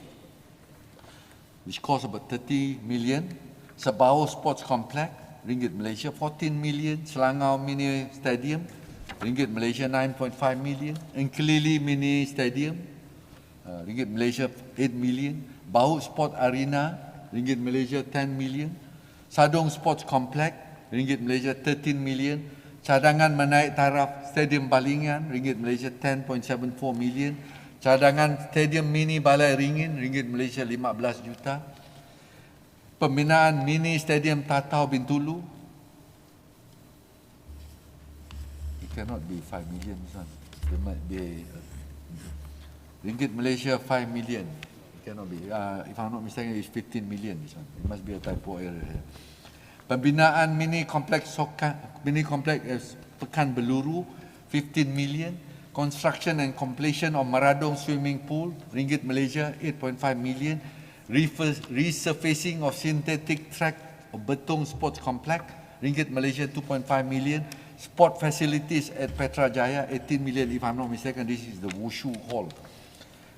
which costs about 30 million, Sabao Sports Complex, Ringgit Malaysia 14 million, Selangor Mini Stadium, Ringgit Malaysia 9.5 million, Kelili Mini Stadium, Ringgit Malaysia 8 million, Baut Sport Arena, Ringgit Malaysia 10 million, Sadong Sports Complex, Ringgit Malaysia 13 million, cadangan menaik taraf Stadium Balingan, Ringgit Malaysia 10.74 million, cadangan Stadium Mini Balai Ringin, Ringgit Malaysia 15 juta, pembinaan Mini Stadium Tatau Bintulu, it cannot be 5 million, this one. There might be Ringgit Malaysia 5 million, it cannot be, if I'm not mistaken, it's 15 million, this one. It must be a typo error here. Pembinaan mini kompleks Pekan Beluru 15 million, construction and completion of Maradong swimming pool Ringgit Malaysia 8.5 million, resurfacing of synthetic track of Betong Sports Complex Ringgit Malaysia 2.5 million, sport facilities at Petrajaya 18 million, if I'm not mistaken this is the Wushu Hall,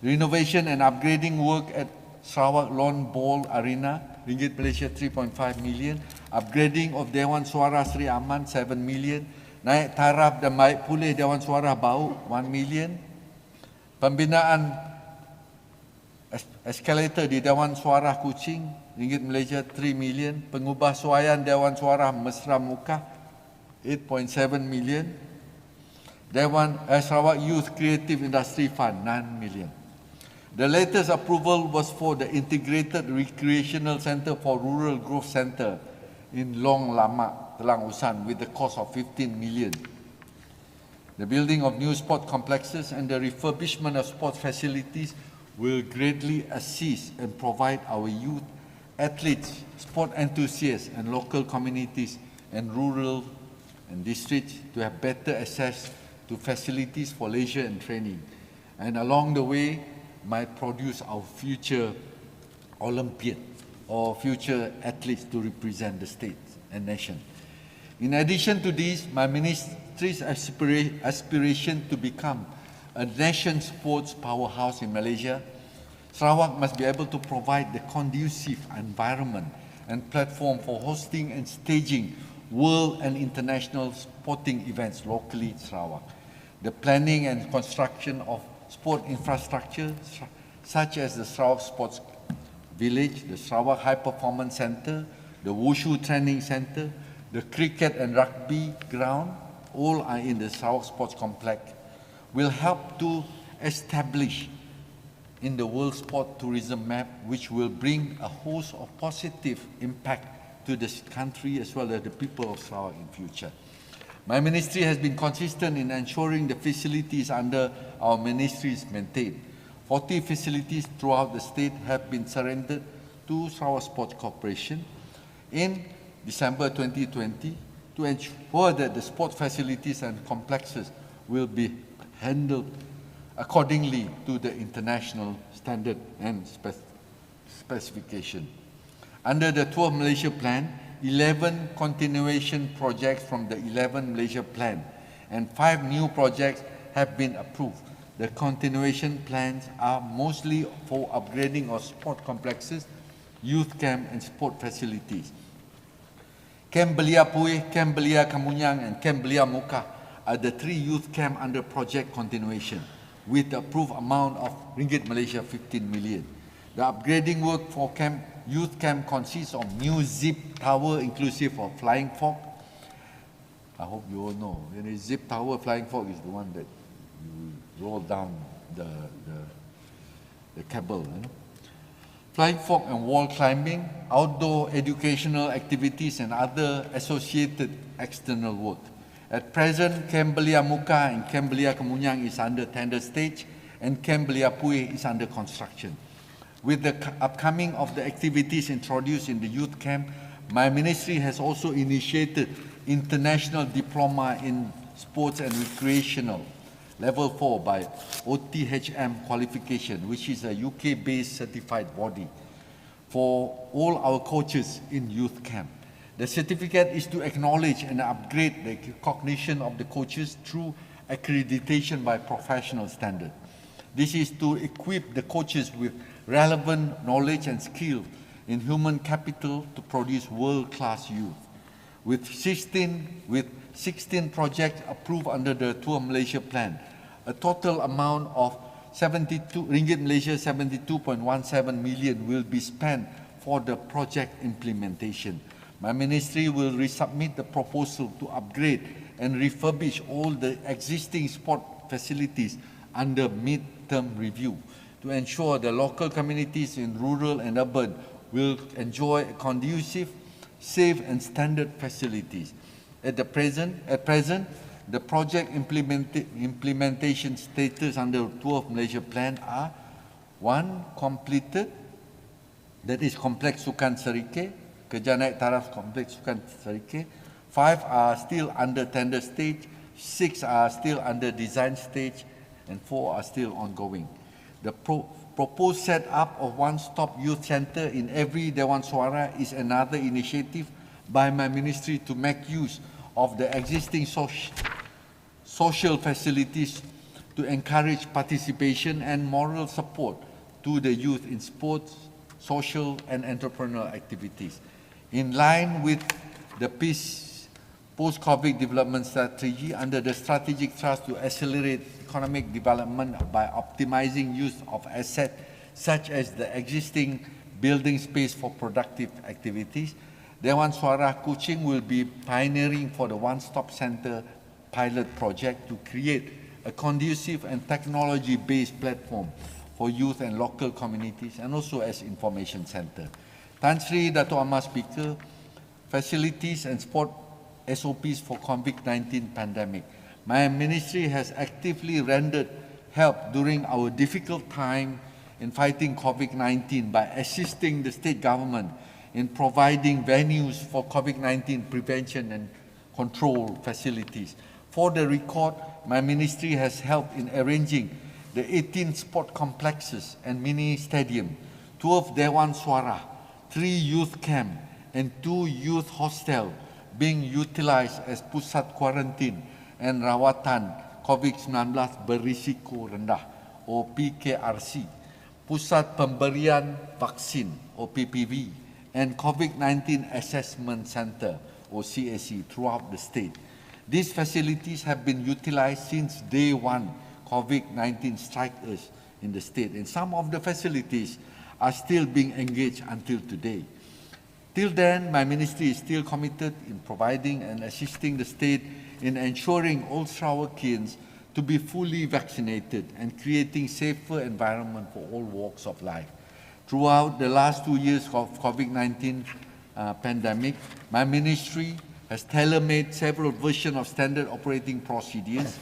renovation and upgrading work at Sarawak Lawn Ball Arena Ringgit Malaysia 3.5 million, upgrading of Dewan Suara Sri Aman 7 million, naik taraf dan baik pulih Dewan Suara Bau 1 million, pembinaan eskalator di Dewan Suara Kuching Ringgit Malaysia 3 million, pengubah suaian Dewan Suara Mesra Muka 8.7 million, Dewan Sarawak Youth Creative Industry Fund 9 million. The latest approval was for the Integrated Recreational Centre for Rural Growth Centre in Long Lamak, Telang Usan, with the cost of 15 million. The building of new sport complexes and the refurbishment of sports facilities will greatly assist and provide our youth, athletes, sport enthusiasts and local communities and rural and districts to have better access to facilities for leisure and training. And along the way, might produce our future Olympian or future athletes to represent the state and nation. In addition to this, my ministry's aspiration to become a nation sports powerhouse in Malaysia, Sarawak must be able to provide the conducive environment and platform for hosting and staging world and international sporting events locally in Sarawak. The planning and construction of sport infrastructure such as the Sarawak Sports Village, the Sarawak High Performance Centre, the Wushu Training Centre, the cricket and rugby ground, all are in the Sarawak Sports Complex, will help to establish in the world sport tourism map, which will bring a host of positive impact to this country as well as the people of Sarawak in future. My ministry has been consistent in ensuring the facilities under our ministry is maintained. 40 facilities throughout the state have been surrendered to Sarawak Sports Corporation in December 2020 to ensure that the sport facilities and complexes will be handled accordingly to the international standard and specification. Under the Tour Malaysia Plan, 11 continuation projects from the 11 Malaysia Plan and 5 new projects have been approved. The continuation plans are mostly for upgrading of sport complexes, youth camp and sport facilities. Camp Belia Puih, Camp Belia Kamunyang and Camp Belia Muka are the 3 youth camp under project continuation with the approved amount of Ringgit Malaysia 15 million. The upgrading work for youth camp consists of new zip tower inclusive of flying fork. I hope you all know. The zip tower flying fork is the one that you roll down the cable. You know? Flying fork and wall climbing, outdoor educational activities and other associated external work. At present, Camp Belia Muka and Camp Belia Kemunyang is under tender stage and Camp Belia Puih is under construction. With the upcoming of the activities introduced in the youth camp, my ministry has also initiated international diploma in sports and recreational level 4 by OTHM qualification, which is a UK-based certified body for all our coaches in youth camp. The certificate is to acknowledge and upgrade the cognition of the coaches through accreditation by professional standard. This is to equip the coaches with relevant knowledge and skill in human capital to produce world-class youth. With 16 projects approved under the Tour Malaysia plan, a total amount of ringgit Malaysia 72.17 million will be spent for the project implementation. My ministry will resubmit the proposal to upgrade and refurbish all the existing sport facilities under mid-term review to ensure the local communities in rural and urban will enjoy conducive, safe and standard facilities. At present, the project implementation status under Tour of Malaysia plan are 1. Completed, that is Complex Sukan Serike, Kerja Naik Taraf Complex Sukan Serike. 5 are still under tender stage, 6 are still under design stage, and 4 are still ongoing. The proposed set-up of one-stop youth center in every Dewan Suara is another initiative by my ministry to make use of the existing social facilities to encourage participation and moral support to the youth in sports, social and entrepreneurial activities. In line with the post-COVID development strategy under the strategic thrust to accelerate economic development by optimizing use of assets such as the existing building space for productive activities, Dewan Suara Kuching will be pioneering for the one-stop center pilot project to create a conducive and technology-based platform for youth and local communities and also as information center. Tan Sri Dato' Amar Speaker, facilities and sport SOPs for COVID-19 pandemic. My ministry has actively rendered help during our difficult time in fighting COVID-19 by assisting the state government in providing venues for COVID-19 prevention and control facilities. For the record, my ministry has helped in arranging the 18 sport complexes and mini stadium, 12 Dewan Suara, 3 youth camp and 2 youth hostel being utilized as pusat quarantine and rawatan COVID-19 berisiko rendah or PKRC, pusat pemberian vaksin or PPV, and COVID-19 assessment center or CSC throughout the state. These facilities have been utilized since day one COVID-19 struck us in the state, and some of the facilities are still being engaged until today. Till then, my ministry is still committed in providing and assisting the state in ensuring all Sarawakians to be fully vaccinated and creating safer environment for all walks of life. Throughout the last 2 years of COVID-19 pandemic, my ministry has tailor-made several versions of standard operating procedures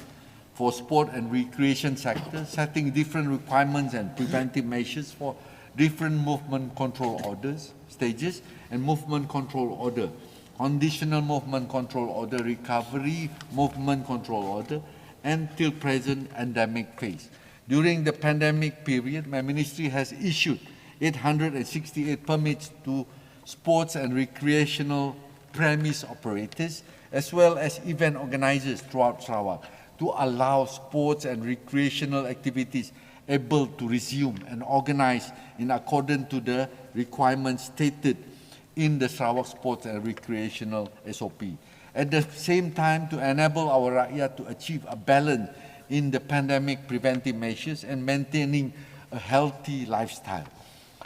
for sport and recreation sector, setting different requirements and preventive measures for different movement control orders, stages, and movement control order, conditional movement control order, recovery movement control order, and till present endemic phase. During the pandemic period, my ministry has issued 868 permits to sports and recreational premise operators, as well as event organizers throughout Sarawak, to allow sports and recreational activities able to resume and organize in accordance to the requirements stated in the Sarawak Sports and Recreational SOP. At the same time, to enable our rakyat to achieve a balance in the pandemic preventive measures and maintaining a healthy lifestyle.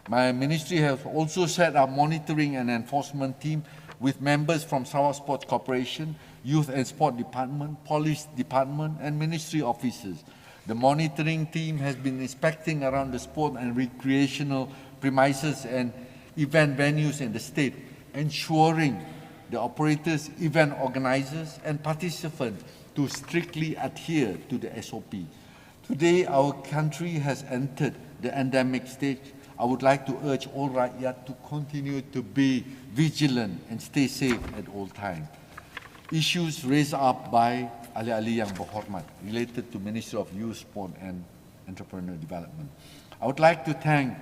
My ministry has also set up monitoring and enforcement team with members from Sarawak Sports Corporation, Youth and Sport Department, Police Department, and Ministry officers. The monitoring team has been inspecting around the sport and recreational premises and event venues in the state, ensuring the operators, event organizers, and participants to strictly adhere to the SOP. Today, our country has entered the endemic stage. I would like to urge all rakyat to continue to be vigilant and stay safe at all times. Issues raised up by ahli-ahli yang berhormat related to Ministry of Youth, Sport and Entrepreneurial Development. I would like to thank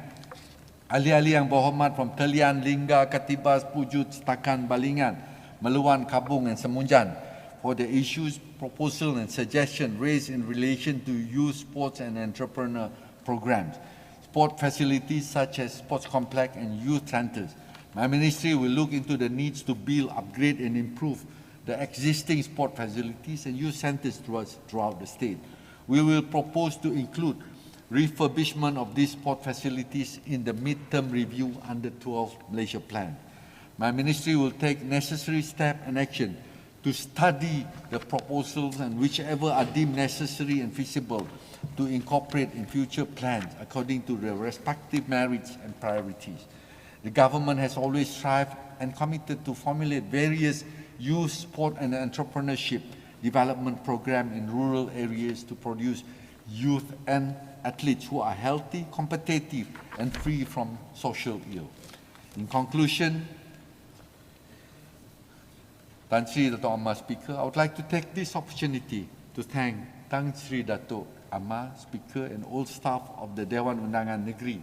Ahli-ahli yang berhormat from Telian, Lingga, Katibas, Pujut, Setakan, Balingan, Meluan, Kabung and Semunjan for the issues, proposal and suggestion raised in relation to youth sports and entrepreneur programs, sport facilities such as sports complex and youth centers. My ministry will look into the needs to build, upgrade and improve the existing sport facilities and youth centers throughout the state. We will propose to include refurbishment of these sport facilities in the mid-term review under 12 Malaysia Plan. My ministry will take necessary steps and action to study the proposals and whichever are deemed necessary and feasible to incorporate in future plans according to their respective merits and priorities. The government has always strived and committed to formulate various youth, sport and entrepreneurship development programs in rural areas to produce youth and athletes who are healthy, competitive and free from social ill. In conclusion, Tan Sri Dato' Amma Speaker, I would like to take this opportunity to thank Tan Sri Dato' Amma Speaker and all staff of the Dewan Undangan Negeri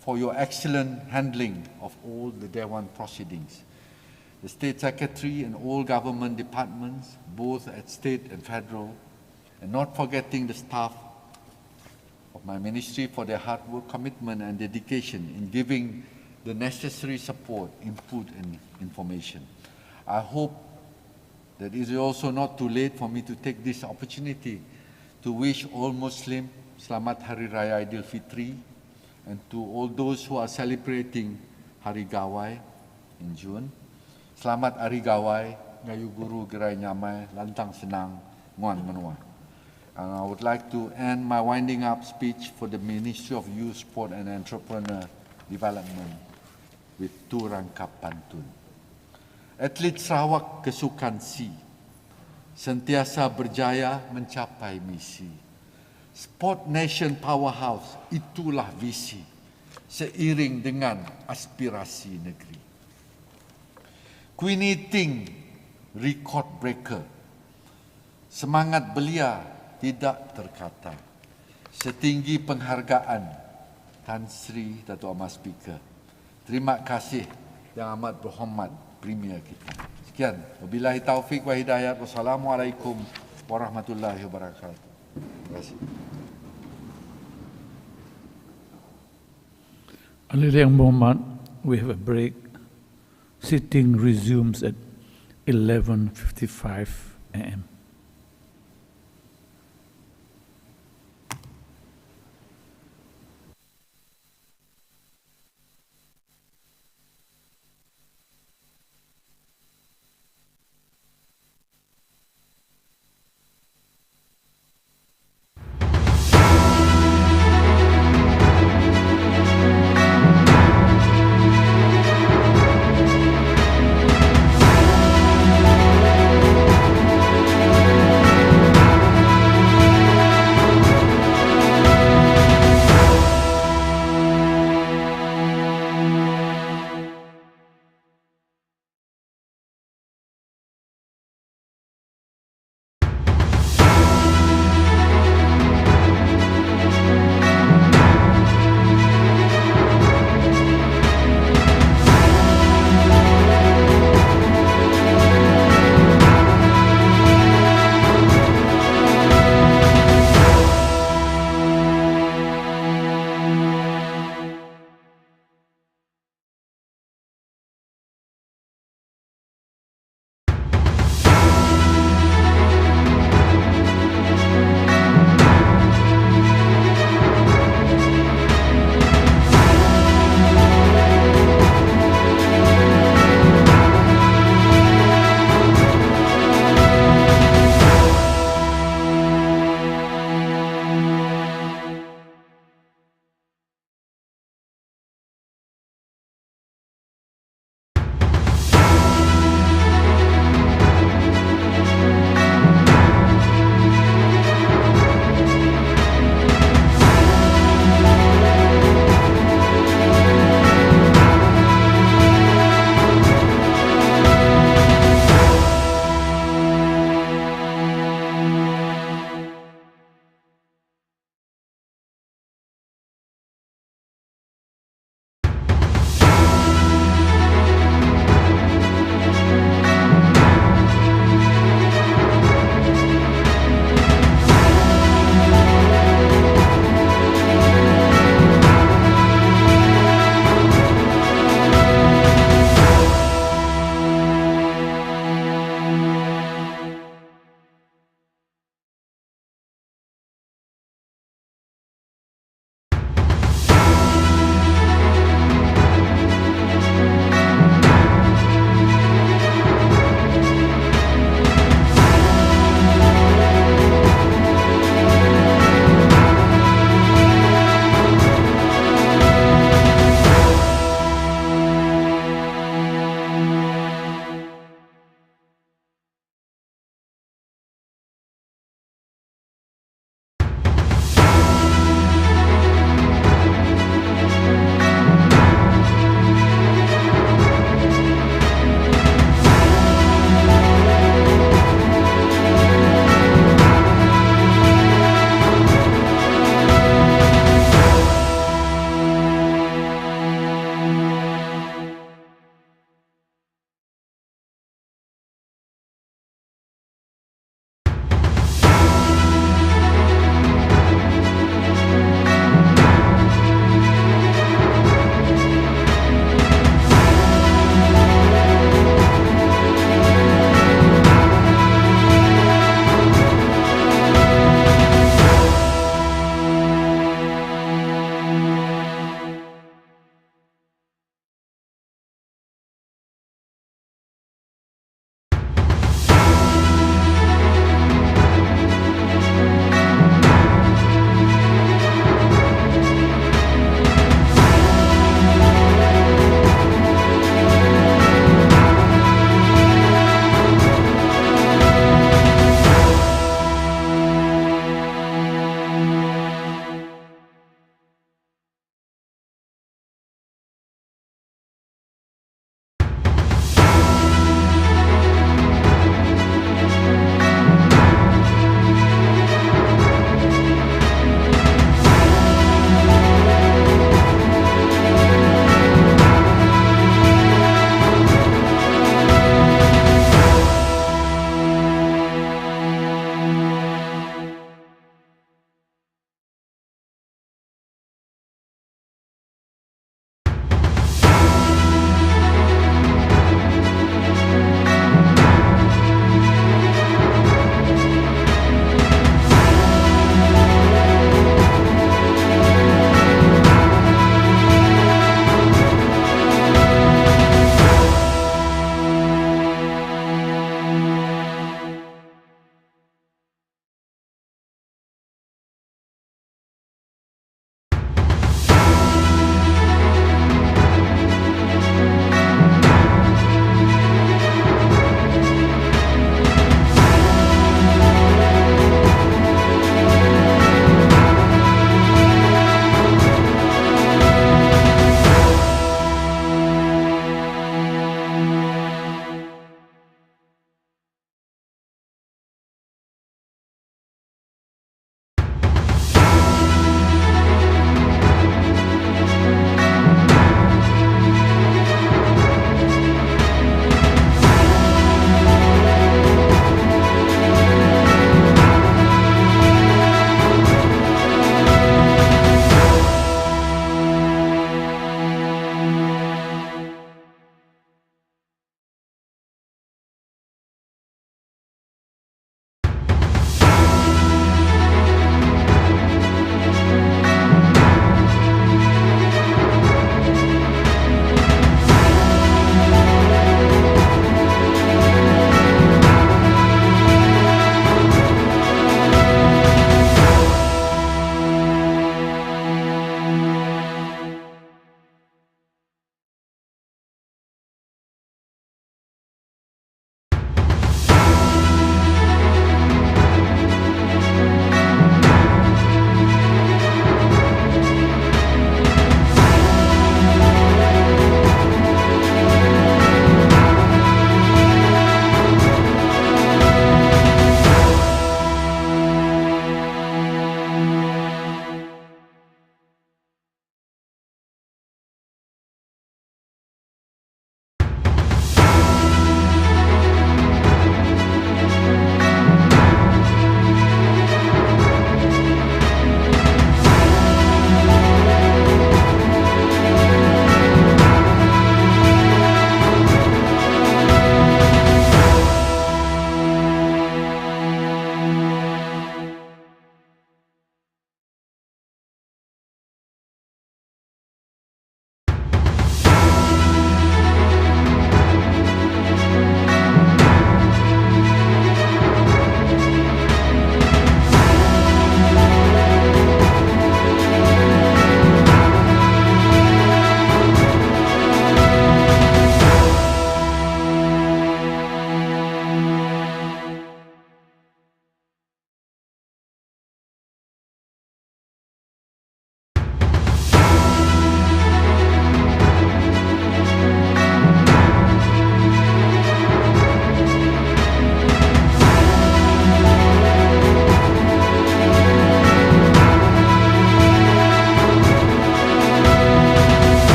for your excellent handling of all the Dewan proceedings. The State Secretary and all government departments, both at state and federal, and not forgetting the staff of my ministry for their hard work, commitment and dedication in giving the necessary support, input and information. I hope that it is also not too late for me to take this opportunity to wish all Muslims Selamat Hari Raya Aidil Fitri, and to all those who are celebrating Hari Gawai in June. Selamat Hari Gawai, Gayu Guru Gerai Nyamai, Lantang Senang, Nguan Menua. And I would like to end my winding up speech for the Ministry of Youth, Sport and Entrepreneur Development with two rangkap pantun. Atlet Sarawak kesukan si, sentiasa berjaya mencapai misi. Sport Nation Powerhouse, itulah visi, seiring dengan aspirasi negeri. Queenie Ting, record breaker, semangat belia tidak terkata. Setinggi penghargaan Tan Sri Dato' Amma Speaker. Terima kasih yang amat berhormat Premier kita. Sekian. Wabillahi taufik wa hidayat. Wassalamualaikum warahmatullahi wabarakatuh. Terima kasih. Ahli yang berhormat, we have a break. Sitting resumes at 11:55 a.m.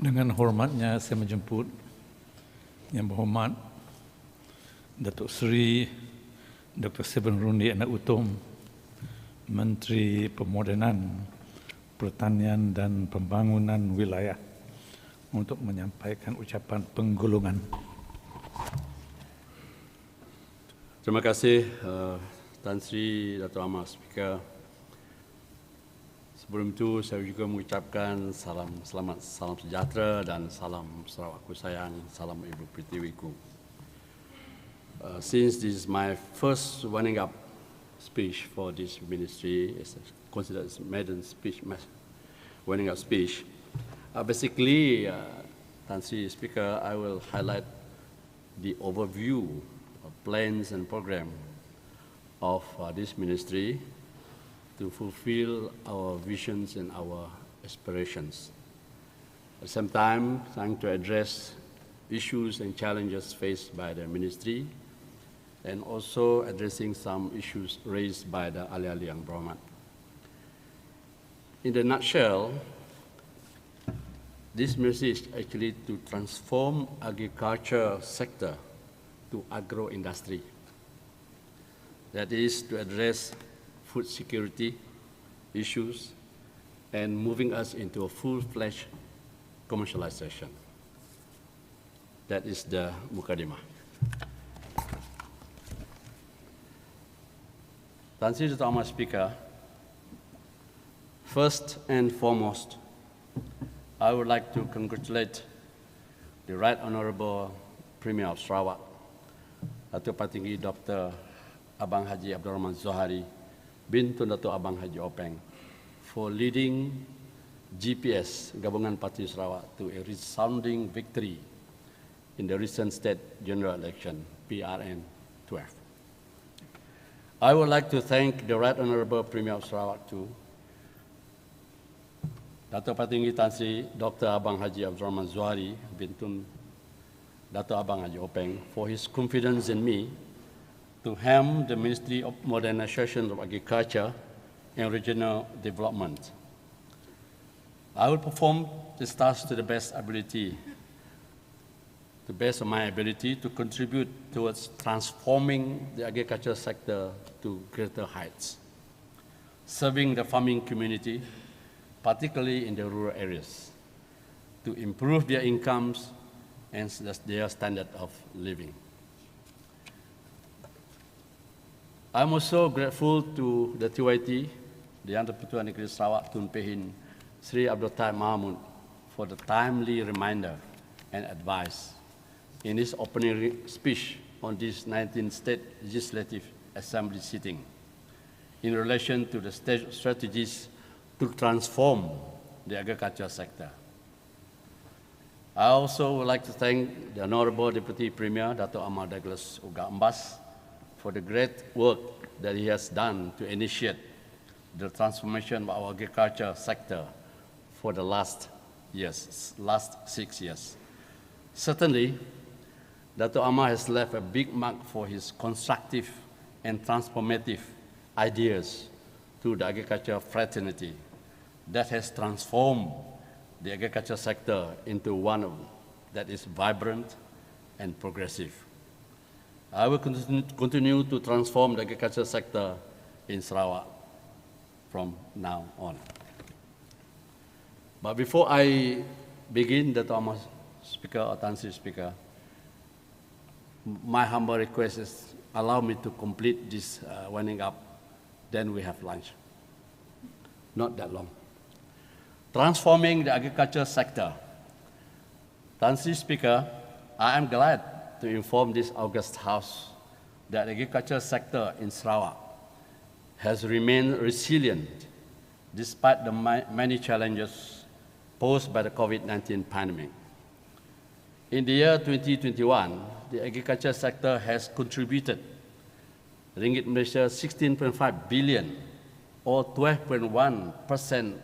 Dengan hormatnya saya menjemput Yang Berhormat Datuk Seri Dr. Seven Rundi Anak Utom, Menteri Pemodenan, Pertanian dan Pembangunan Wilayah untuk menyampaikan ucapan penggulungan. Terima kasih Tan Sri Dato' Ahmad Speaker. Sebelum itu saya juga mengucapkan salam sejahtera dan salam Sarawakku sayang, salam Ibu Pertiwiku. Since this is my first winding up speech for this ministry, it's considered as maiden speech, winding up speech. Basically, Tan Sri Speaker, I will highlight the overview of plans and program of this ministry to fulfill our visions and our aspirations. At the same time, trying to address issues and challenges faced by the ministry, and also addressing some issues raised by the alih-alih yang berhormat. In the nutshell, this message is actually to transform agriculture sector to agro-industry. That is to address food security issues and moving us into a full-fledged commercialization. That is the mukadimah. Tan Sri Dato' Ahmad Speaker, first and foremost, I would like to congratulate the Right Honourable Premier of Sarawak, Datuk Patinggi Dr. Abang Haji Abdul Rahman Zohari bin Tun Datuk Abang Haji Openg for leading GPS, Gabungan Parti Sarawak, to a resounding victory in the recent State General Election, PRN 12. I would like to thank the Right Honourable Premier of Sarawak too, Datuk Patinggi Tan Sri Dr. Abang Haji Abdul Rahman Zohari bin Tun Datuk Abang Haji Openg for his confidence in me to helm the Ministry of Modernisation of Agriculture and Regional Development. I will perform this task to the best of my ability to contribute towards transforming the agriculture sector to greater heights, serving the farming community, particularly in the rural areas, to improve their incomes and their standard of living. I'm also grateful to the TYT, the Yang Di-Pertuan Negeri Sarawak Tun Pehin Sri Abdul Taib Mahmud, for the timely reminder and advice in his opening speech on this 19th State Legislative Assembly sitting in relation to the state strategies to transform the agriculture sector. I also would like to thank the Honourable Deputy Premier, Dato' Ahmad Douglas Uga Ambas, for the great work that he has done to initiate the transformation of our agriculture sector for the last 6 years. Certainly, Dato' Ahmad has left a big mark for his constructive and transformative ideas to the agriculture fraternity that has transformed the agriculture sector into one that is vibrant and progressive. I will continue to transform the agriculture sector in Sarawak from now on. But before I begin, Dato' Ahmad Speaker or Tan Sri Speaker, my humble request is allow me to complete this winding up, then we have lunch. Not that long. Transforming the agriculture sector. Tan Sri Speaker, I am glad to inform this August House that the agriculture sector in Sarawak has remained resilient despite the many challenges posed by the COVID-19 pandemic. In the year 2021, the agriculture sector has contributed ringgit Malaysia 16.5 billion or 12.1%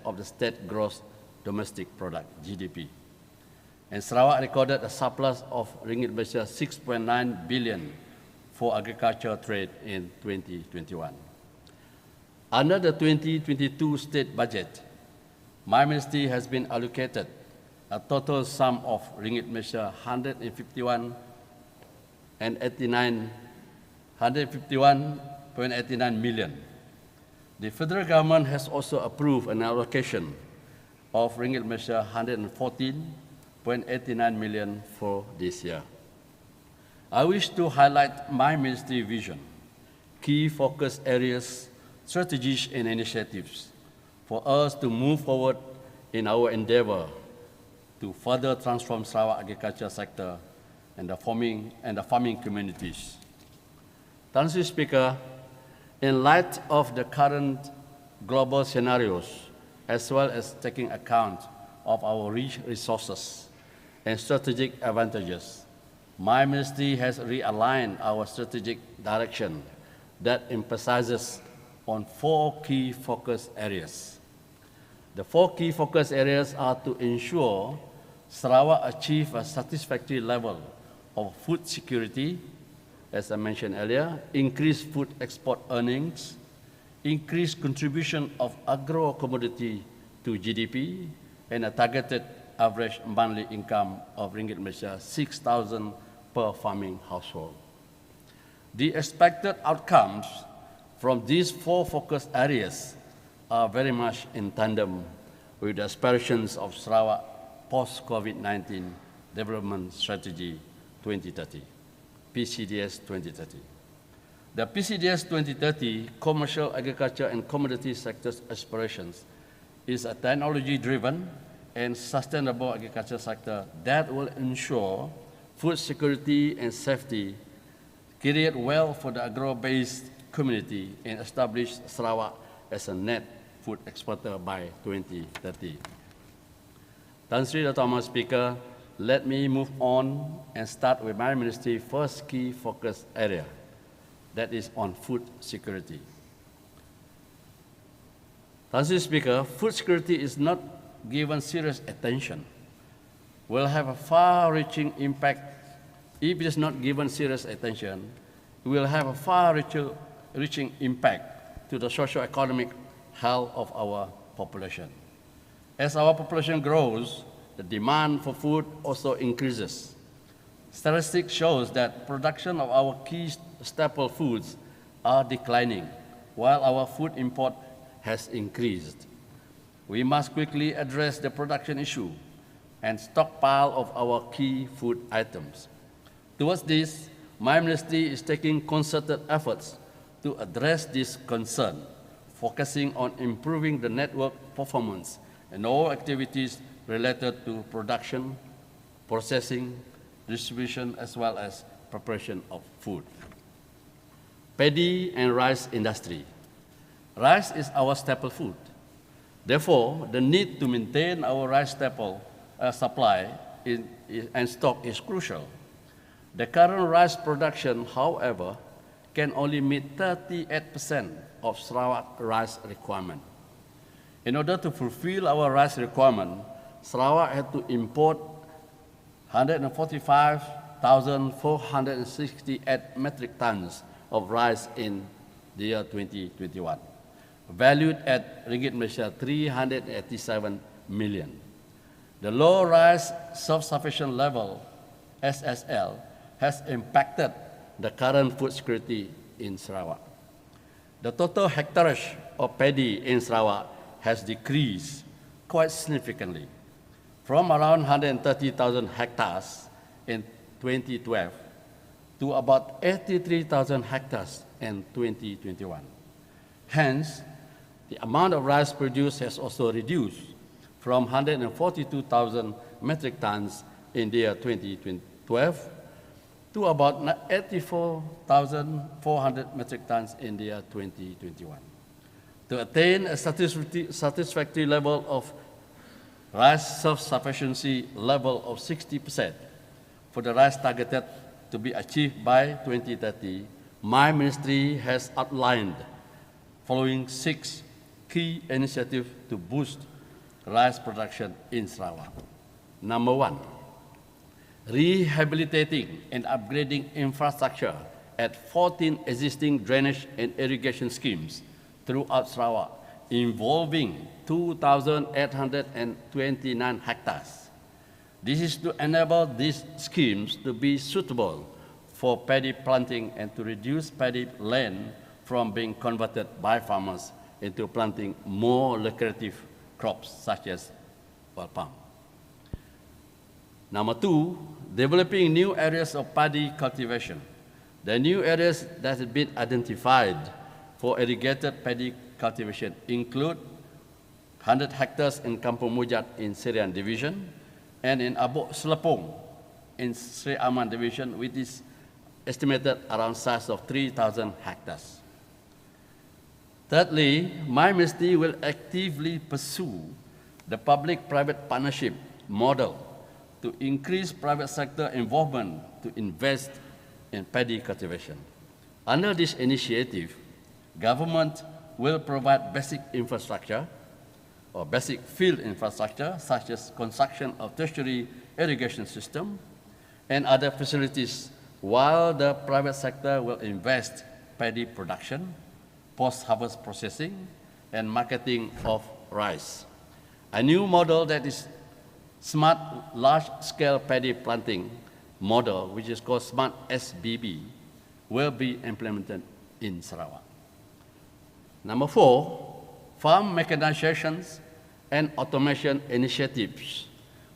of the state gross domestic product, GDP. And Sarawak recorded a surplus of ringgit Malaysia 6.9 billion for agriculture trade in 2021. Under the 2022 state budget, my ministry has been allocated a total sum of ringgit Malaysia 151.89 million. The federal government has also approved an allocation of ringgit Malaysia 114.89 million for this year. I wish to highlight my ministry vision, key focus areas, strategies and initiatives for us to move forward in our endeavor to further transform Sarawak agriculture sector and the farming communities. Mr. Speaker, in light of the current global scenarios, as well as taking account of our rich resources and strategic advantages, my ministry has realigned our strategic direction that emphasizes on 4 key focus areas. The 4 key focus areas are to ensure Sarawak achieve a satisfactory level of food security, as I mentioned earlier, increase food export earnings, increase contribution of agro-commodity to GDP, and a targeted average monthly income of ringgit Malaysia 6,000 per farming household. The expected outcomes from these 4 focus areas are very much in tandem with the aspirations of Sarawak post-COVID-19 Development Strategy 2030, PCDS 2030. The PCDS 2030 Commercial Agriculture and Commodity Sectors Aspirations is a technology-driven and sustainable agriculture sector that will ensure food security and safety, create wealth for the agro-based community, and establish Sarawak as a net food exporter by 2030. Dr. Speaker, let me move on and start with my ministry's first key focus area, that is on food security. Mr. Speaker, food security is not given serious attention, will have a far-reaching impact. If it is not given serious attention, it will have a far-reaching impact to the socio-economic health of our population. As our population grows, the demand for food also increases. Statistics shows that production of our key staple foods are declining, while our food import has increased. We must quickly address the production issue and stockpile of our key food items. Towards this, my ministry is taking concerted efforts to address this concern, focusing on improving the network performance and all activities related to production, processing, distribution, as well as preparation of food. Paddy and rice industry. Rice is our staple food. Therefore, the need to maintain our rice staple supply and stock is crucial. The current rice production, however, can only meet 38% of Sarawak rice requirement. In order to fulfill our rice requirement, Sarawak had to import 145,468 metric tons of rice in the year 2021, valued at ringgit Malaysia 387 million. The low rice self-sufficient level, SSL, has impacted the current food security in Sarawak. The total hectareage of paddy in Sarawak has decreased quite significantly, from around 130,000 hectares in 2012 to about 83,000 hectares in 2021. Hence, the amount of rice produced has also reduced from 142,000 metric tons in the year 2012 to about 84,400 metric tons in the year 2021. To attain a satisfactory level of rice self-sufficiency level of 60% for the rice targeted to be achieved by 2030, my ministry has outlined following 6 key initiatives to boost rice production in Sarawak. Number 1, rehabilitating and upgrading infrastructure at 14 existing drainage and irrigation schemes throughout Sarawak, involving 2,829 hectares. This is to enable these schemes to be suitable for paddy planting and to reduce paddy land from being converted by farmers into planting more lucrative crops such as oil palm. Number 2, developing new areas of paddy cultivation. The new areas that have been identified for irrigated paddy cultivation include 100 hectares in Kampung Mujat in SIARAN Division and in Abok Selepong in Sri Aman Division, which is estimated around size of 3,000 hectares. Thirdly, my ministry will actively pursue the public-private partnership model to increase private sector involvement to invest in paddy cultivation. Under this initiative, government will provide basic infrastructure or basic field infrastructure such as construction of tertiary irrigation system and other facilities, while the private sector will invest paddy production, post-harvest processing, and marketing of rice. A new model that is smart large-scale paddy planting model, which is called Smart SBB, will be implemented in Sarawak. Number 4, farm mechanizations and automation initiatives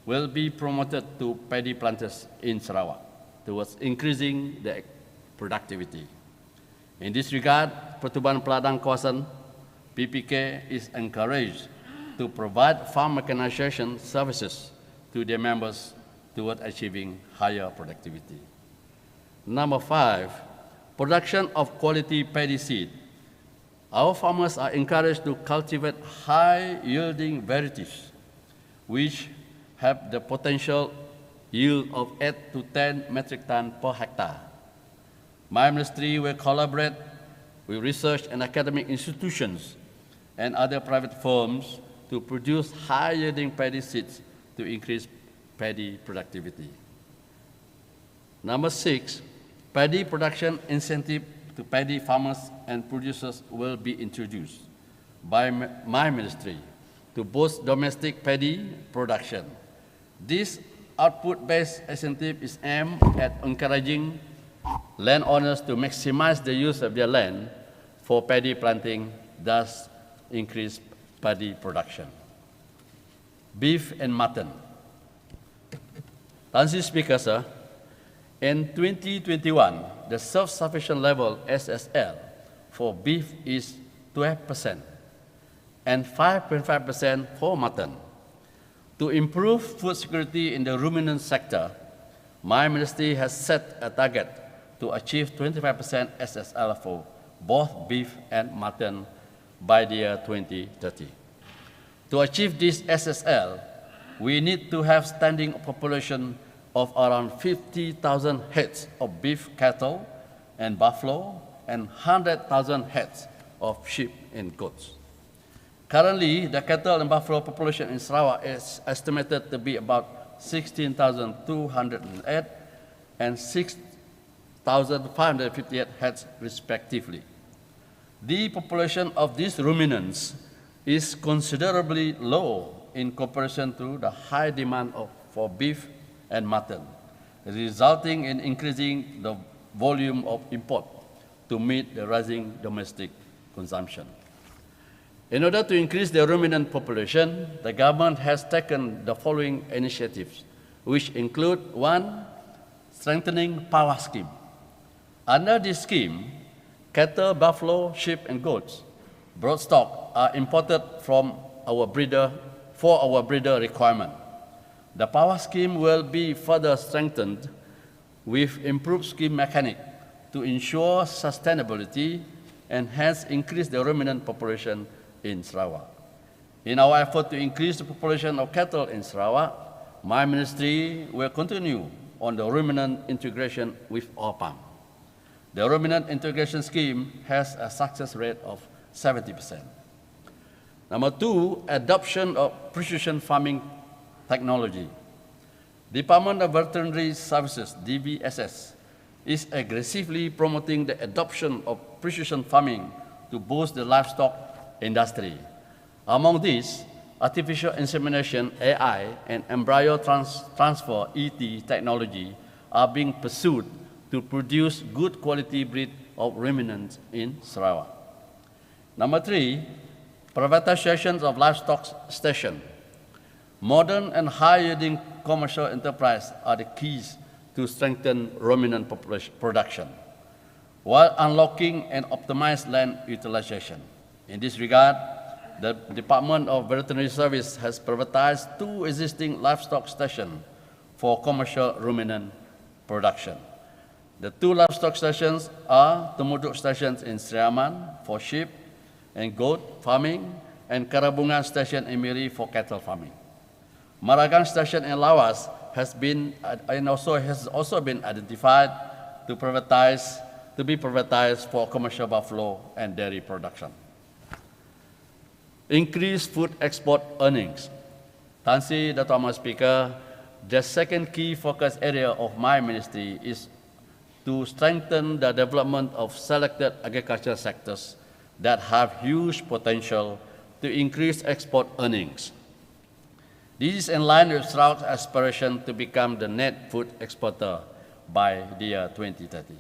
will be promoted to paddy planters in Sarawak towards increasing their productivity. In this regard, Pertubuhan Peladang Kawasan, PPK, is encouraged to provide farm mechanization services to their members toward achieving higher productivity. Number 5, production of quality paddy seed. Our farmers are encouraged to cultivate high-yielding varieties which have the potential yield of 8 to 10 metric tons per hectare. My ministry will collaborate with research and academic institutions and other private firms to produce high-yielding paddy seeds to increase paddy productivity. Number 6, paddy production incentive to paddy farmers and producers will be introduced by my ministry to boost domestic paddy production. This output-based incentive is aimed at encouraging landowners to maximize the use of their land for paddy planting, thus increase paddy production. Beef and mutton. Tansi Speaker, sir, in 2021, the self-sufficient level SSL for beef is 12% and 5.5% for mutton. To improve food security in the ruminant sector, my ministry has set a target to achieve 25% SSL for both beef and mutton by the year 2030. To achieve this SSL, we need to have standing population of around 50,000 heads of beef cattle and buffalo and 100,000 heads of sheep and goats. Currently, the cattle and buffalo population in Sarawak is estimated to be about 16,208 and 6,558 heads respectively. The population of these ruminants is considerably low in comparison to the high demand for beef and mutton, resulting in increasing the volume of import to meet the rising domestic consumption. In order to increase the ruminant population, the government has taken the following initiatives, which include 1, strengthening power scheme. Under this scheme, cattle, buffalo, sheep, and goats, broodstock, are imported from our breeder for our breeder requirement. The power scheme will be further strengthened with improved scheme mechanics to ensure sustainability and hence increase the ruminant population in Sarawak. In our effort to increase the population of cattle in Sarawak, my ministry will continue on the ruminant integration with oil palm. The ruminant integration scheme has a success rate of 70%. Number 2, adoption of precision farming technology. Department of Veterinary Services, DVSS, is aggressively promoting the adoption of precision farming to boost the livestock industry. Among these, artificial insemination (AI) and embryo transfer (ET) technology are being pursued to produce good quality breed of ruminants in Sarawak. Number 3, privatization of livestock station. Modern and high-yielding commercial enterprise are the keys to strengthen ruminant production, while unlocking and optimize land utilization. In this regard, the Department of Veterinary Service has privatized 2 existing livestock stations for commercial ruminant production. The 2 livestock stations are Tumuduk stations in Seriaman for sheep and goat farming, and Karabungan station in Miri for cattle farming. Maragang station in Lawas has also been identified to be privatized for commercial buffalo and dairy production. Increased food export earnings. Tan Sri Dato' Ahmad Speaker, the second key focus area of my ministry is to strengthen the development of selected agricultural sectors that have huge potential to increase export earnings. This is in line with Sarawak's aspiration to become the net food exporter by the year 2030.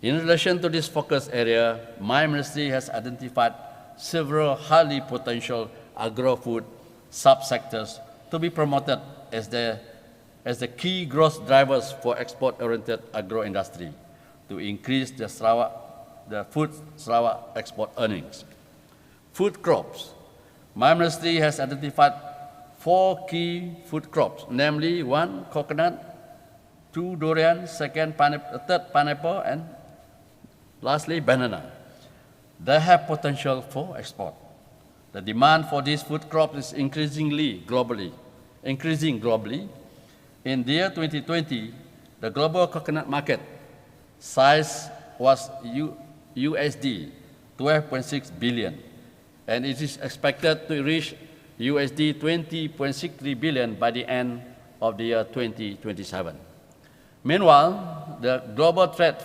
In relation to this focus area, my ministry has identified several highly potential agro-food subsectors to be promoted as the key growth drivers for export-oriented agro-industry to increase the food Sarawak export earnings. Food crops. My ministry has identified 4 key food crops, namely 1, coconut, 2, durian, 3rd, pineapple, and lastly, banana. They have potential for export. The demand for these food crops is increasing globally. In the year 2020, the global coconut market size was USD 12.6 billion, and it is expected to reach USD 20.63 billion by the end of the year 2027. Meanwhile, the global threat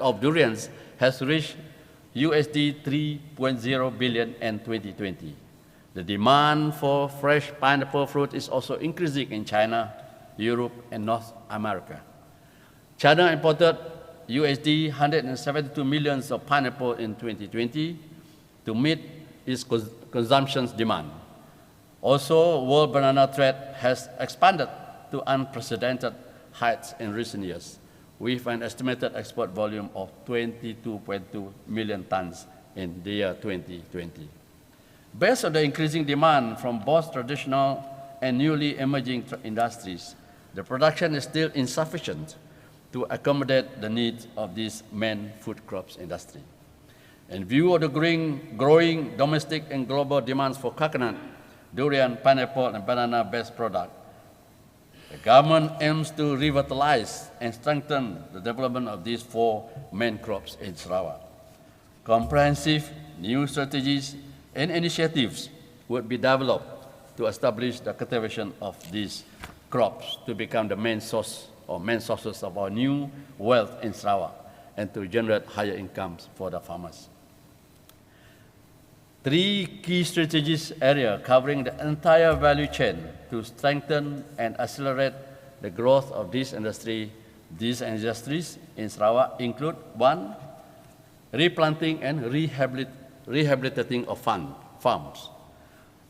of durians has reached USD 3.0 billion in 2020. The demand for fresh pineapple fruit is also increasing in China, Europe, and North America. China imported USD 172 million of pineapple in 2020 to meet its consumption demand. Also, world banana trade has expanded to unprecedented heights in recent years, with an estimated export volume of 22.2 million tons in the year 2020. Based on the increasing demand from both traditional and newly emerging industries, the production is still insufficient to accommodate the needs of this main food crops industry. In view of the growing domestic and global demands for coconut, durian, pineapple, and banana-based products, the government aims to revitalize and strengthen the development of these 4 main crops in Sarawak. Comprehensive new strategies and initiatives would be developed to establish the cultivation of these crops to become the main sources of our new wealth in Sarawak and to generate higher incomes for the farmers. 3 key strategies areas covering the entire value chain to strengthen and accelerate the growth of these industries in Sarawak include 1, replanting and rehabilitating of farms.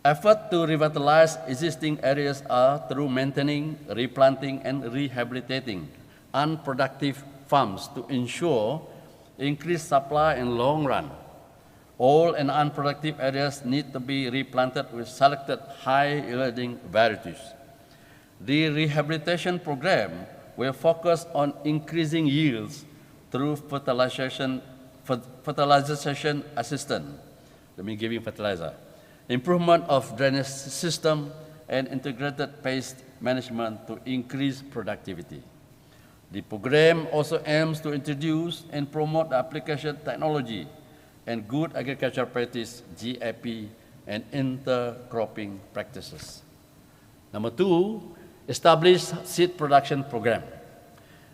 Efforts to revitalize existing areas are through maintaining, replanting, and rehabilitating unproductive farms to ensure increased supply in long run. Old and unproductive areas need to be replanted with selected high-yielding varieties. The rehabilitation program will focus on increasing yields through fertilization assistance, giving fertilizer, improvement of drainage system, and integrated pest management to increase productivity. The program also aims to introduce and promote the application technology and good agricultural practice, GAP, and intercropping practices. Number 2, establish seed production program.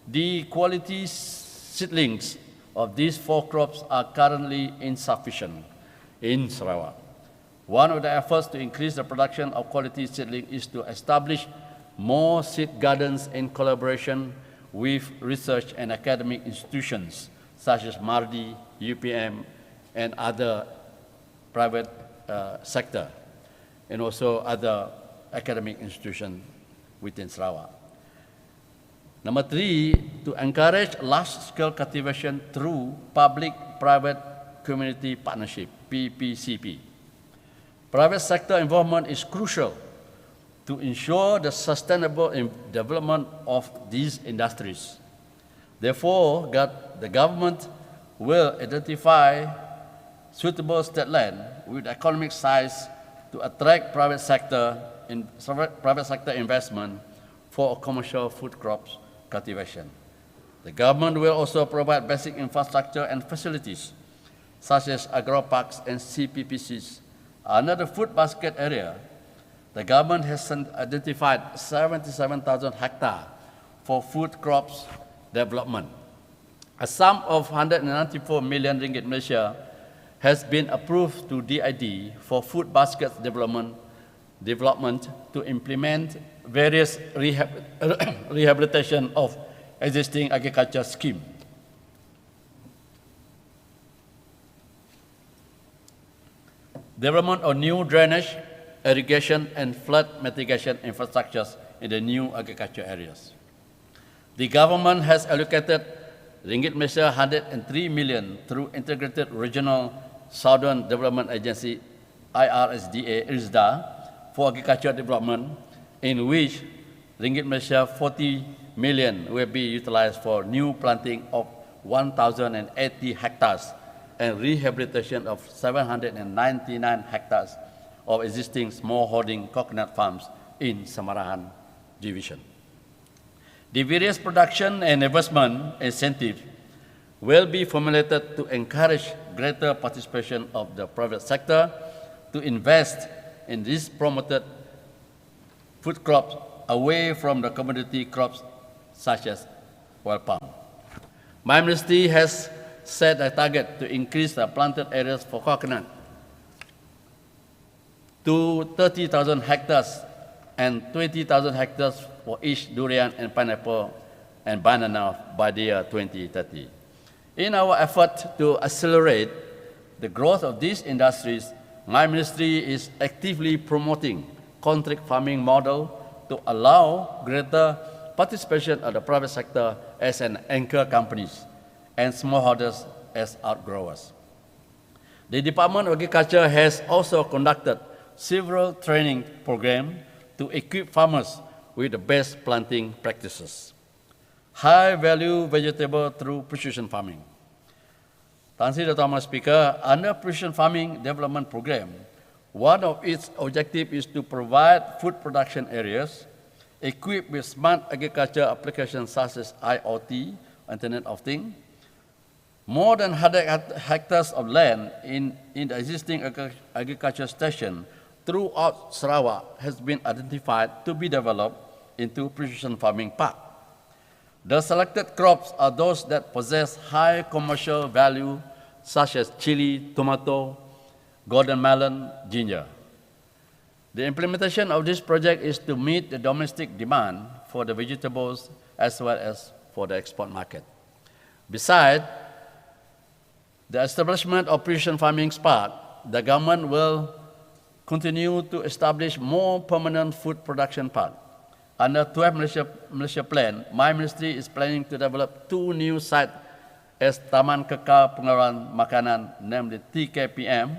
The quality seedlings of these 4 crops are currently insufficient in Sarawak. One of the efforts to increase the production of quality seedling is to establish more seed gardens in collaboration with research and academic institutions such as MARDI, UPM, and other private sector, and also other academic institutions within Sarawak. Number 3, to encourage large-scale cultivation through public-private community partnership, PPCP. Private sector involvement is crucial to ensure the sustainable development of these industries. Therefore, the government will identify suitable state land with economic size to attract private sector investment for commercial food crops cultivation. The government will also provide basic infrastructure and facilities such as agro-parks and CPPCs. Under the food basket area, the government has identified 77,000 hectares for food crops development. A sum of 194 million ringgit Malaysia has been approved to DID for food basket development to implement various rehabilitation of existing agriculture scheme. Development of new drainage, irrigation, and flood mitigation infrastructures in the new agriculture areas. The government has allocated ringgit Malaysia 103 million through Integrated Regional Southern Development Agency, IRSDA, for agriculture development, in which ringgit Malaysia 40 million will be utilized for new planting of 1,080 hectares and rehabilitation of 799 hectares of existing smallholding coconut farms in Samarahan Division. The various production and investment incentives will be formulated to encourage greater participation of the private sector to invest in these promoted food crops away from the commodity crops such as oil palm. My ministry has set a target to increase the planted areas for coconut to 30,000 hectares and 20,000 hectares for each durian and pineapple and banana by the year 2030. In our effort to accelerate the growth of these industries, my ministry is actively promoting contract farming model to allow greater participation of the private sector as an anchor companies and smallholders as outgrowers. The Department of Agriculture has also conducted several training programs to equip farmers with the best planting practices. High-value vegetable through precision farming. Tan Sri Dr. Ahmad Speaker, under precision farming development program, one of its objectives is to provide food production areas equipped with smart agriculture applications such as IoT, Internet of Things. More than 100 hectares of land in the existing agriculture station throughout Sarawak has been identified to be developed into precision farming park. The selected crops are those that possess high commercial value, such as chili, tomato, golden melon, ginger. The implementation of this project is to meet the domestic demand for the vegetables as well as for the export market. Besides the establishment of precision farming park, the government will continue to establish more permanent food production parks. Under 12 Malaysia Plan, my ministry is planning to develop 2 new sites as Taman Kekal Pengeluaran Makanan, namely TKPM,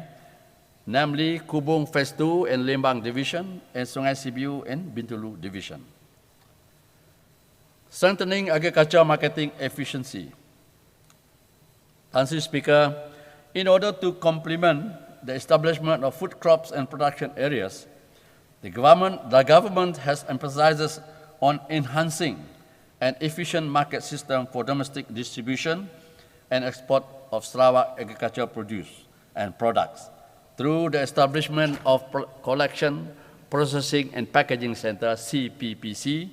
namely Kubung Phase 2 in Lembang Division and Sungai Sibiu in Bintulu Division. Strengthening agriculture marketing efficiency. Tan Sri Speaker, in order to complement the establishment of food crops and production areas, the government has emphasized on enhancing an efficient market system for domestic distribution and export of Sarawak agricultural produce and products through the establishment of Collection, Processing and Packaging Center, CPPC,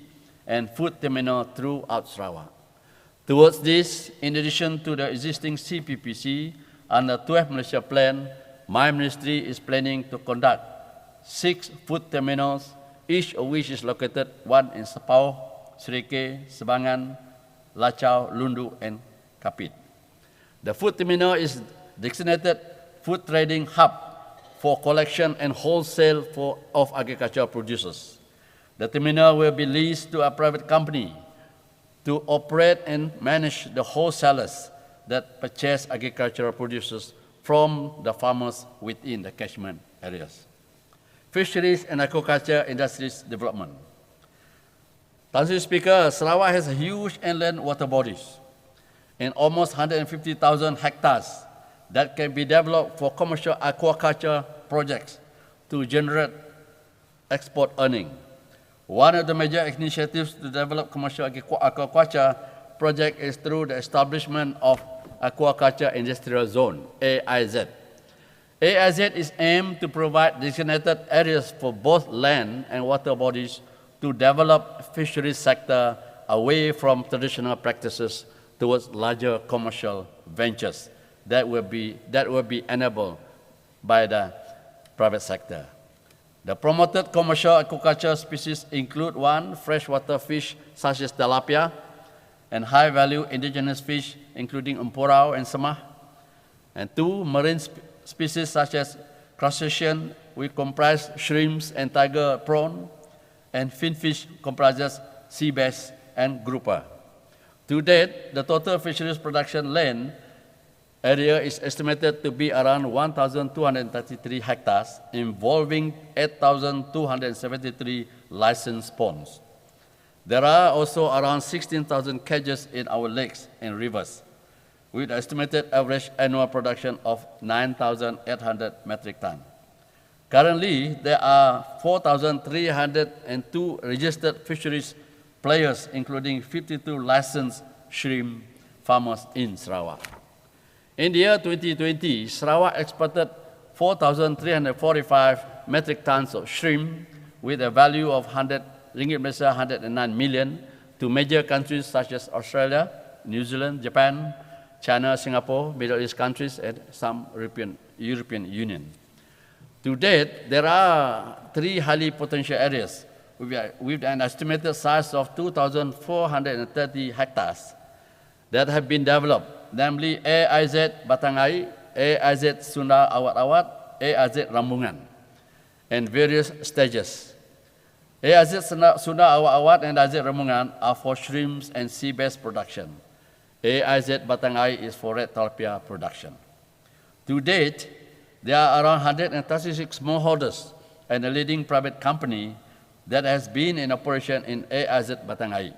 and food terminal throughout Sarawak. Towards this, in addition to the existing CPPC, under 12 Malaysia Plan, my ministry is planning to conduct 6 food terminals, each of which is located, one in Sepau, Serike, Sebangan, Lachau, Lundu, and Kapit. The food terminal is designated food trading hub for collection and wholesale of agricultural producers. The terminal will be leased to a private company to operate and manage the wholesalers that purchase agricultural producers from the farmers within the catchment areas. Fisheries and Aquaculture Industries Development. Council Speaker, Sarawak has a huge inland water bodies and almost 150,000 hectares that can be developed for commercial aquaculture projects to generate export earning. One of the major initiatives to develop commercial aquaculture project is through the establishment of Aquaculture Industrial Zone, AIZ. AIZ is aimed to provide designated areas for both land and water bodies to develop fisheries sector away from traditional practices towards larger commercial ventures that will be enabled by the private sector. The promoted commercial aquaculture species include 1, freshwater fish such as tilapia, and high-value indigenous fish including umpurau and semah, and 2, marine species such as crustacean, which comprise shrimps and tiger prawn, and finfish comprises sea bass and grouper. To date, the total fisheries production land area is estimated to be around 1,233 hectares, involving 8,273 licensed ponds. There are also around 16,000 cages in our lakes and rivers, with estimated average annual production of 9,800 metric tons. Currently, there are 4,302 registered fisheries players, including 52 licensed shrimp farmers in Sarawak. In the year 2020, Sarawak exported 4,345 metric tons of shrimp with a value of ringgit Malaysia 109 million to major countries such as Australia, New Zealand, Japan, China, Singapore, Middle East countries, and some European Union. To date, there are 3 highly potential areas with an estimated size of 2,430 hectares that have been developed, namely AIZ Batangai, AIZ Sunda Awat-Awat, AIZ Rambungan, and various stages. AIZ Sunda Awat-Awat and AIZ Rambungan are for shrimps and sea bass production. AIZ Batangai is for red tilapia production. To date, there are around 136 smallholders and a leading private company that has been in operation in AIZ Batangai.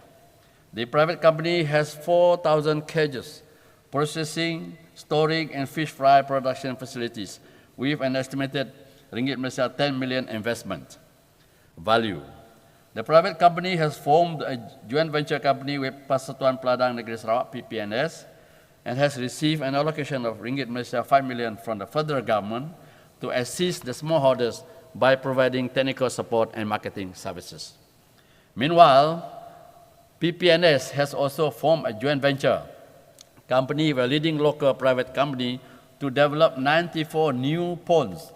The private company has 4,000 cages, processing, storing, and fish fry production facilities with an estimated ringgit Malaysia 10 million investment value. The private company has formed a joint venture company with Persatuan Peladang Negeri Sarawak, PPNS, and has received an allocation of ringgit Malaysia 5 million from the federal government to assist the smallholders by providing technical support and marketing services. Meanwhile, PPNS has also formed a joint venture company with a leading local private company to develop 94 new ponds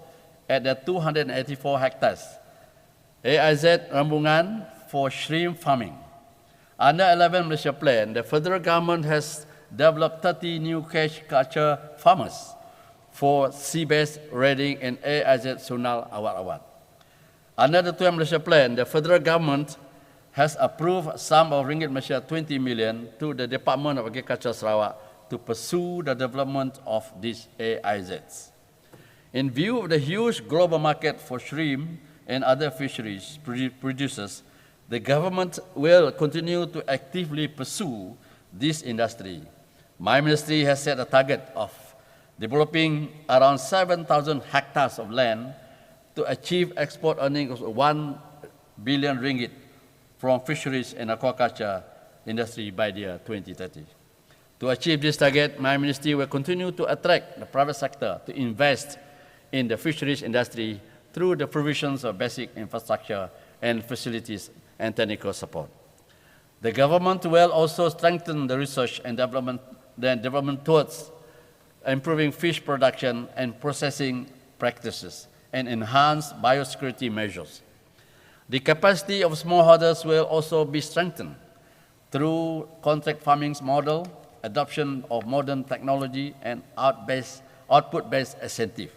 at the 284 hectares. AIZ Rambungan for shrimp farming. Under 11 Malaysia Plan, the federal government has developed 30 new cash culture farmers for sea bass rearing in AIZ Sunal Awat-Awat. Under the 12 Malaysia Plan, the federal government has approved a sum of ringgit Malaysia 20 million to the Department of Agriculture Sarawak to pursue the development of these AIZs. In view of the huge global market for shrimp and other fisheries producers, the government will continue to actively pursue this industry. My ministry has set a target of developing around 7,000 hectares of land to achieve export earnings of 1 billion ringgit from fisheries and aquaculture industry by the year 2030. To achieve this target, my ministry will continue to attract the private sector to invest in the fisheries industry through the provisions of basic infrastructure and facilities and technical support. The government will also strengthen the research and development towards improving fish production and processing practices and enhance biosecurity measures. The capacity of smallholders will also be strengthened through contract farming model, adoption of modern technology, and output-based incentive.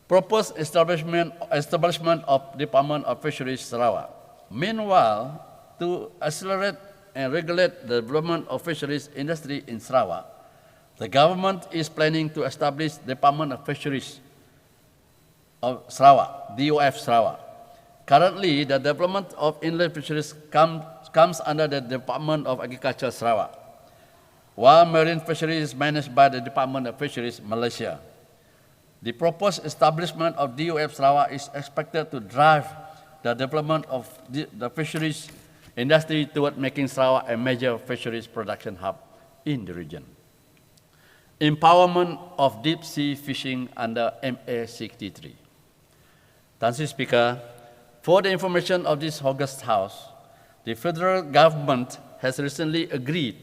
Proposed establishment of Department of Fisheries Sarawak. Meanwhile, to accelerate and regulate the development of fisheries industry in Sarawak, the government is planning to establish Department of Fisheries of Sarawak, DOF Sarawak. Currently, the development of inland fisheries comes under the Department of Agriculture Sarawak, while marine fisheries is managed by the Department of Fisheries Malaysia. The proposed establishment of DOF Sarawak is expected to drive the development of the fisheries industry toward making Sarawak a major fisheries production hub in the region. Empowerment of deep sea fishing under MA63. Tan Sri Speaker, for the information of this august House, the federal government has recently agreed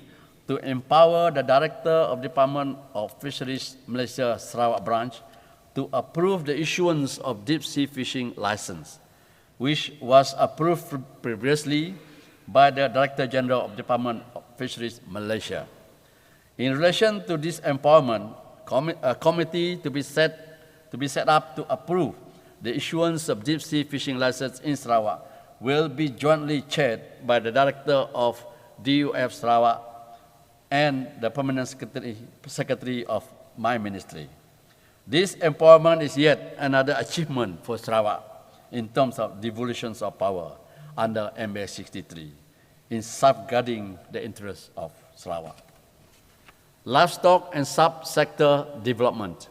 to empower the Director of Department of Fisheries Malaysia Sarawak branch to approve the issuance of deep sea fishing license, which was approved previously by the Director General of Department of Fisheries Malaysia. In relation to this empowerment, a committee to be set up to approve the issuance of deep sea fishing license in Sarawak will be jointly chaired by the Director of DOF Sarawak and the Permanent Secretary of my ministry. This empowerment is yet another achievement for Sarawak in terms of devolutions of power under MA 63 in safeguarding the interests of Sarawak. Livestock and sub-sector development.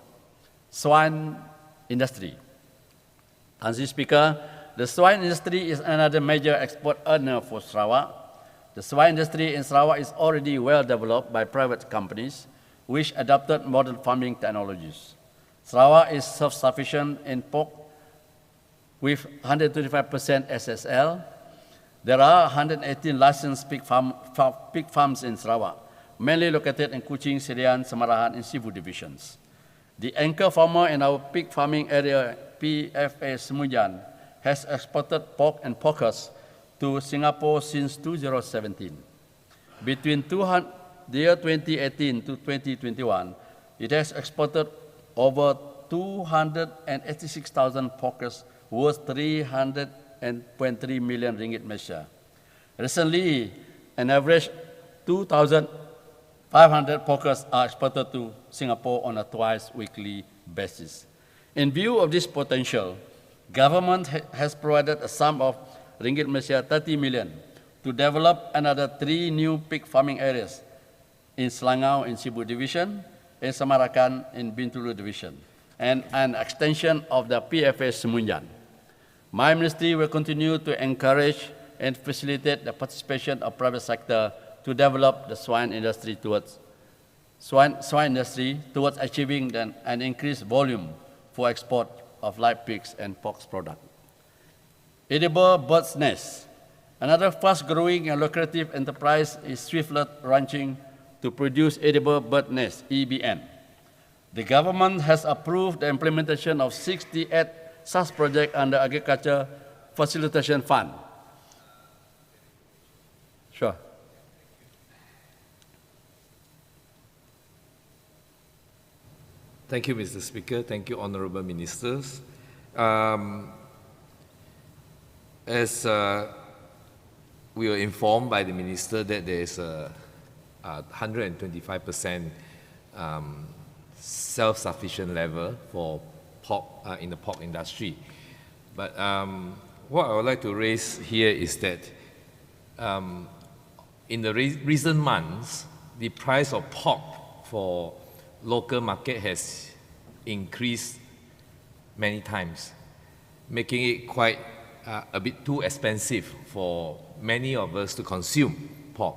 Swine industry. As the Speaker, the swine industry is another major export earner for Sarawak. The swine industry in Sarawak is already well developed by private companies which adopted modern farming technologies. Sarawak is self-sufficient in pork with 125% SSL. There are 118 licensed pig farms in Sarawak, mainly located in Kuching, SIARAN, Samarahan, and Cebu divisions. The anchor farmer in our pig farming area, PFA Semujan, has exported pork and porkers to Singapore since 2017. Between the year 2018 to 2021, it has exported over 286,000 porkers worth 300.3 million ringgit measure. Recently, an average 2,500 porkers are exported to Singapore on a twice-weekly basis. In view of this potential, government has provided a sum of ringgit Malaysia 30 million to develop another 3 new pig farming areas in Selangau in Cebu division, in Samarakan in Bintulu division, and an extension of the PFA Semunjan. My ministry will continue to encourage and facilitate the participation of private sector to develop the swine industry towards achieving an increased volume for export of live pigs and pork products. Edible bird's nest. Another fast-growing and lucrative enterprise is Swiftlet Ranching to produce edible bird nest, EBN. The government has approved the implementation of 68 such projects under Agriculture Facilitation Fund. Sure. Thank you, Mr. Speaker. Thank you, Honourable Ministers. As we were informed by the Minister that there is a 125% self-sufficient level for pork in the pork industry. But what I would like to raise here is that in the recent months, the price of pork for local market has increased many times, making it quite a bit too expensive for many of us to consume pork.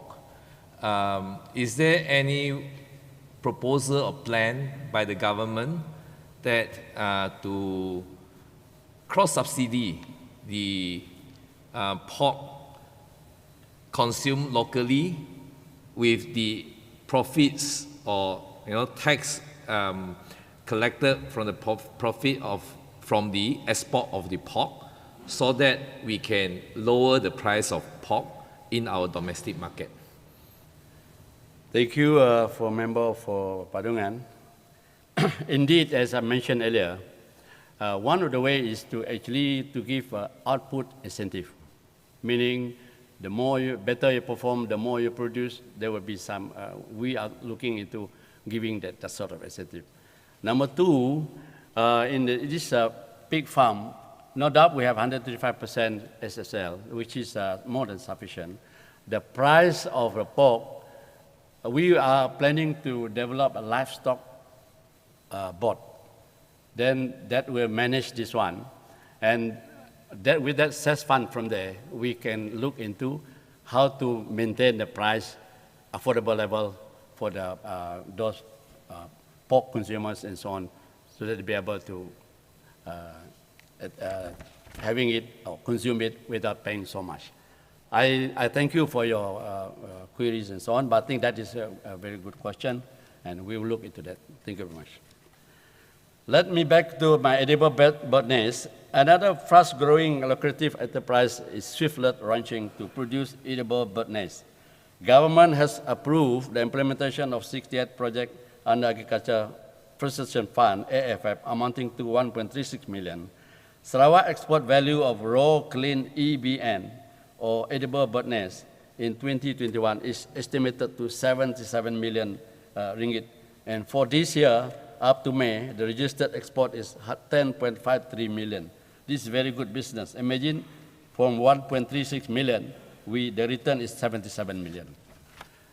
Is there any proposal or plan by the government that to cross-subsidy the pork consumed locally with the profits or tax collected from the profit from the export of the pork, so that we can lower the price of pork in our domestic market. Thank you for member for Padungan. Indeed, as I mentioned earlier, one of the ways is to actually to give output incentive, meaning the more better you perform, the more you produce, there will be some, we are looking into giving that sort of incentive. Number two, in this pig farm, no doubt we have 135% SSL, which is more than sufficient. The price of the pork, we are planning to develop a livestock board. Then that will manage this one. And that, with that cess fund from there, we can look into how to maintain the price affordable level for the, those pork consumers and so on, so that they'll be able to having it or consume it without paying so much. I thank you for your queries and so on, but I think that is a very good question, and we will look into that. Thank you very much. Let me back to my edible bird nest. Another fast-growing lucrative enterprise is Swiftlet Ranching to produce edible bird nests. Government has approved the implementation of 68 projects under Agriculture Precision Fund, AFF, amounting to 1.36 million. Sarawak export value of raw clean EBN, or edible bird nest, in 2021 is estimated to 77 million ringgit. And for this year, up to May, the registered export is 10.53 million. This is very good business. Imagine from 1.36 million, the return is 77 million.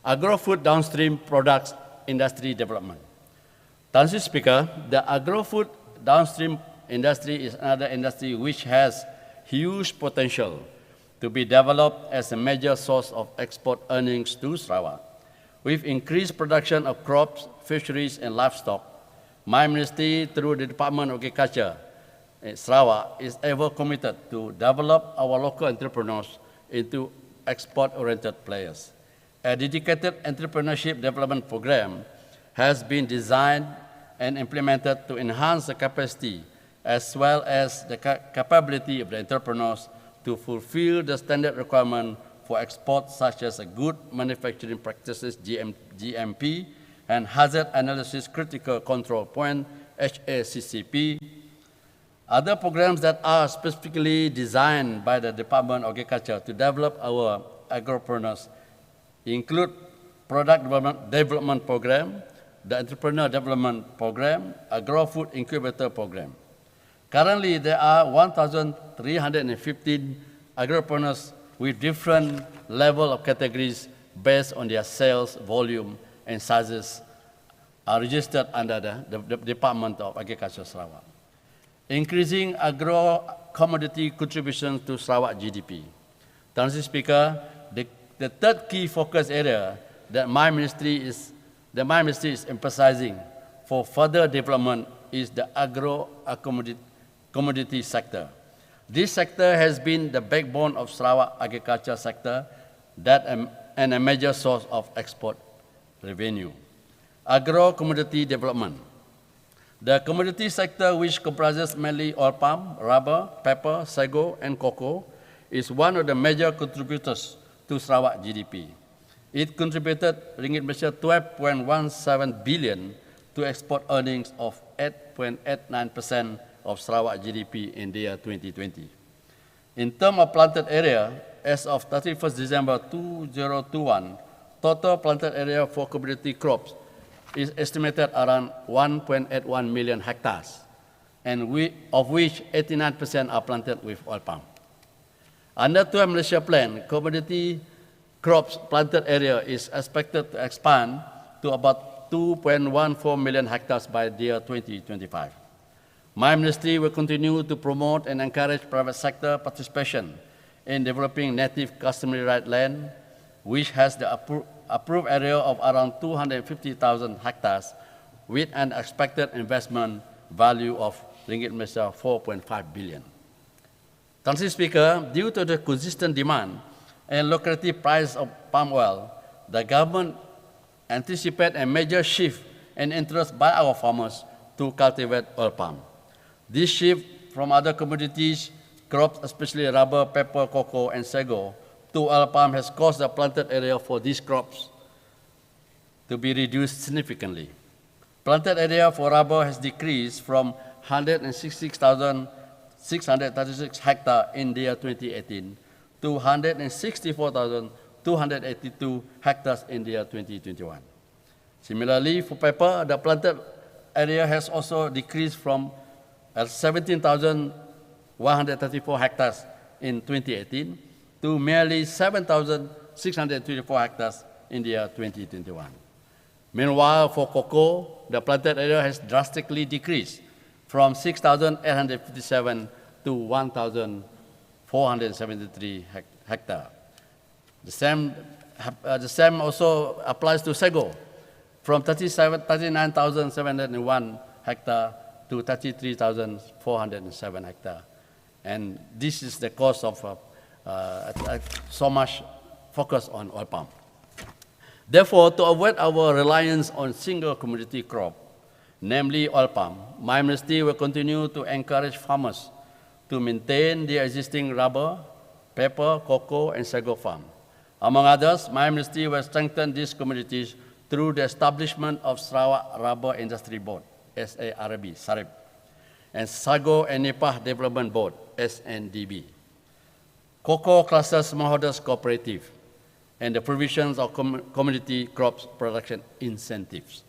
Agro-food downstream products industry development. Mr. Speaker, the agro-food downstream industry is another industry which has huge potential to be developed as a major source of export earnings to Sarawak. With increased production of crops, fisheries, and livestock, my ministry, through the Department of Agriculture, Sarawak, is ever committed to develop our local entrepreneurs into export-oriented players. A dedicated entrepreneurship development program has been designed and implemented to enhance the capacity as well as the capability of the entrepreneurs to fulfill the standard requirement for export, such as good manufacturing practices, GMP, and hazard analysis critical control point, HACCP. Other programs that are specifically designed by the Department of Agriculture to develop our agropreneurs include Product Development Program, the Entrepreneur Development Program, Agro-Food Incubator Program. Currently, there are 1,315 agropreneurs with different level of categories based on their sales volume and sizes are registered under the Department of Agriculture Sarawak. Increasing agro-commodity contributions to Sarawak GDP. Mr. Speaker, the third key focus area that my ministry is emphasizing for further development is the agro-commodity sector. This sector has been the backbone of Sarawak agriculture sector and a major source of export revenue. Agro-commodity development. The commodity sector, which comprises mainly oil palm, rubber, pepper, sago, and cocoa, is one of the major contributors to Sarawak GDP. It contributed Ringgit 12.17 billion to export earnings of 8.89% of Sarawak GDP in the year 2020. In terms of planted area, as of 31st December 2021, total planted area for commodity crops is estimated around 1.81 million hectares, and of which 89% are planted with oil palm. Under 12 Malaysia Plan, commodity crops planted area is expected to expand to about 2.14 million hectares by the year 2025. My ministry will continue to promote and encourage private sector participation in developing native customary right land, which has the approved area of around 250,000 hectares with an expected investment value of Ringgit 4.5 billion. Mr. Speaker, due to the consistent demand and lucrative price of palm oil, the government anticipates a major shift in interest by our farmers to cultivate oil palm. This shift from other commodities, crops, especially rubber, pepper, cocoa, and sago, to oil palm has caused the planted area for these crops to be reduced significantly. Planted area for rubber has decreased from 166,636 hectares in the year 2018 to 164,282 hectares in the year 2021. Similarly, for pepper, the planted area has also decreased from 17,134 hectares in 2018 to merely 7,624 hectares in the year 2021. Meanwhile, for cocoa, the planted area has drastically decreased from 6,857 to 1,473 hectares. The same also applies to sago, from 39,701 hectares to 33,407 hectares. And this is the cause of so much focus on oil palm. Therefore, to avoid our reliance on single commodity crop, namely oil palm, my ministry will continue to encourage farmers to maintain their existing rubber, pepper, cocoa, and sago farm. Among others, my ministry will strengthen these commodities through the establishment of Sarawak Rubber Industry Board, SARB, and Sago and Nepah Development Board, SNDB, Cocoa Cluster Smallholders Cooperative, and the provisions of community crops production incentives.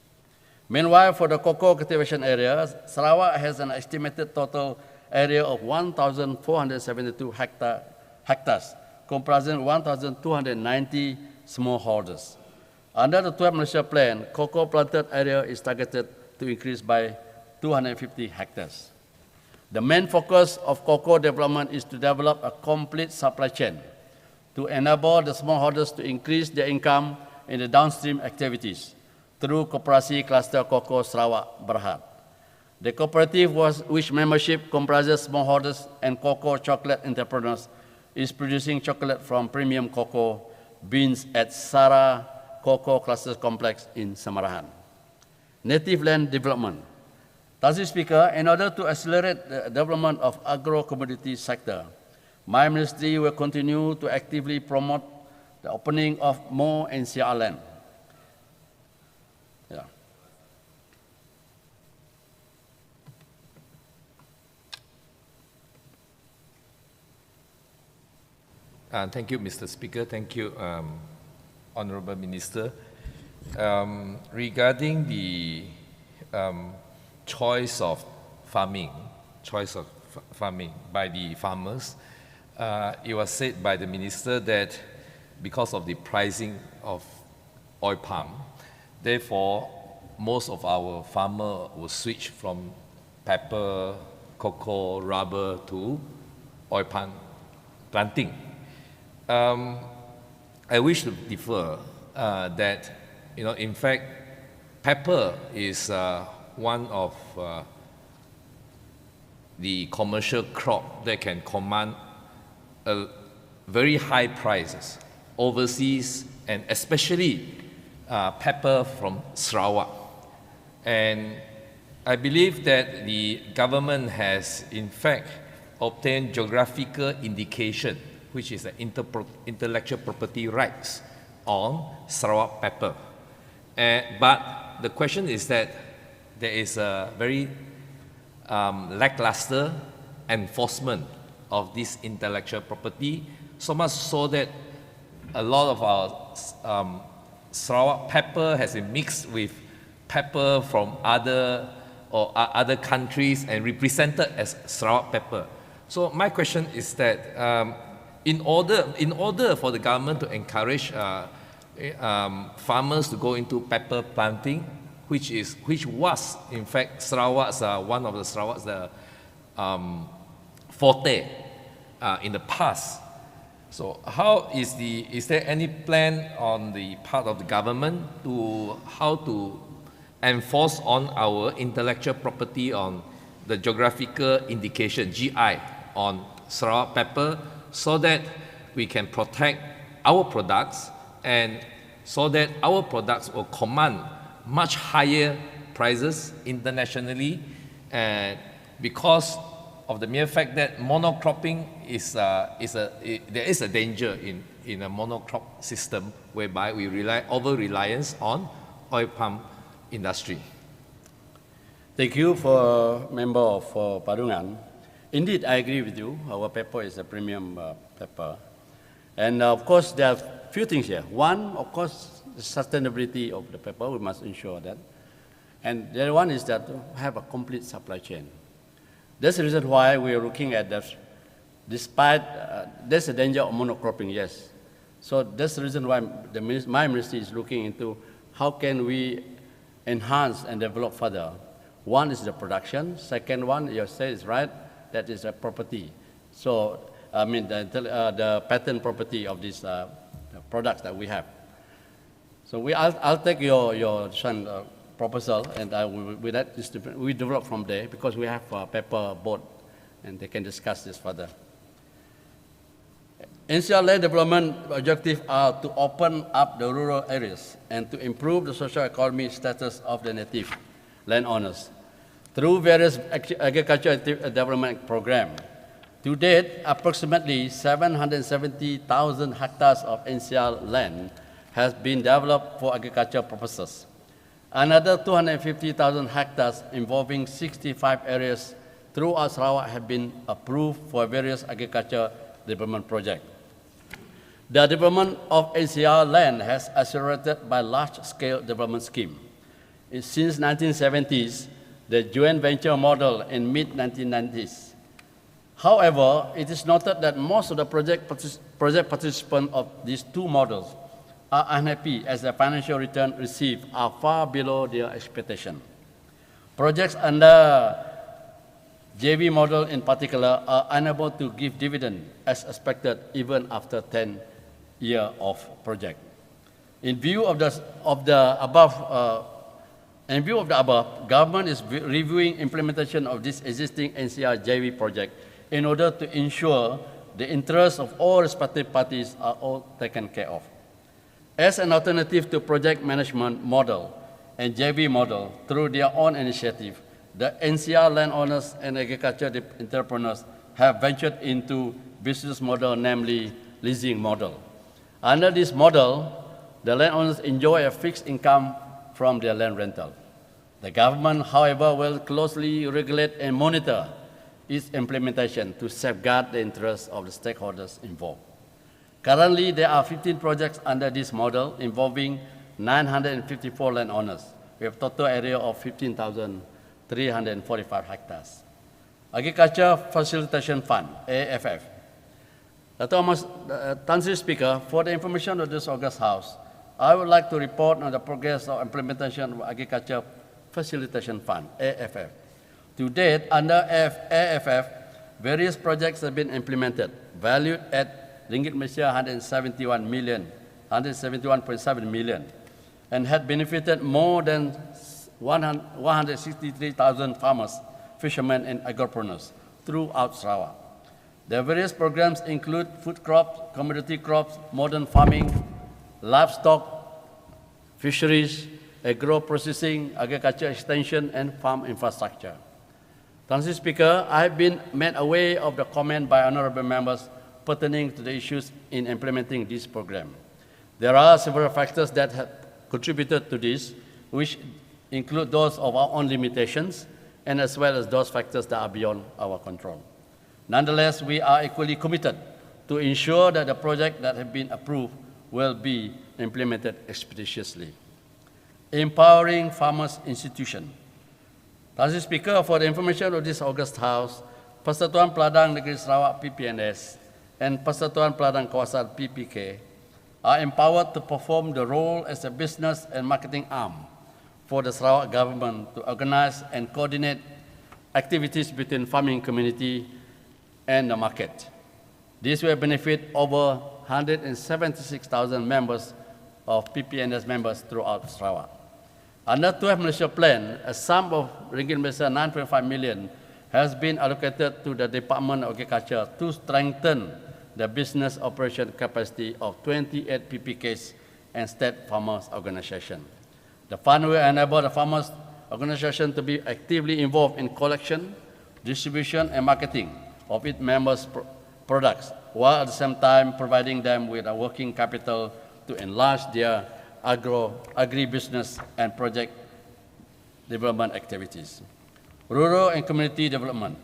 Meanwhile, for the cocoa cultivation areas, Sarawak has an estimated total area of 1,472 hectares, comprising 1,290 smallholders. Under the 12 Malaysia Plan, cocoa planted area is targeted to increase by 250 hectares. The main focus of cocoa development is to develop a complete supply chain to enable the smallholders to increase their income in the downstream activities through Koperasi Cluster Cocoa Sarawak Berhad. The cooperative, which membership comprises smallholders and cocoa chocolate entrepreneurs, is producing chocolate from premium cocoa beans at Sara Cocoa Cluster Complex in Samarahan. Native land development. Mr. Speaker, in order to accelerate the development of agro-commodity sector, my ministry will continue to actively promote the opening of more Ncr land. Thank you, Mr. Speaker. Thank you, Honorable Minister. Regarding the choice of farming by the farmers, it was said by the Minister that because of the pricing of oil palm, therefore most of our farmers will switch from pepper, cocoa, rubber to oil palm planting. I wish to differ that, in fact, pepper is one of the commercial crop that can command a very high prices overseas, and especially pepper from Sarawak. And I believe that the government has, in fact, obtained geographical indication, which is the intellectual property rights on Sarawak pepper. But the question is that there is a very lackluster enforcement of this intellectual property, so much so that a lot of our Sarawak pepper has been mixed with pepper from other countries and represented as Sarawak pepper. So my question is that in order for the government to encourage farmers to go into pepper planting, which was in fact Sarawak's one of the Sarawak's forte in the past. So how is there any plan on the part of the government to how to enforce on our intellectual property on the geographical indication GI on Sarawak pepper, so that we can protect our products and so that our products will command much higher prizes internationally, and because of the mere fact that monocropping there is a danger in a monocrop system whereby we rely over-reliance on oil palm industry. Thank you for member of Padungan. Indeed, I agree with you. Our paper is a premium paper. And of course, there are a few things here. One, of course, the sustainability of the paper, we must ensure that. And the other one is that we have a complete supply chain. That's the reason why we are looking at that. Despite, there's a danger of monocropping, yes. So that's the reason why my ministry is looking into how can we enhance and develop further. One is the production. Second one, you say is right, that is a property. So, I mean, the patent property of these products that we have. So I'll take your proposal, and with that, we develop from there because we have a paper board, and they can discuss this further. NCR land development objectives are to open up the rural areas and to improve the socio-economic status of the native landowners through various agricultural development programs. To date, approximately 770,000 hectares of NCR land has been developed for agricultural purposes. Another 250,000 hectares involving 65 areas throughout Sarawak have been approved for various agricultural development projects. The development of NCR land has accelerated by large-scale development scheme. Since 1970s, the joint venture model in mid-1990s. However, it is noted that most of the project participants of these two models are unhappy as the financial return received are far below their expectation. Projects under JV model in particular are unable to give dividend as expected even after 10 years of project. In view of the above, government is reviewing implementation of this existing NCR JV project in order to ensure the interests of all respective parties are all taken care of. As an alternative to project management model and JV model through their own initiative, the NCR landowners and agriculture entrepreneurs have ventured into business model, namely leasing model. Under this model, the landowners enjoy a fixed income from their land rental. The government, however, will closely regulate and monitor its implementation to safeguard the interests of the stakeholders involved. Currently, there are 15 projects under this model involving 954 landowners. We have a total area of 15,345 hectares. Agriculture Facilitation Fund, AFF. Mr. Speaker, for the information of this August House, I would like to report on the progress of implementation of Agriculture Facilitation Fund, AFF. To date, under AFF, various projects have been implemented, valued at ringgit Malaysia 171.7 million, and had benefited more than 163,000 farmers, fishermen, and agropreneurs throughout Sarawak. The various programs include food crops, commodity crops, modern farming, livestock, fisheries, agro-processing, agriculture extension, and farm infrastructure. Mr. Speaker, I have been made aware of the comment by honorable members pertaining to the issues in implementing this program. There are several factors that have contributed to this, which include those of our own limitations, and as well as those factors that are beyond our control. Nonetheless, we are equally committed to ensure that the projects that have been approved will be implemented expeditiously. Empowering Farmers Institution. Mr. Speaker, for the information of this August House, Persatuan Peladang Negeri Sarawak PPNS and Persatuan Peladang Kawasan PPK are empowered to perform the role as a business and marketing arm for the Sarawak government to organize and coordinate activities between farming community and the market. This will benefit over 176,000 members of PPNS members throughout Sarawak. Under 12 Malaysia Plan, a sum of ringgit Malaysia 9.5 million has been allocated to the Department of Agriculture to strengthen the business operation capacity of 28 PPKs and state farmers organizations. The fund will enable the farmers organization to be actively involved in collection, distribution, and marketing of its members' products, while at the same time providing them with a working capital to enlarge their agribusiness and project development activities. Rural and community development.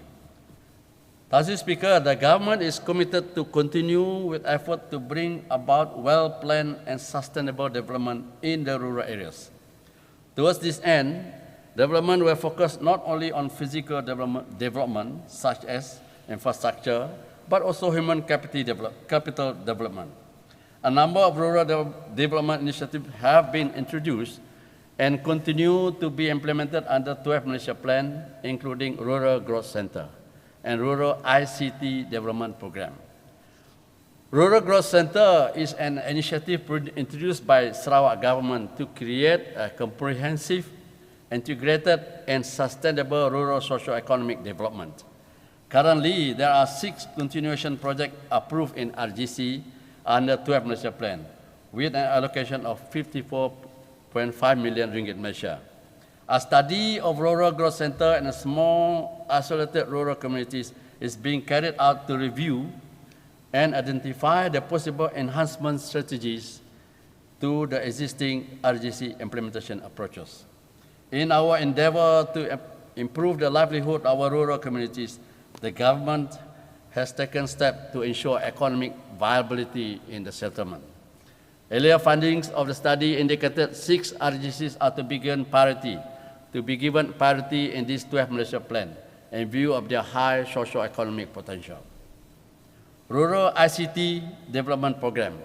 Mr. Speaker, the government is committed to continue with effort to bring about well-planned and sustainable development in the rural areas. Towards this end, development will focus not only on physical development such as infrastructure, but also human capital development. A number of rural development initiatives have been introduced and continue to be implemented under 12 Malaysia Plan, including Rural Growth Center and Rural ICT Development Program. Rural Growth Center is an initiative introduced by Sarawak government to create a comprehensive, integrated, and sustainable rural socio-economic development. Currently, there are 6 continuation projects approved in RGC under 12 Malaysia Plan, with an allocation of 54.5 million ringgit Malaysia. A study of rural growth center and small isolated rural communities is being carried out to review and identify the possible enhancement strategies to the existing RGC implementation approaches. In our endeavor to improve the livelihood of our rural communities, the government has taken steps to ensure economic viability in the settlement. Earlier findings of the study indicated 6 RGCs are to be given priority in this 12 Malaysia Plan in view of their high socio-economic potential. Rural ICT Development Program.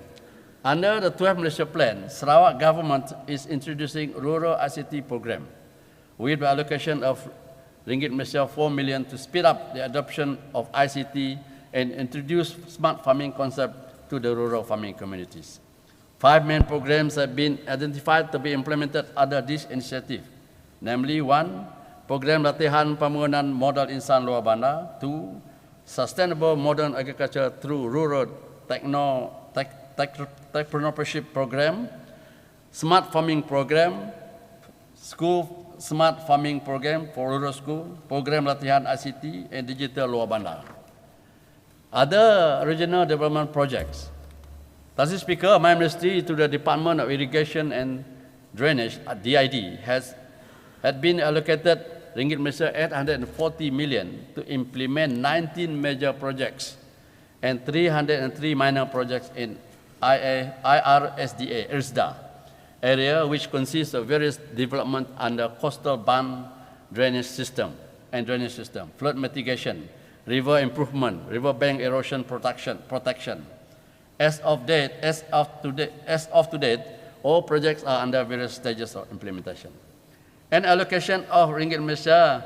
Under the 12 Malaysia Plan, Sarawak government is introducing Rural ICT Program with the allocation of ringgit Malaysia 4 million to speed up the adoption of ICT and introduce smart farming concept to the rural farming communities. 5 main programs have been identified to be implemented under this initiative, namely 1. Program latihan pembangunan modal insan luar bandar. 2. Sustainable modern agriculture through rural entrepreneurship program. Smart farming program. School smart farming program for rural school. Program latihan ICT and digital luar bandar. Other regional development projects. Mr. Speaker, my ministry to the Department of Irrigation and Drainage, DID, had been allocated ringgit Malaysia 840 million to implement 19 major projects and 303 minor projects in IRSDA area, which consists of various development under coastal band drainage system, flood mitigation, river improvement, riverbank erosion protection. As of to date, all projects are under various stages of implementation. An allocation of ringgit Malaysia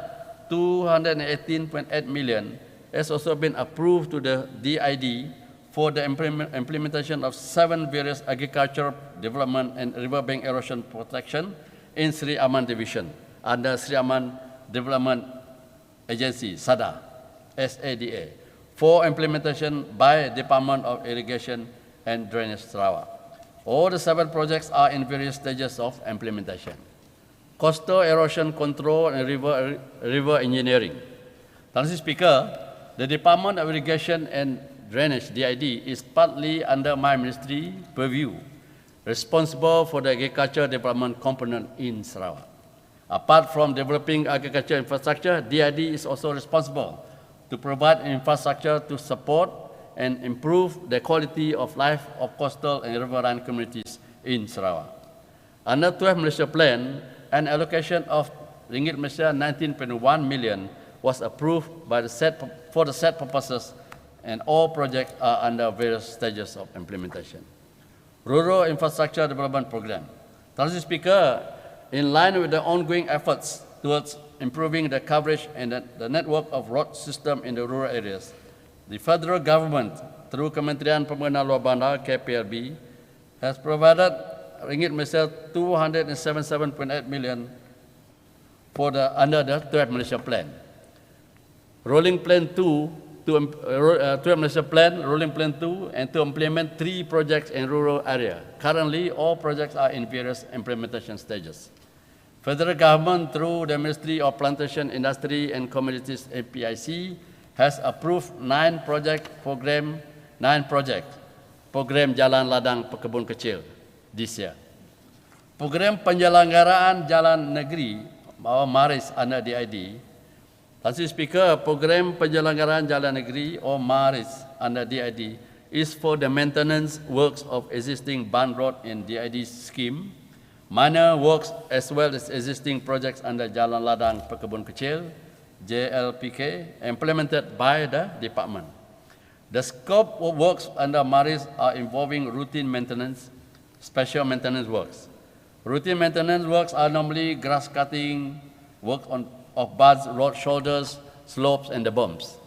218.8 million has also been approved to the DID for the implementation of 7 various agriculture development and riverbank erosion protection in Sri Aman Division under Sri Aman Development Agency, SADA, for implementation by Department of Irrigation and Drainage Sarawak. All the 7 projects are in various stages of implementation. Coastal erosion control and river engineering. Mr. Speaker, the Department of Irrigation and Drainage, DID, is partly under my ministry purview, responsible for the agriculture development component in Sarawak. Apart from developing agriculture infrastructure, DID is also responsible to provide infrastructure to support and improve the quality of life of coastal and riverine communities in Sarawak. Under 12 Malaysia Plan, an allocation of ringgit Malaysia 19.1 million was approved for the said purposes, and all projects are under various stages of implementation. Rural Infrastructure Development Program. Mr. Speaker, in line with the ongoing efforts towards improving the coverage and the network of road system in the rural areas, the federal government, through Kementerian Pembangunan Luar Bandar, KPLB, has provided ringgit Malaysia 277.8 million under the 12 Malaysia Plan. Rolling Plan 2 12 Malaysia Plan, Rolling Plan 2, and to implement 3 projects in rural area. Currently, all projects are in various implementation stages. Federal government through the Ministry of Plantation Industry and Commodities (APIC) has approved 9 projects program jalan ladang pekebun kecil this year. Program penyelenggaraan jalan negeri atau MARIS under DID. Mr. Speaker, program penyelenggaraan jalan negeri or MARIS under DID is for the maintenance works of existing band road in DID scheme, minor works as well as existing projects under Jalan Ladang Pekebun Kecil, JLPK, implemented by the department. The scope of works under MARIS are involving routine maintenance, special maintenance works. Routine maintenance works are normally grass cutting, work of buds, road shoulders, slopes, and the bumps.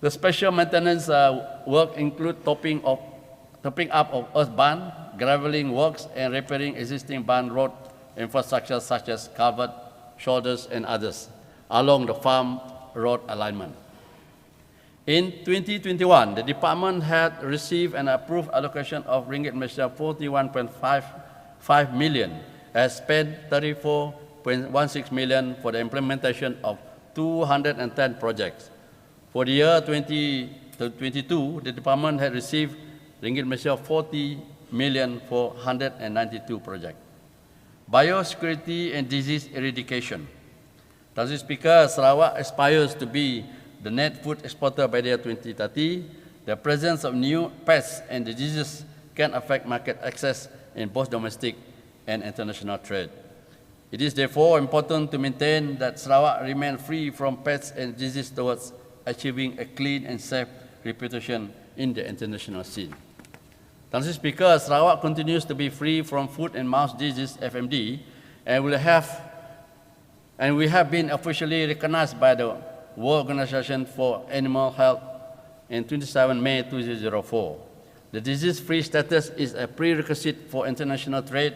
The special maintenance work include topping up of earth band, graveling works, and repairing existing band road infrastructure such as culvert, shoulders, and others along the farm road alignment. In 2021, the department had received an approved allocation of ringgit Malaysia 41.55 million, has spent 34.16 million for the implementation of 210 projects. For the year 2022, the department had received ringgit Malaysia 40 million for 192 projects. Biosecurity and disease eradication. Mr. Speaker, Sarawak aspires to be the net food exporter by the year 2030. The presence of new pests and diseases can affect market access in both domestic and international trade. It is therefore important to maintain that Sarawak remain free from pests and diseases towards achieving a clean and safe reputation in the international scene. Mr. Speaker, Sarawak continues to be free from foot and mouth disease (FMD), and we have been officially recognized by the World Organization for Animal Health in 27 May 2004. The disease-free status is a prerequisite for international trade,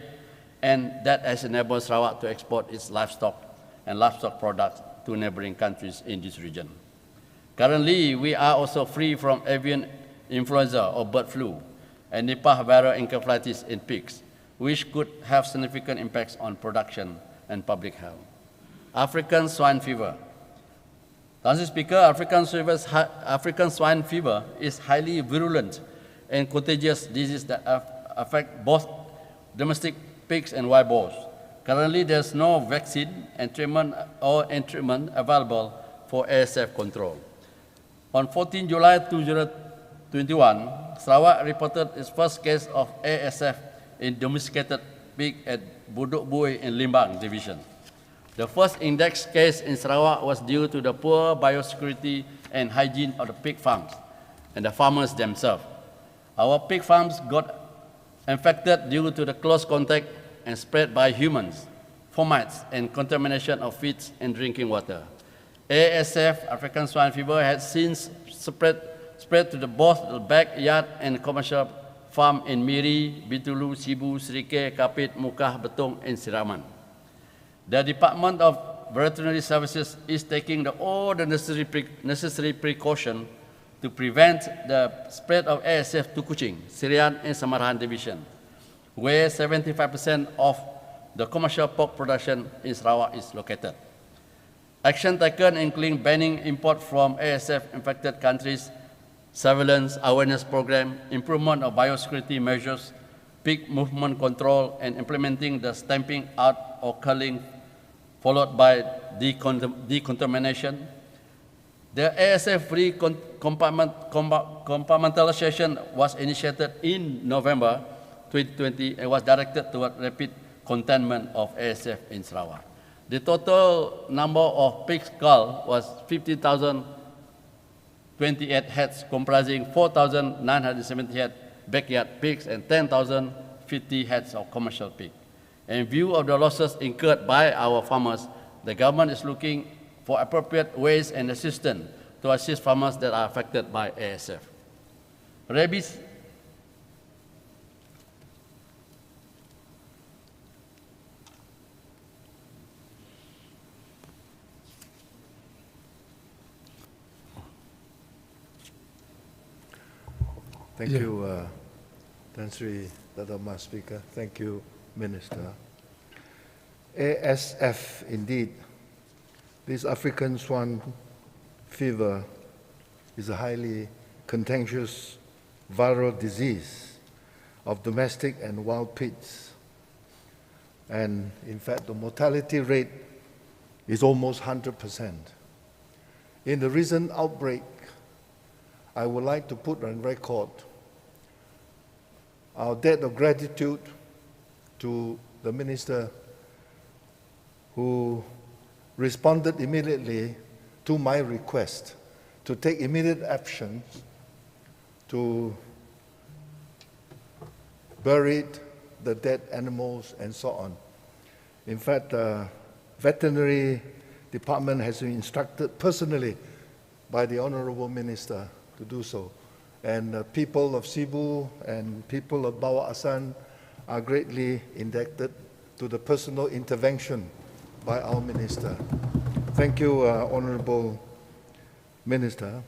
and that has enabled Sarawak to export its livestock and livestock products to neighboring countries in this region. Currently, we are also free from avian influenza or bird flu and Nipah viral encephalitis in pigs, which could have significant impacts on production and public health. African swine fever. Mr. Speaker, African swine fever is highly virulent and contagious disease that affect both domestic pigs and wild boars. Currently, there's no vaccine and treatment available for ASF control. On 14 July 2021, Sarawak reported its first case of ASF in domesticated pig at Buduk Bui in Limbang Division. The first index case in Sarawak was due to the poor biosecurity and hygiene of the pig farms and the farmers themselves. Our pig farms got infected due to the close contact and spread by humans, fomites, and contamination of feeds and drinking water. ASF, African swine fever, has since spread to both the backyard and commercial farm in Miri, Bitulu, Cebu, Serike, Kapit, Mukah, Betong, and Siraman. The Department of Veterinary Services is taking all the necessary precaution to prevent the spread of ASF to Kuching, Serian, and Samarahan Division, where 75% of the commercial pork production in Sarawak is located. Action taken including banning import from ASF-infected countries, surveillance, awareness program, improvement of biosecurity measures, pig movement control, and implementing the stamping out or culling, followed by decontamination. The ASF-free compartmentalization was initiated in November 2020 and was directed toward rapid containment of ASF in Sarawak. The total number of pigs culled was 50,028 heads, comprising 4,970 head backyard pigs and 10,050 heads of commercial pigs. In view of the losses incurred by our farmers, the government is looking for appropriate ways and assistance to assist farmers that are affected by ASF. Rabies. Thank you, Tan Sri Dadama Speaker. Thank you, Minister. ASF, indeed. This African swine fever is a highly contagious viral disease of domestic and wild pigs. And in fact, the mortality rate is almost 100%. In the recent outbreak, I would like to put on record our debt of gratitude to the minister who responded immediately to my request to take immediate actions to bury the dead animals and so on. In fact, the veterinary department has been instructed personally by the Honorable Minister to do so. And people of Cebu and people of Bawah Asan are greatly indebted to the personal intervention by our Minister. Thank you, Honorable Minister.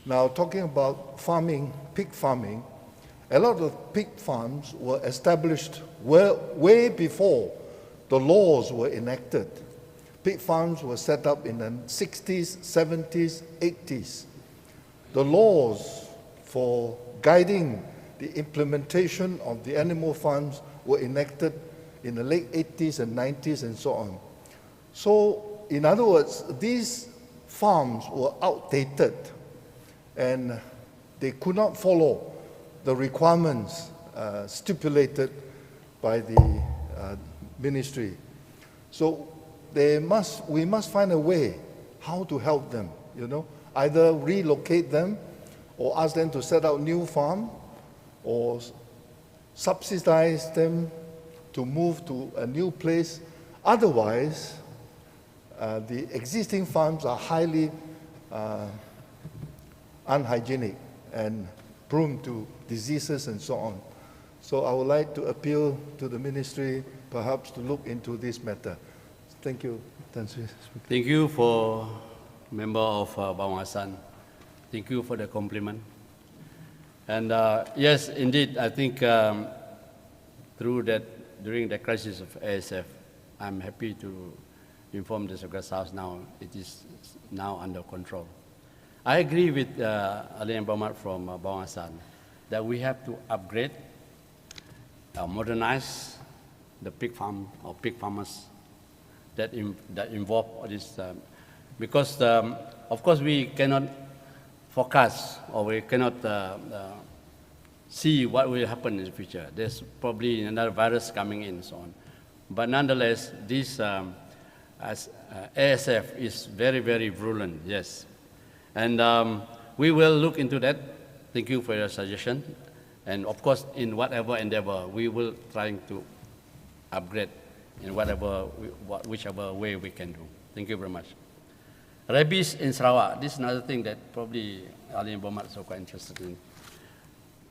Now, talking about farming, pig farming, a lot of pig farms were established way before the laws were enacted. Pig farms were set up in the 60s, 70s, 80s. The laws for guiding the implementation of the animal farms were enacted in the late 80s and 90s and so on. So, in other words, these farms were outdated and they could not follow the requirements stipulated by the ministry. So we must find a way how to help them, either relocate them or ask them to set out new farm or subsidize them to move to a new place. Otherwise, the existing farms are highly unhygienic and prone to diseases and so on. So I would like to appeal to the ministry perhaps to look into this matter. Thank you, Tan Sri Speaker. Thank you for member of Bawah Asan. Thank you for the compliment. And yes, indeed, I think through that, during the crisis of ASF, I'm happy to inform the Secretary House now, it is now under control. I agree with Ali and Bamat from Bawah Asan that we have to upgrade, modernize the pig farm or pig farmers that involve all this, because of course we cannot forecast or we cannot see what will happen in the future. There's probably another virus coming in and so on. But nonetheless, this ASF is very, very virulent, yes. And we will look into that. Thank you for your suggestion. And of course, in whatever endeavor, we will try to upgrade in whichever way we can do. Thank you very much. Rabies in Sarawak. This is another thing that probably Ali and Bomat are quite interested in.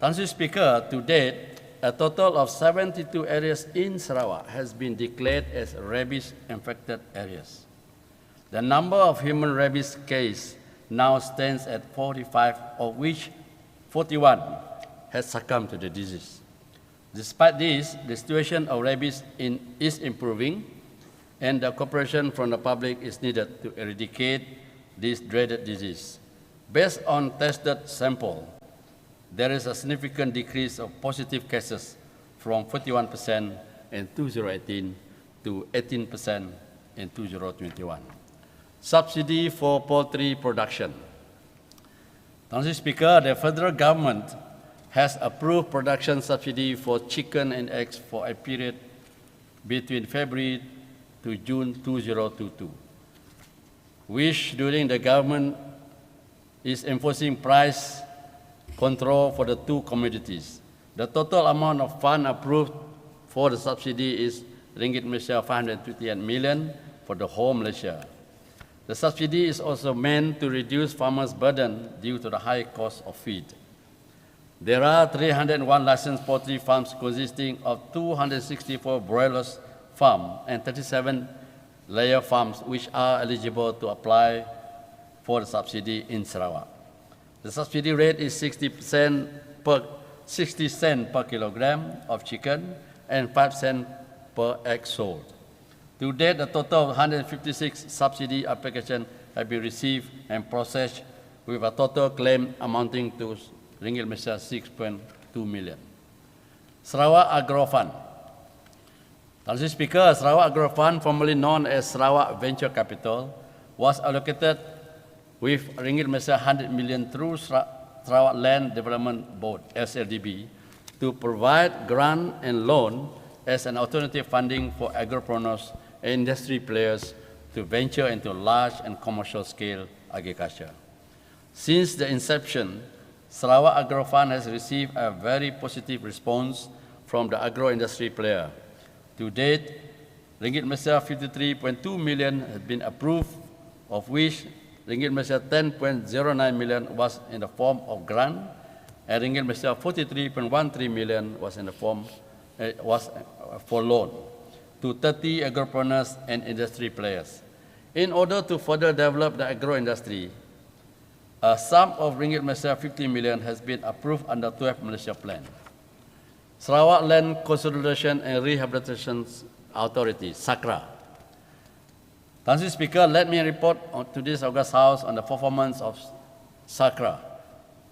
Council Speaker, to date, a total of 72 areas in Sarawak has been declared as rabies-infected areas. The number of human rabies cases now stands at 45, of which 41 has succumbed to the disease. Despite this, the situation of rabies is improving, and the cooperation from the public is needed to eradicate this dreaded disease. Based on tested sample, there is a significant decrease of positive cases from 41% in 2018 to 18% in 2021. Subsidy for poultry production. Council Speaker, the federal government has approved production subsidy for chicken and eggs for a period between February to June 2022, which during the government is enforcing price control for the two commodities. The total amount of fund approved for the subsidy is ringgit Malaysia 528 million for the whole Malaysia. The subsidy is also meant to reduce farmers' burden due to the high cost of feed. There are 301 licensed poultry farms consisting of 264 broilers farms and 37 layer farms which are eligible to apply for the subsidy in Sarawak. The subsidy rate is 60 cents per kilogram of chicken and 5 cents per egg sold. To date, a total of 156 subsidy applications have been received and processed with a total claim amounting to ringgit Malaysia 6.2 million. Sarawak Agro Fund. Mr. Speaker, Sarawak Agro Fund, formerly known as Sarawak Venture Capital, was allocated with ringgit Malaysia 100 million through Sarawak Land Development Board, SLDB, to provide grant and loan as an alternative funding for agripreneurs and industry players to venture into large and commercial scale agriculture. Since the inception, Sarawak Agro Fund has received a very positive response from the agro-industry player. To date, ringgit Malaysia 53.2 million has been approved, of which ringgit Malaysia 10.09 million was in the form of grant, and ringgit Malaysia 43.13 million was in the form for loan to 30 agripreneurs and industry players. In order to further develop the agro-industry, a sum of ringgit Malaysia 50 million has been approved under 12 Malaysia Plan. Sarawak Land Consolidation and Rehabilitation Authority, SACRA. Mr. Speaker, let me report to this August House on the performance of SACRA,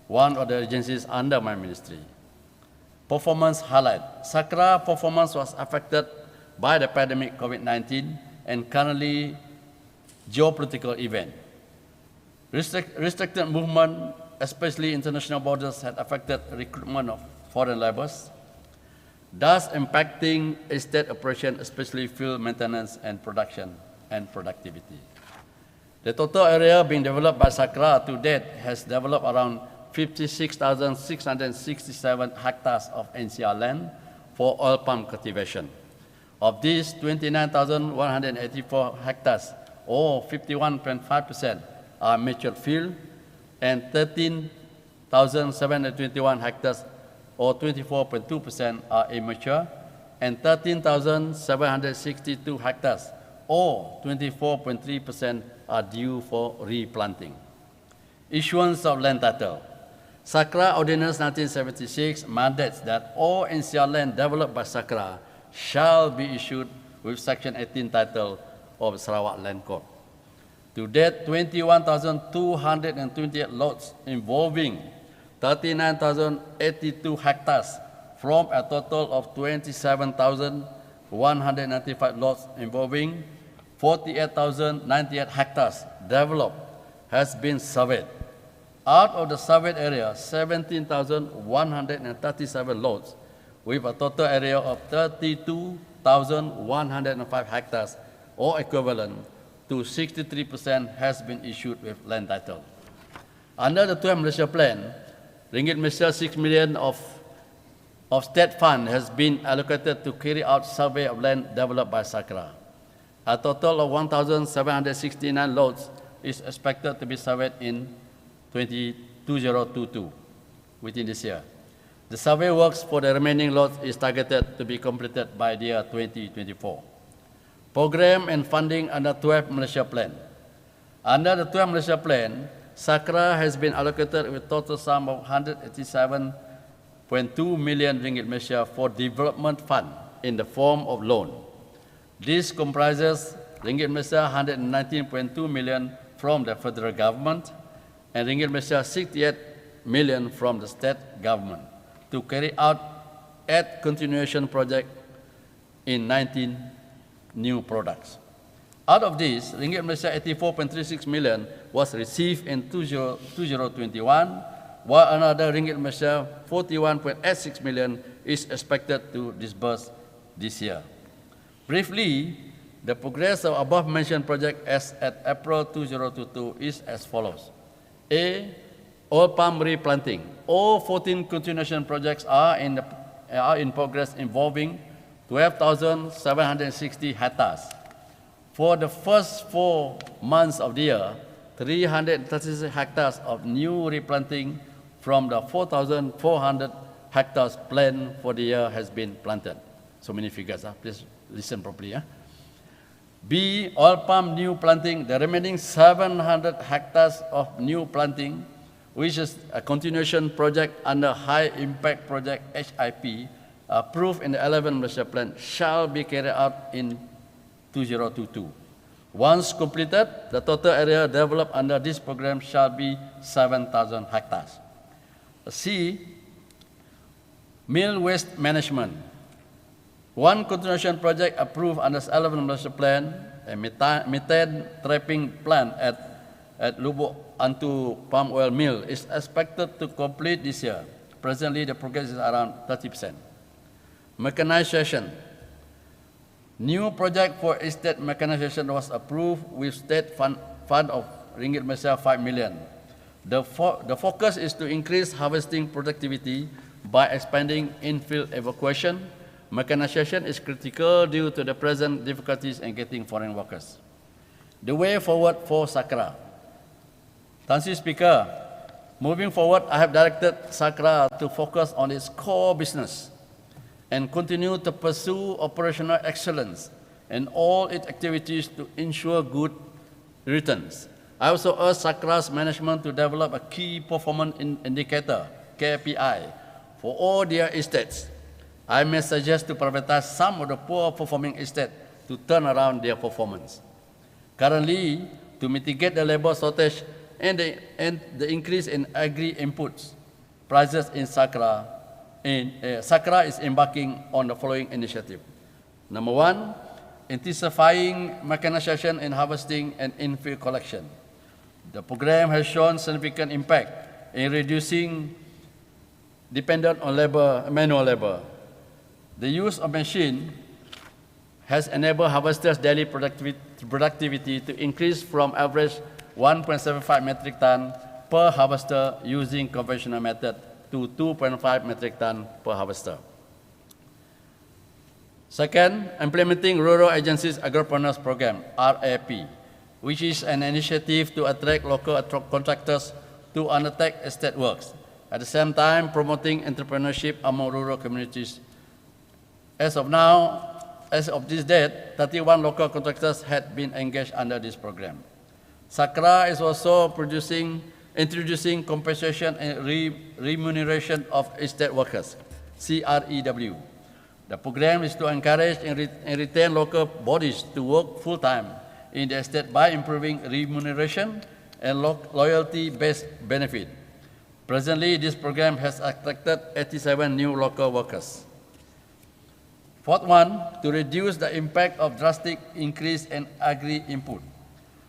one of the agencies under my ministry. Performance highlight. SACRA performance was affected by the pandemic COVID-19 and currently geopolitical event. Restricted movement, especially international borders, had affected recruitment of foreign laborers, thus impacting estate operation, especially field maintenance and production and productivity. The total area being developed by SACRA to date has developed around 56,667 hectares of NCR land for oil palm cultivation. Of these, 29,184 hectares, or 51.5%, are mature field, and 13,721 hectares, or 24.2%, are immature, and 13,762 hectares, or 24.3%, are due for replanting. Issuance of land title. SACRA Ordinance 1976 mandates that all NCR land developed by SACRA shall be issued with Section 18 title of Sarawak Land Court. To date, 21,228 lots involving 39,082 hectares from a total of 27,195 lots involving 48,098 hectares developed has been surveyed. Out of the surveyed area, 17,137 lots with a total area of 32,105 hectares, or equivalent to 63%, has been issued with land title. Under the 12 Malaysia Plan, ringgit Malaysia 6 million of state fund has been allocated to carry out survey of land developed by SACRA. A total of 1,769 lots is expected to be surveyed in 2022 within this year. The survey works for the remaining lots is targeted to be completed by the year 2024. Program and funding under 12 Malaysia Plan. Under the 12 Malaysia Plan, SACRA has been allocated with total sum of 187.2 million ringgit Malaysia for development fund in the form of loan. This comprises ringgit Malaysia 119.2 million from the federal government and ringgit Malaysia 68 million from the state government to carry out 8 continuation projects in 19 new products. Out of this, ringgit Malaysia 84.36 million was received in 2021, while another ringgit Malaysia 41.86 million is expected to disburse this year. Briefly, the progress of above-mentioned project as at April 2022 is as follows. A. Oil palm replanting. All 14 continuation projects are in progress involving 12,760 hectares. For the first 4 months of the year, 336 hectares of new replanting from the 4,400 hectares planned for the year has been planted. So many figures, please listen properly. B. Oil palm new planting. The remaining 700 hectares of new planting, which is a continuation project under High Impact Project HIP, approved in the 11 Malaysia Plan, shall be carried out in 2022. Once completed, the total area developed under this program shall be 7,000 hectares. C. Mill waste management. One continuation project approved under the 11th Master Plan, a methane trapping plant at Lubuk Antu Palm Oil Mill is expected to complete this year. Presently, the progress is around 30%. Mechanization. New project for estate mechanization was approved with state fund of Ringgit Malaysia 5 million. The focus is to increase harvesting productivity by expanding infield evacuation. Mechanization is critical due to the present difficulties in getting foreign workers. The way forward for SAKRA. Tan Sri Speaker, moving forward, I have directed SAKRA to focus on its core business and continue to pursue operational excellence in all its activities to ensure good returns. I also urge SAKRA's management to develop a key performance indicator, KPI, for all their estates. I may suggest to privatize some of the poor performing estates to turn around their performance. Currently, to mitigate the labor shortage and the increase in agri-inputs prices in SAKRA, SAKRA is embarking on the following initiative. Number one, intensifying mechanization in harvesting and infield collection. The program has shown significant impact in reducing dependence on manual labor. The use of machine has enabled harvesters' daily productivity to increase from average 1.75 metric ton per harvester using conventional method to 2.5 metric ton per harvester. Second, implementing Rural Agencies Agropreneurs Program, RAP, which is an initiative to attract local contractors to undertake estate works, at the same time promoting entrepreneurship among rural communities. As of this date, 31 local contractors had been engaged under this program. SAKRA is also introducing compensation and remuneration of estate workers, CREW. The program is to encourage and retain local bodies to work full-time in the estate by improving remuneration and loyalty-based benefit. Presently, this program has attracted 87 new local workers. Fourth one, to reduce the impact of drastic increase in agri-input.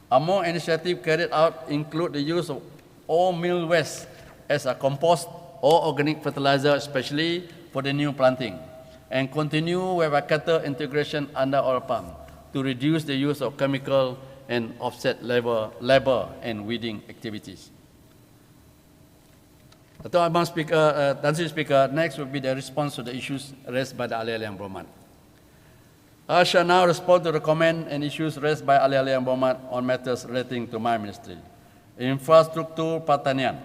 Among initiatives carried out include the use of all mill waste as a compost or organic fertilizer, especially for the new planting, and continue with a cattle integration under oil palm to reduce the use of chemical and offset labor and weeding activities. Tuan Speaker, next will be the response to the issues raised by the ahli-ahli yang berhormat. I shall now respond to the comment and issues raised by ahli-ahli yang berhormat on matters relating to my ministry. Infrastruktur pertanian.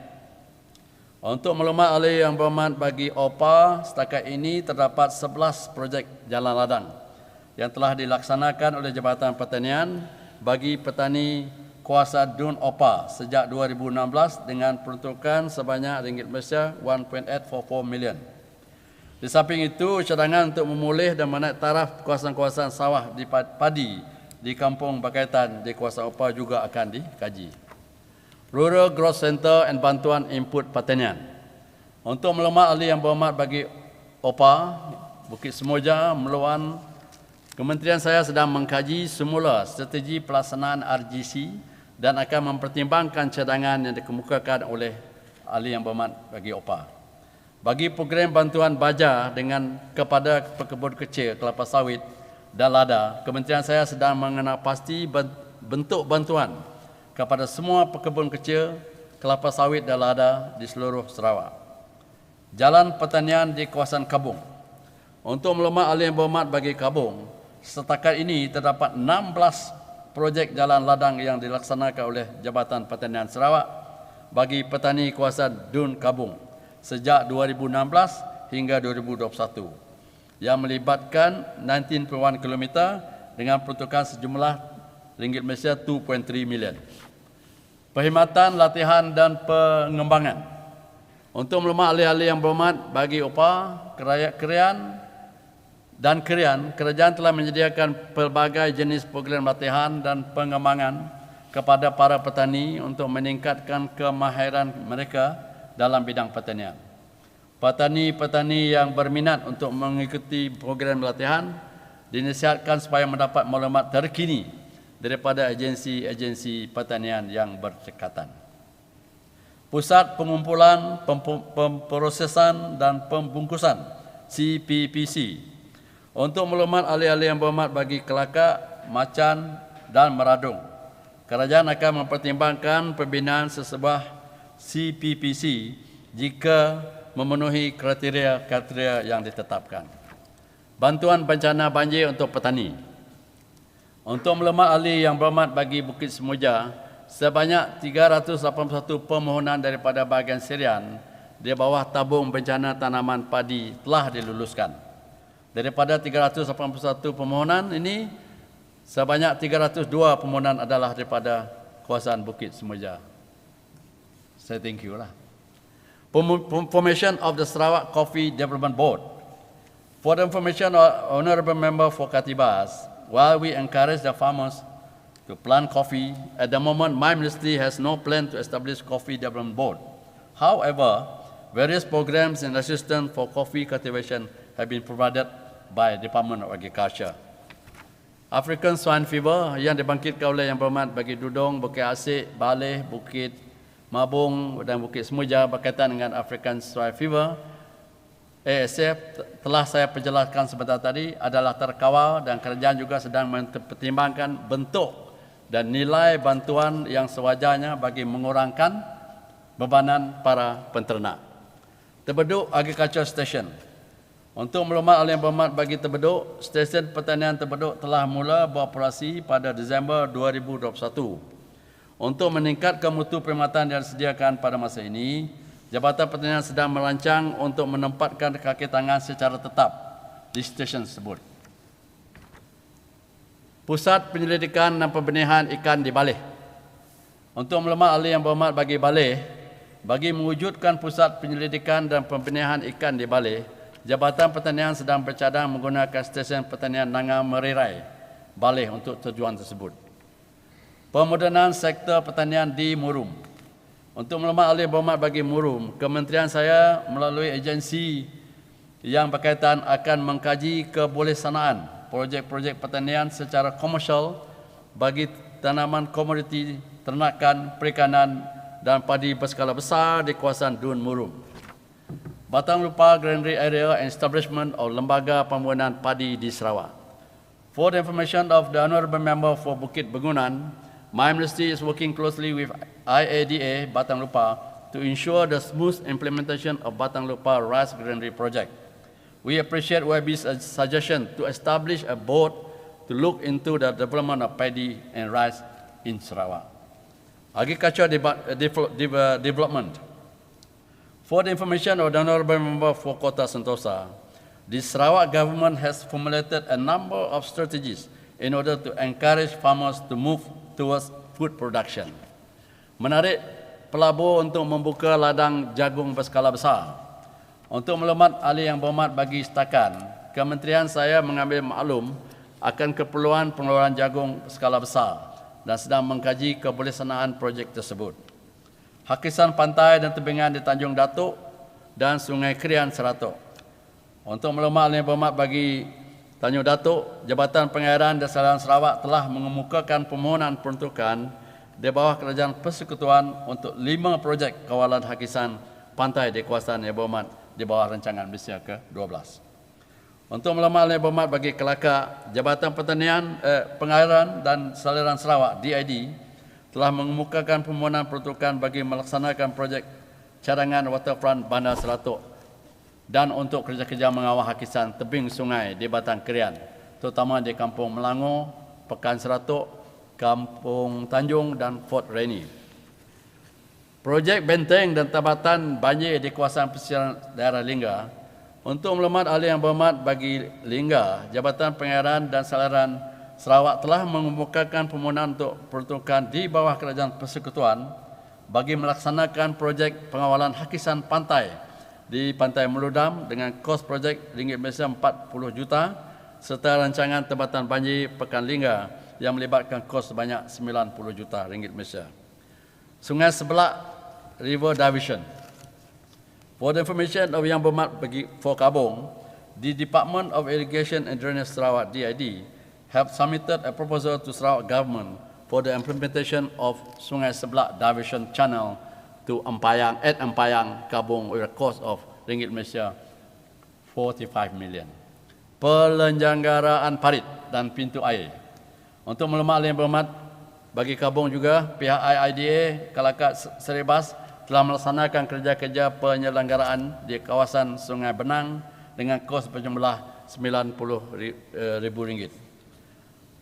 Untuk maklumat ahli yang berhormat bagi OPA, setakat ini terdapat 11 projek jalan ladang yang telah dilaksanakan oleh Jabatan Pertanian bagi petani kuasa DUN OPA sejak 2016 dengan peruntukan sebanyak ringgit Malaysia 1.844 million. Di samping itu, cadangan untuk memulih dan menaik taraf kawasan-kawasan sawah di padi di kampung berkaitan di kawasan OPA juga akan dikaji. Rural Growth Center and bantuan input pertanian. Untuk maklumat ahli yang berhormat bagi OPA, Bukit Semoja, Meluan, Kementerian saya sedang mengkaji semula strategi pelaksanaan RGC dan akan mempertimbangkan cadangan yang dikemukakan oleh ahli yang berhormat bagi OPA. Bagi program bantuan baja kepada pekebun kecil, kelapa sawit dan lada, Kementerian saya sedang mengenal pasti bentuk bantuan kepada semua pekebun kecil, kelapa sawit dan lada di seluruh Sarawak. Jalan pertanian di kawasan Kabung. Untuk maklumat ahli yang berhormat bagi Kabung, setakat ini terdapat 16 projek jalan ladang yang dilaksanakan oleh Jabatan Pertanian Sarawak bagi petani kawasan DUN Kabung sejak 2016 hingga 2021 yang melibatkan 19.1 km dengan peruntukan sejumlah ringgit Malaysia 2.3 million. Perkhidmatan, latihan dan pengembangan. Untuk maklumat ahli-ahli yang berhormat bagi OPA, kerajaan dan Krian, kerajaan telah menyediakan pelbagai jenis program latihan dan pengembangan kepada para petani untuk meningkatkan kemahiran mereka dalam bidang pertanian. Petani-petani yang berminat untuk mengikuti program latihan dinasihatkan supaya mendapat maklumat terkini daripada agensi-agensi pertanian yang berdekatan. Pusat Pengumpulan, Pemprosesan dan Pembungkusan CPPC untuk maklumat ahli-ahli yang berhormat bagi kelakar, macan dan meradung. Kerajaan akan mempertimbangkan pembinaan sesebuah CPPC jika memenuhi kriteria yang ditetapkan. Bantuan bencana banjir untuk petani. Untuk maklumat ahli yang berhormat bagi Bukit Semuja, sebanyak 381 permohonan daripada bahagian SIARAN di bawah tabung bencana tanaman padi telah diluluskan. Daripada 381 permohonan ini, sebanyak 302 permohonan adalah daripada kawasan Bukit Semuja. Saya thank you lah. Formation of the Sarawak Coffee Development Board. For the information of Honourable Member for Katibas, while we encourage the farmers to plant coffee, at the moment my ministry has no plan to establish Coffee Development Board. However, various programs and assistance for coffee cultivation have been provided by Department of Agriculture. African Swine Fever yang dibangkitkan oleh Yang Berhormat bagi Dudung, Bukit Asik, Baleh, Bukit Mabung dan Bukit Semuja berkaitan dengan African Swine Fever, ASF telah saya perjelaskan sebentar tadi adalah terkawal dan kerajaan juga sedang mempertimbangkan bentuk dan nilai bantuan yang sewajarnya bagi mengurangkan bebanan para penternak. Tebeduk Agriculture Station. Untuk maklumat oleh Yang Berhormat bagi Tebeduk, stesen pertanian Tebeduk telah mula beroperasi pada Disember 2021. Untuk meningkatkan mutu perkhidmatan yang disediakan pada masa ini, Jabatan Pertanian sedang merancang untuk menempatkan kaki tangan secara tetap di stesen tersebut. Pusat Penyelidikan dan Pembenihan Ikan di Baleh. Untuk maklumat ahli yang berhormat bagi Baleh, bagi mewujudkan Pusat Penyelidikan dan Pembenihan Ikan di Baleh, Jabatan Pertanian sedang bercadang menggunakan stesen pertanian Nanga Merirai, Baleh untuk tujuan tersebut. Pemodenan sektor pertanian di Murum. Untuk maklumat ahli berhormat bagi Murum, kementerian saya melalui agensi yang berkaitan akan mengkaji kebolehsanaan projek-projek pertanian secara komersial bagi tanaman komoditi, ternakan, perikanan dan padi berskala besar di kawasan Dun Murum. Batang lupa Granary Area and Establishment of Lembaga Pembuanan Padi di Sarawak. For the information of the Honourable Member for Bukit Bangunan, my ministry is working closely with IADA Batang Lupa to ensure the smooth implementation of Batang Lupa Rice Granary Project. We appreciate YB's suggestion to establish a board to look into the development of paddy and rice in Sarawak. Agriculture Development. For the information of the Honourable Member for Kota Sentosa, the Sarawak government has formulated a number of strategies in order to encourage farmers to move towards food production. Menarik pelabur untuk membuka ladang jagung berskala besar. Untuk maklumat ahli yang berhormat bagi setakat, kementerian saya mengambil maklum akan keperluan pengeluaran jagung berskala besar dan sedang mengkaji kebolehsanaan projek tersebut. Hakisan pantai dan tebingan di Tanjung Datuk dan Sungai Krian Seratok. Untuk maklumat ahli yang berhormat bagi Tanjung Datuk, Jabatan Pengairan dan Saliran Sarawak telah mengemukakan permohonan peruntukan di bawah Kerajaan Persekutuan untuk 5 projek kawalan hakisan pantai di kawasan yang berhormat di bawah rancangan Malaysia ke-12. Untuk maklumat yang berhormat bagi Kelakar, Jabatan Pertanian, Pengairan dan Saliran Sarawak (DID) telah mengemukakan permohonan peruntukan bagi melaksanakan projek cadangan waterfront Bandar Seratok dan untuk kerja-kerja mengawal hakisan tebing sungai di Batang Krian, terutama di Kampung Melangor, Pekan Seratok, Kampung Tanjung dan Fort Rainy. Projek benteng dan tambatan banjir di kawasan pesisir daerah Lingga. Untuk maklumat ahli yang berhormat bagi Lingga, Jabatan Pengairan dan Saliran Sarawak telah mengemukakan permohonan untuk peruntukan di bawah Kerajaan Persekutuan bagi melaksanakan projek pengawalan hakisan pantai di Pantai Meludam dengan kos projek RM40 juta serta rancangan tempatan banjir Pekan Lingga yang melibatkan kos sebanyak 90 juta ringgit Malaysia. Sungai Sebelak River Diversion. For the information of Yang Berhormat Bagi for Kabong, the Department of Irrigation and Drainage Sarawak DID have submitted a proposal to Sarawak government for the implementation of Sungai Sebelak Diversion Channel to Empayang at Empayang Kabong with a cost of ringgit Malaysia 45 million. Pelenjanggaraan parit dan pintu air. Untuk maklumat Yang Berhormat Bagi Kabong juga, pihak IIDA Kalakat Seribas telah melaksanakan kerja-kerja penyelenggaraan di kawasan Sungai Benang dengan kos berjumlah RM90,000.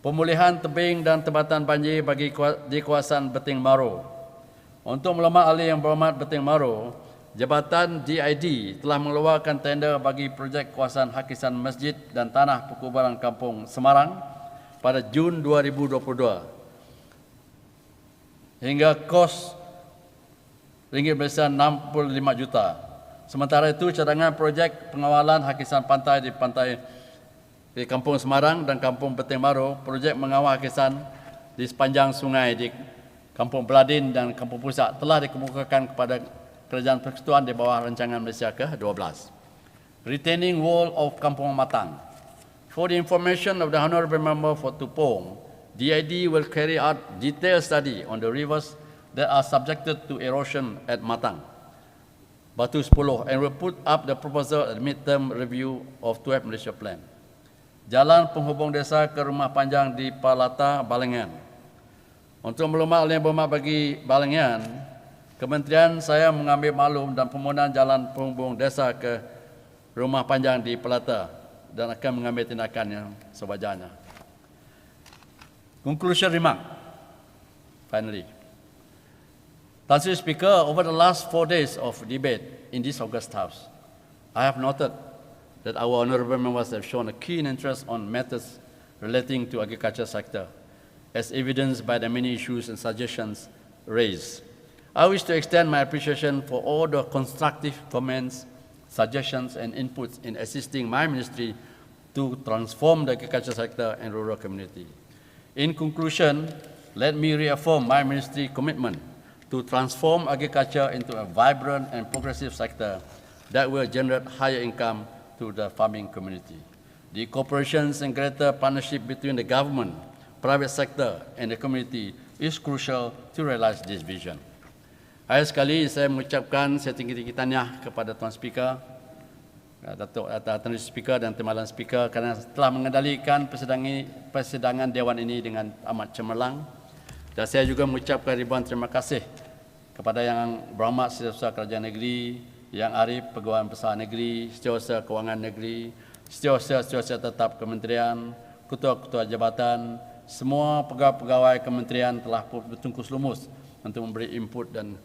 Pemulihan tebing dan tempatan banjir bagi di kawasan Beting Maro. Untuk maklumat ahli Yang Berhormat Beting Maro, Jabatan DID telah mengeluarkan tender bagi projek kawasan hakisan masjid dan tanah perkuburan kampung Semarang pada Jun 2022 hingga kos ringgit Malaysia 65 juta. Sementara itu, cadangan projek pengawalan hakisan pantai di kampung Semarang dan kampung Beting Maro, projek mengawal hakisan di sepanjang sungai di kampung Beladin dan kampung Pusat telah dikemukakan kepada Kerajaan Persekutuan di bawah rancangan Malaysia ke-12. Retaining wall of Kampung Matang. For the information of the Honourable Member for Tupong, DID will carry out detailed study on the rivers that are subjected to erosion at Matang, Batu 10, and will put up the proposal at mid-term review of 12 Malaysia Plan. Jalan penghubung desa ke rumah panjang di Palata, Balengan. Untuk maklumat Yang Berhormat Bagi Balengan, Kementerian saya mengambil maklum dan pembangunan jalan penghubung desa ke rumah panjang di Pelata dan akan mengambil tindakan yang sewajarnya. Conclusion remark. Finally, Mr. Speaker, over the last 4 days of debate in this August House, I have noted that our honourable members have shown a keen interest on matters relating to agriculture sector, as evidenced by the many issues and suggestions raised. I wish to extend my appreciation for all the constructive comments, suggestions and inputs in assisting my ministry to transform the agriculture sector and rural community. In conclusion, let me reaffirm my ministry's commitment to transform agriculture into a vibrant and progressive sector that will generate higher income to the farming community. The cooperation and greater partnership between the government, private sector and the community is crucial to realize this vision. Akhir sekali saya mengucapkan setinggi-tinggi tahniah kepada Tuan Speaker, Datuk Tan Speaker dan Timbalan Speaker kerana telah mengendalikan persidangan Dewan ini dengan amat cemerlang. Dan saya juga mengucapkan ribuan terima kasih kepada Yang Berhormat Setiausaha Kerajaan Negeri, Yang Arif Pegawai Besar Negeri, Setiausaha Kewangan Negeri, Setiausaha Tetap Kementerian, Ketua-Ketua Jabatan, semua pegawai-pegawai kementerian telah bertungkus lumus untuk memberi input dan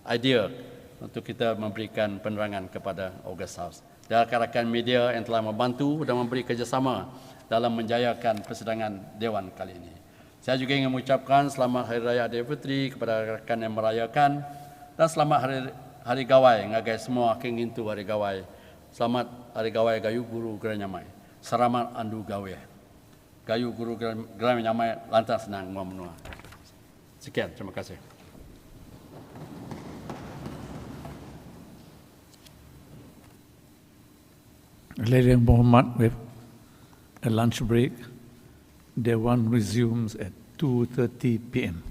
idea untuk kita memberikan penerangan kepada August House. Dan rakan-rakan media yang telah membantu dan memberi kerjasama dalam menjayakan persidangan Dewan kali ini. Saya juga ingin mengucapkan selamat Hari Raya Aidilfitri kepada rakan yang merayakan dan selamat Hari Gawai ngagai semua kenging tu Hari Gawai. Selamat Hari Gawai Gayu Guru Geranyamai. Selamat Andu Gawe. Gayu Guru Geranyamai lantas senang menua. Sekian, terima kasih. Ladies and Berhormat, with a lunch break, Dewan resumes at 2:30 p.m.